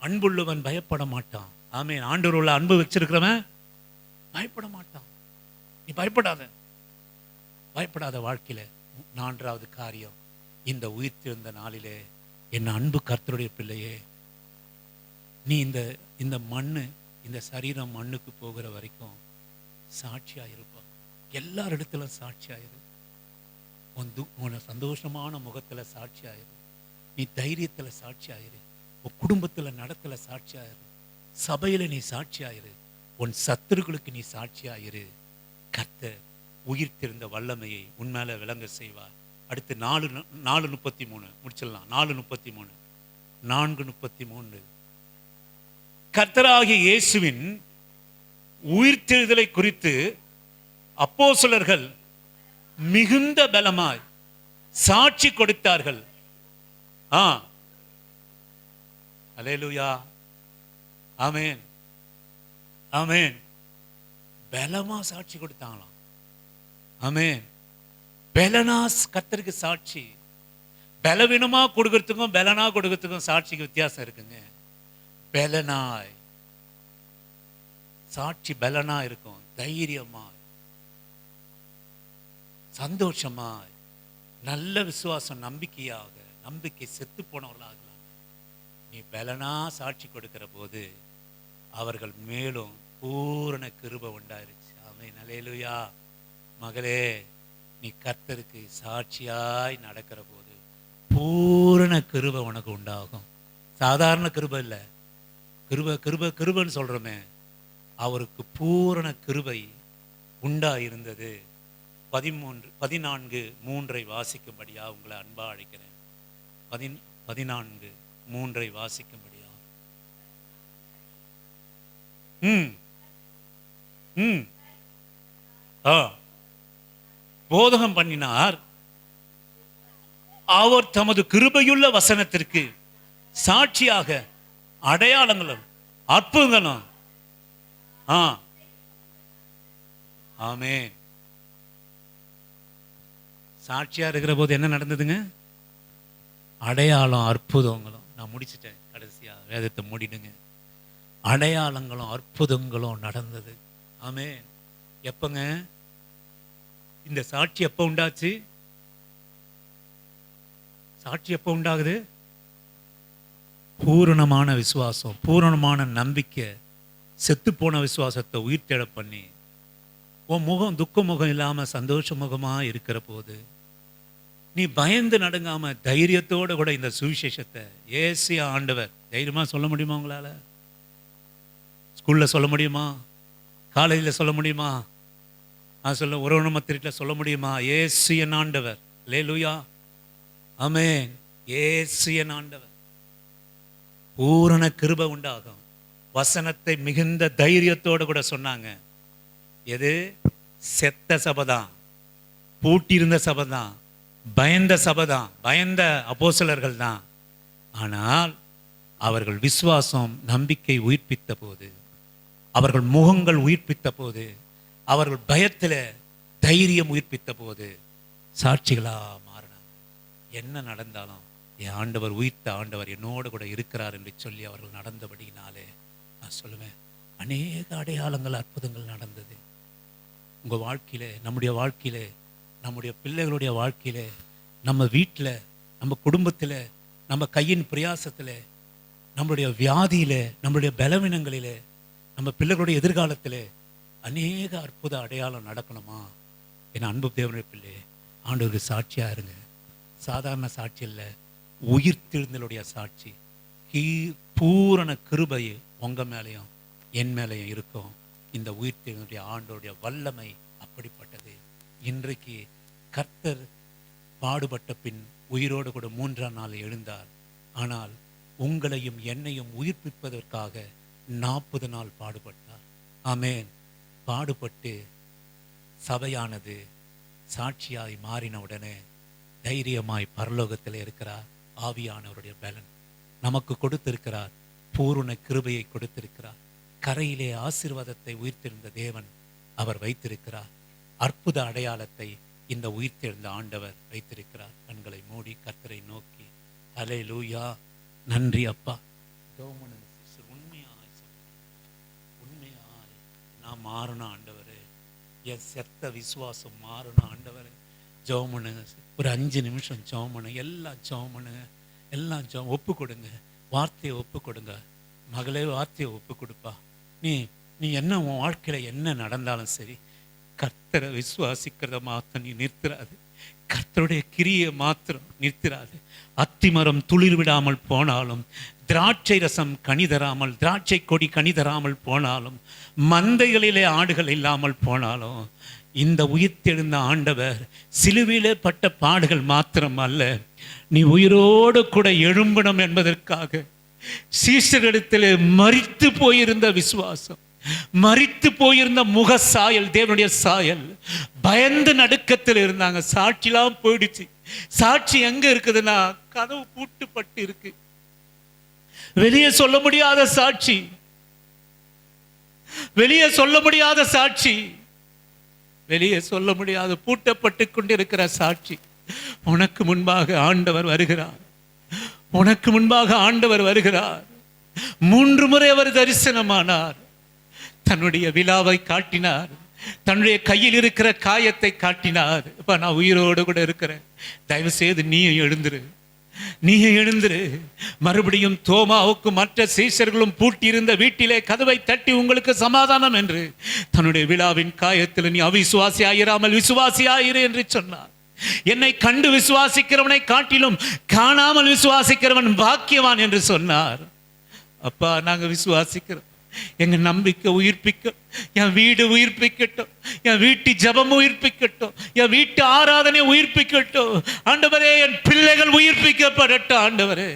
அன்புள்ளவன் பயப்பட மாட்டான். ஆமேன். ஆண்டவர் உள்ள அன்பு வச்சிருக்கிறவன் பயப்பட மாட்டான். நீ பயப்படாத வாழ்க்கையில. 4வது காரியம், இந்த உயிர்த்தெழுந்த நாளிலே என் அன்பு கர்த்தருடைய பிள்ளையே, நீ இந்த மண்ணு, இந்த சரீரம் மண்ணுக்கு போகிற வரைக்கும் சாட்சியா இருப்பான். எல்லாரிடத்துல சாட்சியாயிரு. உன் சந்தோஷமான முகத்துல சாட்சியாயிரு. நீ தைரியத்துல சாட்சியாயிரு. உன் குடும்பத்துல நடத்துல சாட்சியாயிரு. சபையில நீ சாட்சியாயிரு. உன் சத்துருக்களுக்கு நீ சாட்சியாயிரு. கர்த்தர் உயிர்த்தெழுந்த வல்லமையை உன்மேல விளங்க செய்வார். அடுத்து 4:33 முடிச்சிடலாம். 4:33 கர்த்தராகிய இயேசுவின் உயிர்த்தெழுதலை குறித்து அப்போஸ்தலர்கள் மிகுந்த பலமாய் சாட்சி கொடுத்தார்கள். அல்லேலூயா. ஆமேன். ஆமேன். பலமா சாட்சி கொடுத்தாங்களாம். ஆமேன். பெலனாஸ் கர்த்தருக்கு சாட்சி. பலவீனமா கொடுக்கறதுக்கும் பலனா கொடுக்கறதுக்கும் சாட்சிக்கு வித்தியாசம் இருக்குங்க. பலனாய் சாட்சி பலனா இருக்கும், தைரியமாய், சந்தோஷமாய், நல்ல விசுவாசம், நம்பிக்கை செத்து போனவர்களாகலாம். நீ பலனா சாட்சி கொடுக்கிற போது அவர்கள் மேலும் பூரண கிருபை உண்டாயிருச்சு. ஆமென், அல்லேலூயா. மகளே, நீ கர்த்தருக்கு சாட்சியாய் நடக்கிற போது பூரண கிருபை உனக்கு உண்டாகும். சாதாரண கிருபை இல்லை, கிருபைன்னு சொல்றோமே, அவருக்கு பூரண கிருபை உண்டாயிருந்தது. 14:3 வாசிக்கும்படியா உங்களை அன்பா அழைக்கிறேன். 14:3 வாசிக்கும்படியா. போதகம் பண்ணினார். அவர் தமது கிருபையுள்ள வசனத்திற்கு சாட்சியாக அடையாளங்களும் அற்புதங்களும். ஆமென். சாட்சியா இருக்கிற போது என்ன நடந்ததுங்க? அடையாளம் அற்புதங்களும். நான் முடிச்சிட்டேன், கடைசியா வேதத்தை மூடிடுங்க. அடையாளங்களும் அற்புதங்களும் நடந்தது. ஆமென். எப்பங்க இந்த சாட்சி எப்ப உண்டாச்சு? சாட்சி எப்ப உண்டாகுது? பூரணமான விசுவாசம், பூரணமான நம்பிக்கை, செத்து போன விசுவாசத்தை உயிர் தேட பண்ணி உன் முகம் துக்க முகம் இல்லாம சந்தோஷ முகமா இருக்கிற போது நீ பயந்து நடுங்காம தைரியத்தோட கூட இந்த சுவிசேஷத்தை ஏசிய ஆண்டவர் தைரியமா சொல்ல முடியுமா? உங்களால ஸ்கூல்ல சொல்ல முடியுமா? காலேஜில் சொல்ல முடியுமா? சொல்ல உறவு மத்திரில சொல்ல முடியுமா? ஏசிய ஆண்டவர், அல்லேலூயா, ஆமென். ஏசிய ஆண்டவர் பூரண கிருபை உண்டாகும். வசனத்தை மிகுந்த தைரியத்தோடு கூட சொன்னாங்க. எது? செத்த சபைதான், பூட்டியிருந்த சபைதான், பயந்த சபைதான், பயந்த அப்போஸ்தலர்கள் தான். ஆனால் அவர்கள் விசுவாசம் நம்பிக்கை உயிர்ப்பித்த போது, அவர்கள் முகங்கள் உயிர்ப்பித்த போது, அவர்கள் பயத்தில் தைரியம் உயிர்ப்பித்த போது சாட்சிகளா மாறினாங்க. என்ன நடந்தாலும் என் ஆண்டவர், உயிர்த்த ஆண்டவர் என்னோடு கூட இருக்கிறார் என்று சொல்லி அவர்கள் நடந்தபடினாலே நான் சொல்லுவேன், அநேக அடையாளங்கள் அற்புதங்கள் நடந்தது உங்க வாழ்க்கையில, நம்முடைய வாழ்க்கையில, நம்முடைய பிள்ளைகளுடைய வாழ்க்கையில, நம்ம வீட்டில், நம்ம குடும்பத்தில், நம்ம கையின் பிரயாசத்தில், நம்மளுடைய வியாதியில, நம்மளுடைய பலவீனங்களில, நம்ம பிள்ளைகளுடைய எதிர்காலத்தில் அநேக அற்புத அடையாளம் நடக்கணுமா? என் அன்பு தேவனுடைய பிள்ளை, ஆண்டவருக்கு சாட்சியா இருங்க. சாதாரண சாட்சி இல்லை, உயிர்த்தெழுந்தலுடைய சாட்சி. பூரண கிருபை உங்க மேலையும் என் மேலையும் இருக்கும். இந்த உயிர்த்தெழுந்தலுடைய ஆண்டவருடைய வல்லமை அப்படிப்பட்டது. இன்றைக்கு கர்த்தர் பாடுபட்ட பின் உயிரோடு கூட 3ஆம் நாள் எழுந்தார். ஆனால் உங்களையும் என்னையும் உயிர்ப்பிப்பதற்காக 40 நாள் பாடுபட்டார். ஆமென். பாடுபட்டு சபையானது சாட்சியாய் மாறின உடனே தைரியமாய் பரலோகத்தில் இருக்கிறார். ஆவியானவருடைய பலன் நமக்கு கொடுத்திருக்கிறார், பூரண கிருபையை கொடுத்திருக்கிறார். கரையிலே ஆசீர்வாதத்தை உயிர்த்தெழுந்த தேவன் அவர் வைத்திருக்கிறார். அற்புத அடையாளத்தை இந்த உயிர்த்தெழுந்த ஆண்டவர் வைத்திருக்கிறார். கண்களை மூடி கர்த்தரை நோக்கி, அல்லேலூயா, நன்றி அப்பா. உண்மையாய் நான் மாறணும் ஆண்டவரே, என் செத்த விசுவாசம் மாறணும் ஆண்டவரே. ஜெபம் ஒரு 5 நிமிஷம் ஜெபம், எல்லாம் ஒப்பு கொடுங்க. வார்த்தையை ஒப்பு கொடுங்க. மகளே, வார்த்தையை ஒப்பு கொடுப்பா. நீ என்ன உன் வாழ்க்கையில என்ன நடந்தாலும் சரி, கர்த்தரை விசுவாசிக்கிறத மாத்திரம் நீ நிறுத்துறாது. கர்த்தருடைய கிரியை மாத்திரம் நிறுத்துறாது. அத்திமரம் துளிர் விடாமல் போனாலும், திராட்சை ரசம் கனி தராமல், திராட்சை கொடி கனி தராமல் போனாலும், மந்தைகளிலே ஆடுகள் இல்லாமல் போனாலும், இந்த உயிர்த்தெழுந்த ஆண்டவர் சிலுவையிலே பட்ட பாடுகள் மாத்திரம் அல்ல, நீ உயிரோடு கூட எழும்பணும் என்பதற்காக சீஷரிடத்திலே மரித்து போயிருந்த விசுவாசம், மரித்து போயிருந்த முக சாயல், தேவனுடைய சாயல், பயந்து நடுக்கத்தில் இருந்தாங்க. சாட்சிலாம் போயிடுச்சு. சாட்சி எங்க இருக்குதுன்னா, கதவு பூட்டுப்பட்டு இருக்கு. வெளியே சொல்ல முடியாத சாட்சி, வெளியே சொல்ல முடியாத சாட்சி, வெளியே சொல்ல முடியாத பூட்டப்பட்டு கொண்டிருக்கிற சாட்சி. உனக்கு முன்பாக ஆண்டவர் வருகிறார். உனக்கு முன்பாக ஆண்டவர் வருகிறார். 3 முறை அவர் தரிசனமானார். தன்னுடைய விலாவை காட்டினார். தன்னுடைய கையில் இருக்கிற காயத்தை காட்டினார். இப்ப நான் உயிரோடு கூட இருக்கிறேன், தயவு செய்து நீயே எழுந்துரு. மறுபடியும் தோமாவுக்கும் மற்ற சீஷர்களும் பூட்டியிருந்த வீட்டிலே கதவை தட்டி உங்களுக்கு சமாதானம் என்று தன்னுடைய விழாவின் காயத்தில் நீ அவிசுவாசி ஆயிராமல் விசுவாசி ஆயிரு என்று சொன்னார். என்னை கண்டு விசுவாசிக்கிறவனை காட்டிலும் காணாமல் விசுவாசிக்கிறவன் பாக்கியவான் என்று சொன்னார். அப்பா, நாங்க விசுவாசிக்கிறோம். எங்க நம்பிக்கை உயிர்ப்பிக்க, என் வீடு உயிர்ப்பிக்கட்டும், என் வீட்டு ஜபம் உயிர்ப்பிக்கட்டும், என் வீட்டு ஆராதனை உயிர்ப்பிக்கட்டும். ஆண்டவரே, என் பிள்ளைகள் உயிர்ப்பிக்கப்படட்டும். ஆண்டவரே,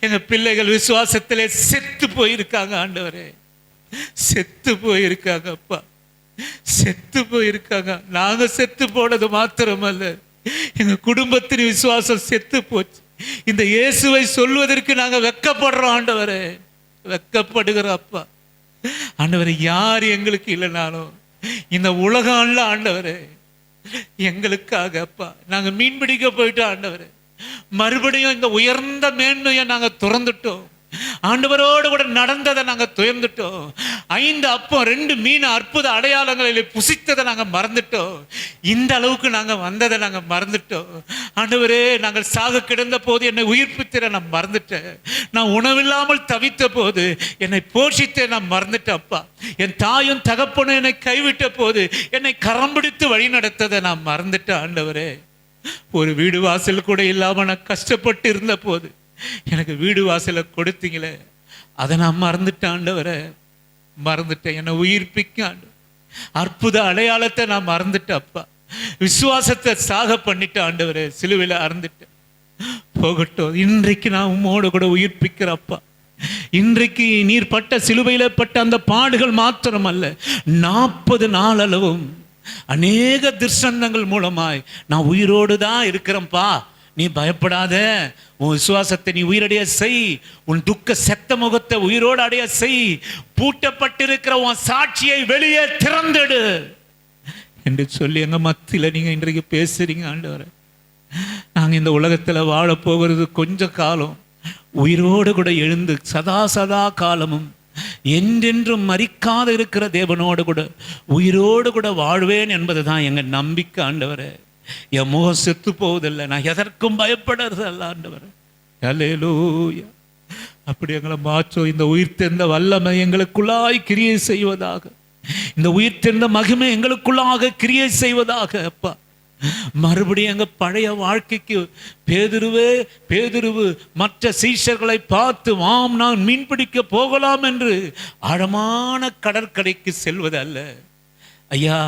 எங்க பிள்ளைகள் விசுவாசத்திலே செத்து போயிருக்காங்க. ஆண்டவரே, செத்து போயிருக்காங்க. அப்பா, செத்து போயிருக்காங்க. நாங்க செத்து போனது மாத்திரமல்ல, எங்க குடும்பத்தின் விசுவாசம் செத்து போச்சு. இந்த இயேசுவை சொல்வதற்கு நாங்க வெட்கப்படுறோம். ஆண்டவரே, வெட்கப்படுகிறோம். அப்பா, ஆண்டவரே, யார் எங்களுக்கு இல்லைனாலும் இந்த உலகம் அல்ல. ஆண்டவரே, எங்களுக்காக அப்பா நாங்க மீன் பிடிக்க போயிட்டோம். ஆண்டவரே, மறுபடியும் இந்த உயர்ந்த மேன்மையை நாங்க துறந்துட்டோம். ஆண்டவரோடு கூட நடந்ததை நாங்க துயர்ந்துட்டோம். 5 அப்பம் 2 மீன் அற்புத அடையாளங்களில் புசித்ததை நாங்க மறந்துட்டோம். இந்த அளவுக்கு நாங்க வந்ததை நாங்க மறந்துட்டோம். ஆண்டவரே, நாங்கள் சாக கிடந்த போது என்னை உயிர்ப்பித்திர நான் மறந்துட்டேன். நான் உணவில்லாமல் தவித்த போது என்னை போஷித்த நான் மறந்துட்டேன். அப்பா, என் தாயும் தகப்பனும் என்னை கைவிட்ட போது என்னை கரம் பிடித்து வழி நடத்ததை நான் மறந்துட்டேன். ஆண்டவரே, ஒரு வீடு வாசல் கூட இல்லாம நான் கஷ்டப்பட்டு இருந்த போது எனக்கு வீடு வாசலை கொடுத்தீங்களே, அதை நான் மறந்துட்டேன். ஆண்டவரே, மறந்துட்டேன். என்னை உயிர்ப்பிக்க அற்புத அடையாளத்தை நான் மறந்துட்டேன். அப்பா, விசுவாசத்தை சாக பண்ணிட்டேன். ஆண்டவரே, சிலுவையில அறந்துட்டேன். போகட்டும், இன்றைக்கு நான் உம்மோடு கூட உயிர்ப்பிக்கிறப்பா. இன்றைக்கு நீர் பட்ட சிலுவையில பட்ட அந்த பாடுகள் மாத்திரமல்ல, 40 நாள் அளவும் அநேக திருசன்னங்கள் மூலமாய் நான் உயிரோடு தான் இருக்கிறேன்ப்பா. நீ பயப்படாத, உன் விசுவாசத்தை நீ உயிரடைய செய், உன் துக்க செத்த முகத்தை உயிரோடு அடைய செய், பூட்டப்பட்டிருக்கிற உன் சாட்சியை வெளியே திறந்துடு என்று சொல்லி எங்க மத்தியில நீங்க இன்றைக்கு பேசுறீங்க. ஆண்டவரே, நாங்க இந்த உலகத்துல வாழ போகிறது கொஞ்ச காலம். உயிரோடு கூட எழுந்து சதா காலமும் என்றென்றும் மறிக்காத இருக்கிற தேவனோடு கூட உயிரோடு கூட வாழ்வேன் என்பதுதான் எங்க நம்பிக்கை. ஆண்டவரே, என் முகம் செத்து போவதில்லை, நான் எதற்கும் பயப்படுறது அல்ல. ஆண்டவரே, அல்லேலூயா. அப்படி எங்களை மாற்றோ. இந்த உயிர்த்தெழுந்த வல்லமை எங்களுக்குள்ளாய் கிரியை செய்வதாக. இந்த உயிர்த்தெழுந்த மகிமை எங்களுக்குள்ளாக கிரியை செய்வதாக. அப்பா, மறுபடியும் எங்க பழைய வாழ்க்கைக்கு பேதுருவு மற்ற சீஷர்களை பார்த்து வாம் நான் மீன் பிடிக்க போகலாம் என்று ஆழமான கடற்கரைக்கு செல்வது அல்ல. ஐயா,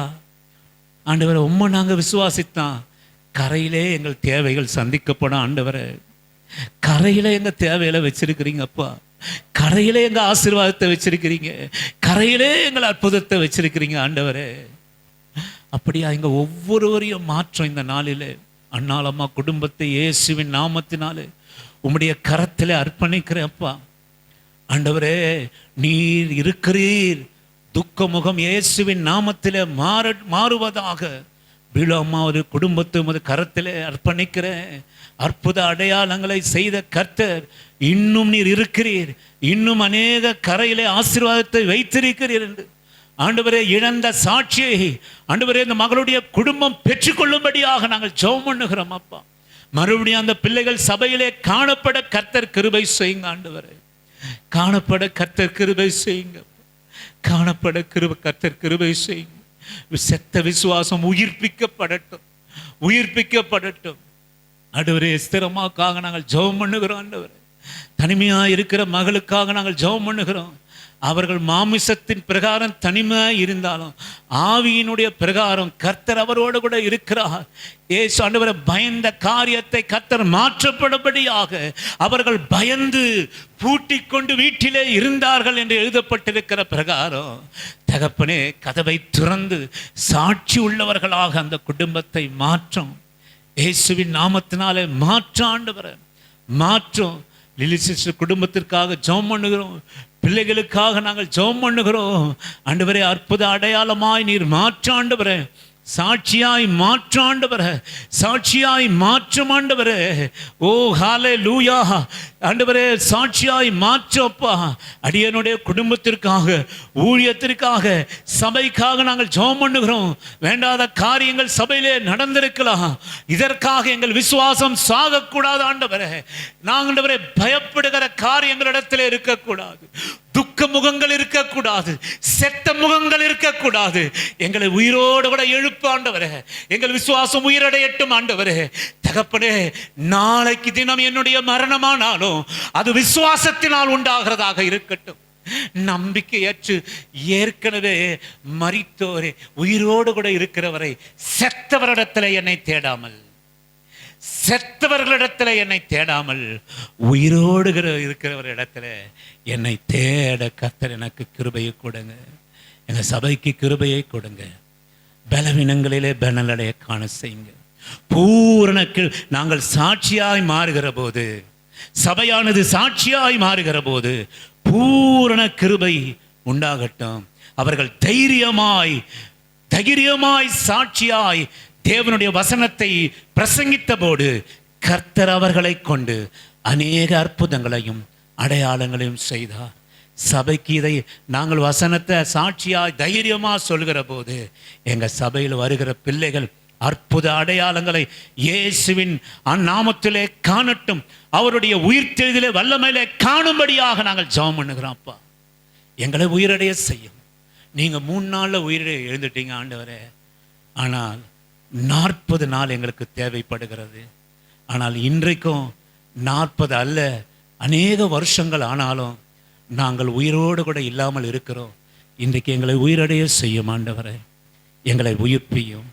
ஆண்டவரை, உம்மை நாங்கள் விசுவாசித்தான் கரையிலே எங்கள் தேவைகள் சந்திக்கப்படும். ஆண்டவரை, கரையில எங்க தேவையில வச்சிருக்கிறீங்க. அப்பா, கரையிலே எங்க ஆசீர்வாதத்தை வச்சிருக்கிறீங்க, கரையிலே எங்கள் அற்புதத்தை வச்சிருக்கிறீங்க. ஆண்டவரே, அப்படியா எங்க ஒவ்வொருவரையும் மாற்றம் இந்த நாளிலே அண்ணாளம்மா குடும்பத்தை இயேசுவின் நாமத்தினாலே உம்முடைய கரத்திலே அர்ப்பணிக்கிறேன். அப்பா, ஆண்டவரே, நீர் இருக்கிறீர். துக்க முகம் இயேசுவின் நாமத்திலே மாறுவதாக. பிலோம்மா ஒரு குடும்பத்தை உமது கரத்திலே அர்ப்பணிக்கிறேன். அற்புத அடையாளங்களை செய்த கர்த்தர், இன்னும் நீர் இருக்கிறீர், இன்னும் அநேக கரையிலே ஆசீர்வாதத்தை வைத்திருக்கிறீர் என்று ஆண்டவரே, இழந்த சாட்சியை ஆண்டவரே இந்த மகளுடைய குடும்பம் பெற்றுக்கொள்ளும்படியாக நாங்கள் ஜெபம் பண்ணுகிறோம். அப்பா, மறுபடியும் அந்த பிள்ளைகள் சபையிலே காணப்பட கர்த்தர் கிருபை செய்யுங்க. ஆண்டவரே, காணப்பட கர்த்தர் கிருபை செய்யுங்க. காணப்பட கர்த்தர் கிருபை செய்யுங்க. செத்த விசுவாசம் உயிர்ப்பிக்கப்படட்டும். ஆண்டவரே, ஸ்திரமாக்காக நாங்கள் ஜெபம் பண்ணுகிறோம். ஆண்டவரே, தனிமையா இருக்கிற மகளுக்காக நாங்கள் ஜெபம் பண்ணுகிறோம். அவர்கள் மாமிசத்தின் பிரகாரம் தனிமையாக இருந்தாலும் ஆவியினுடைய பிரகாரம் கர்த்தர் அவரோடு கூட இருக்கிறார். ஏசு ஆண்டவரை பயந்த காரியத்தை கர்த்தர் மாற்றப்படும்படியாக அவர்கள் பயந்து பூட்டி கொண்டு வீட்டிலே இருந்தார்கள் என்று எழுதப்பட்டிருக்கிற பிரகாரம் தகப்பனே, கதவை திறந்து சாட்சி உள்ளவர்களாக அந்த குடும்பத்தை மாற்றும். இயேசுவின் நாமத்தினாலே மாற்றம். ஆண்டவரை மாற்றும். லிலி சிஸ்டர் குடும்பத்திற்காக ஜெபம் பண்ணுகிறோம். பிள்ளைகளுக்காக நாங்கள் ஜெபம் பண்ணுகிறோம். ஆண்டவரே, அற்புத அடையாளமாய் நீர் மாற்ற. ஆண்டவரே, சாட்சியாய் மாற்ற ஆண்டவரே, சாட்சியாய் மாற்றும் ஆண்டவரே. ஓ ஹல்லேலூயா ஆண்டவரே, சாட்சியாய் மாற்றப்பா. அடியனுடைய குடும்பத்திற்காக, ஊழியத்திற்காக, சபைக்காக நாங்கள் ஜெபம் பண்ணுகிறோம். வேண்டாத காரியங்கள் சபையிலே நடந்திருக்கலாம், இதற்காக எங்கள் விசுவாசம் சாகக்கூடாது ஆண்டவரே. நாங்கள் பயப்படுகிற காரியங்களிடத்தில் இருக்கக்கூடாது, துக்க முகங்கள் இருக்கக்கூடாது, செத்த முகங்கள் இருக்கக்கூடாது. எங்களை உயிரோடு கூட எழுப்பு ஆண்டவரே, எங்கள் விசுவாசம் உயிரடையட்டும் ஆண்டவரே. தகப்பனே, நாளைக்கு தினம் என்னுடைய மரணமானாலும் அது விசுவாசத்தினால் உண்டாகிறதாக இருக்கட்டும். நம்பிக்கையற்று ஏற்கனவே மரித்தோரே, உயிரோடு கூட இருக்கிறவரை செத்தவரிடத்தில் என்னை தேடாமல், செத்தவர்களிடத்தில் என்னை தேடாமல், உயிரோடு இருக்கிறவர் இடத்துல என்னை தேட கர்த்தர் எனக்கு கிருபையை கொடுங்க. எங்க சபைக்கு கிருபையை கொடுங்க. பலவீனங்களிலே பலனடைய காண செய்யுங்க. பூரணக்கு நாங்கள் சாட்சியாய் மாறுகிற போது, சபையானது சாட்சியாய் மாறுகிற போது பூரண கிருபை உண்டாகட்டும். அவர்கள் தைரியமாய் சாட்சியாய் தேவனுடைய வசனத்தை பிரசங்கித்த போது கர்த்தர் அவர்களை கொண்டு அநேக அற்புதங்களையும் அடையாளங்களையும் செய்தார். சபைக்கு இதை நாங்கள் வசனத்தை சாட்சியாய் தைரியமாக சொல்கிற போது எங்க சபையில் வருகிற பிள்ளைகள் அற்புத அடையாளங்களை இயேசுவின் அந்நாமத்திலே காணட்டும். அவருடைய உயிர்த்தெழுதலே வல்லமையிலே காணும்படியாக நாங்கள் ஜெபம் பண்ணுகிறோம். அப்பா, எங்களை உயிரடைய செய்யும். நீங்க 3 நாளில் உயிரடைய எழுந்துட்டீங்க ஆண்டவரே. ஆனால் 40 நாள் எங்களுக்கு தேவைப்படுகிறது. ஆனால் இன்றைக்கும் 40 அல்ல, அநேக வருஷங்கள் ஆனாலும் நாங்கள் உயிரோடு கூட இல்லாமல் இருக்கிறோம். இன்றைக்கு எங்களை உயிரடைய செய்யும் ஆண்டவரே. எங்களை உயிர்ப்பியும்,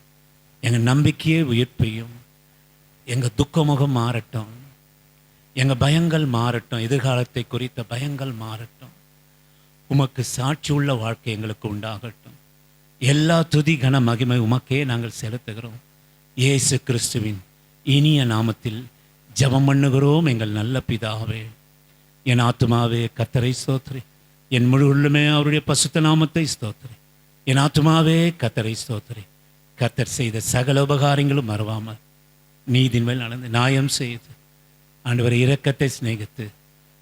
எங்கள் நம்பிக்கையை உயிர்ப்பியும். எங்கள் துக்கமுகம் மாறட்டும், எங்கள் பயங்கள் மாறட்டும், எதிர்காலத்தை குறித்த பயங்கள் மாறட்டும். உமக்கு சாட்சி உள்ள வாழ்க்கை எங்களுக்கு உண்டாகட்டும். எல்லா துதி கன மகிமை உமக்கே நாங்கள் செலுத்துகிறோம். இயேசு கிறிஸ்துவின் இனிய நாமத்தில் ஜெபம் பண்ணுகிறோம் எங்கள் நல்ல பிதாவே. என் ஆத்துமாவே கர்த்தரை ஸ்தோத்திரி, என் முழு உள்ளமே அவருடைய பசுத்த நாமத்தை ஸ்தோத்திரி. என் ஆத்துமாவே கர்த்தரை ஸ்தோத்திரி. கர்த்தர் செய்த சகல உபகாரங்களும் மறவாமல் நீதின் மேல் நடந்து நியாயம் செய்து ஆண்டவர் இரக்கத்தை சிநேகித்து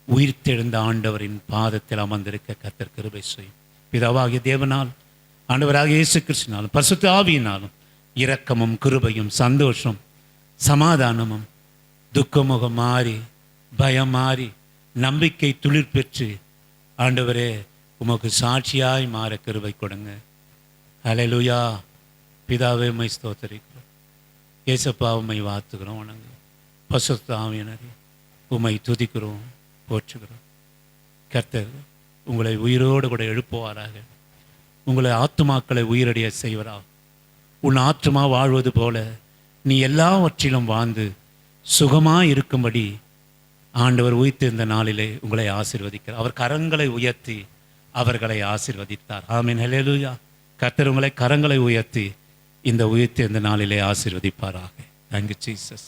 உயிர்த்தெழுந்த ஆண்டவரின் பாதத்தில் அமர்ந்திருக்க கர்த்தர் கிருபை செய்யும். பிதாவாகிய தேவனால், ஆண்டவராகிய இயேசு கிறிஸ்துவினாலும் பரிசுத்த ஆவியினாலும் இரக்கமும் கிருபையும் சந்தோஷம் சமாதானமும் துக்கமுகம் மாறி பயம் மாறி நம்பிக்கை துளிர் பெற்று ஆண்டவரே உமக்கு சாட்சியாய் மாற கிருபை கொடுங்க. ஹல்லேலூயா. பிதாவே உம்மை ஸ்தோத்திரிக்கிறோம். இயேசப்பா உம்மை வாழ்த்துகிறோம், வணங்குகிறோம். பரிசுத்த ஆவியானவரே உம்மை துதிக்கிறோம், போற்றுகிறோம். கர்த்தர் உங்களை உயிரோடு கூட எழுப்புவாராக. உங்களை ஆத்துமாக்களை உயிரடைய செய்வராக. உன் ஆத்துமா வாழ்வது போல நீ எல்லாவற்றிலும் வாழ்ந்து சுகமாக இருக்கும்படி ஆண்டவர் உயிர்த்தெழுந்த நாளிலே உங்களை ஆசீர்வதிக்கிறார். அவர் கரங்களை உயர்த்தி அவர்களை ஆசீர்வதித்தார். ஆமென். ஹல்லேலூயா. கர்த்தர் உங்களை கரங்களை உயர்த்தி இந்த உயிர்த்தெழுந்த நாளிலே ஆசீர்வதிப்பாராக. Thank you Jesus.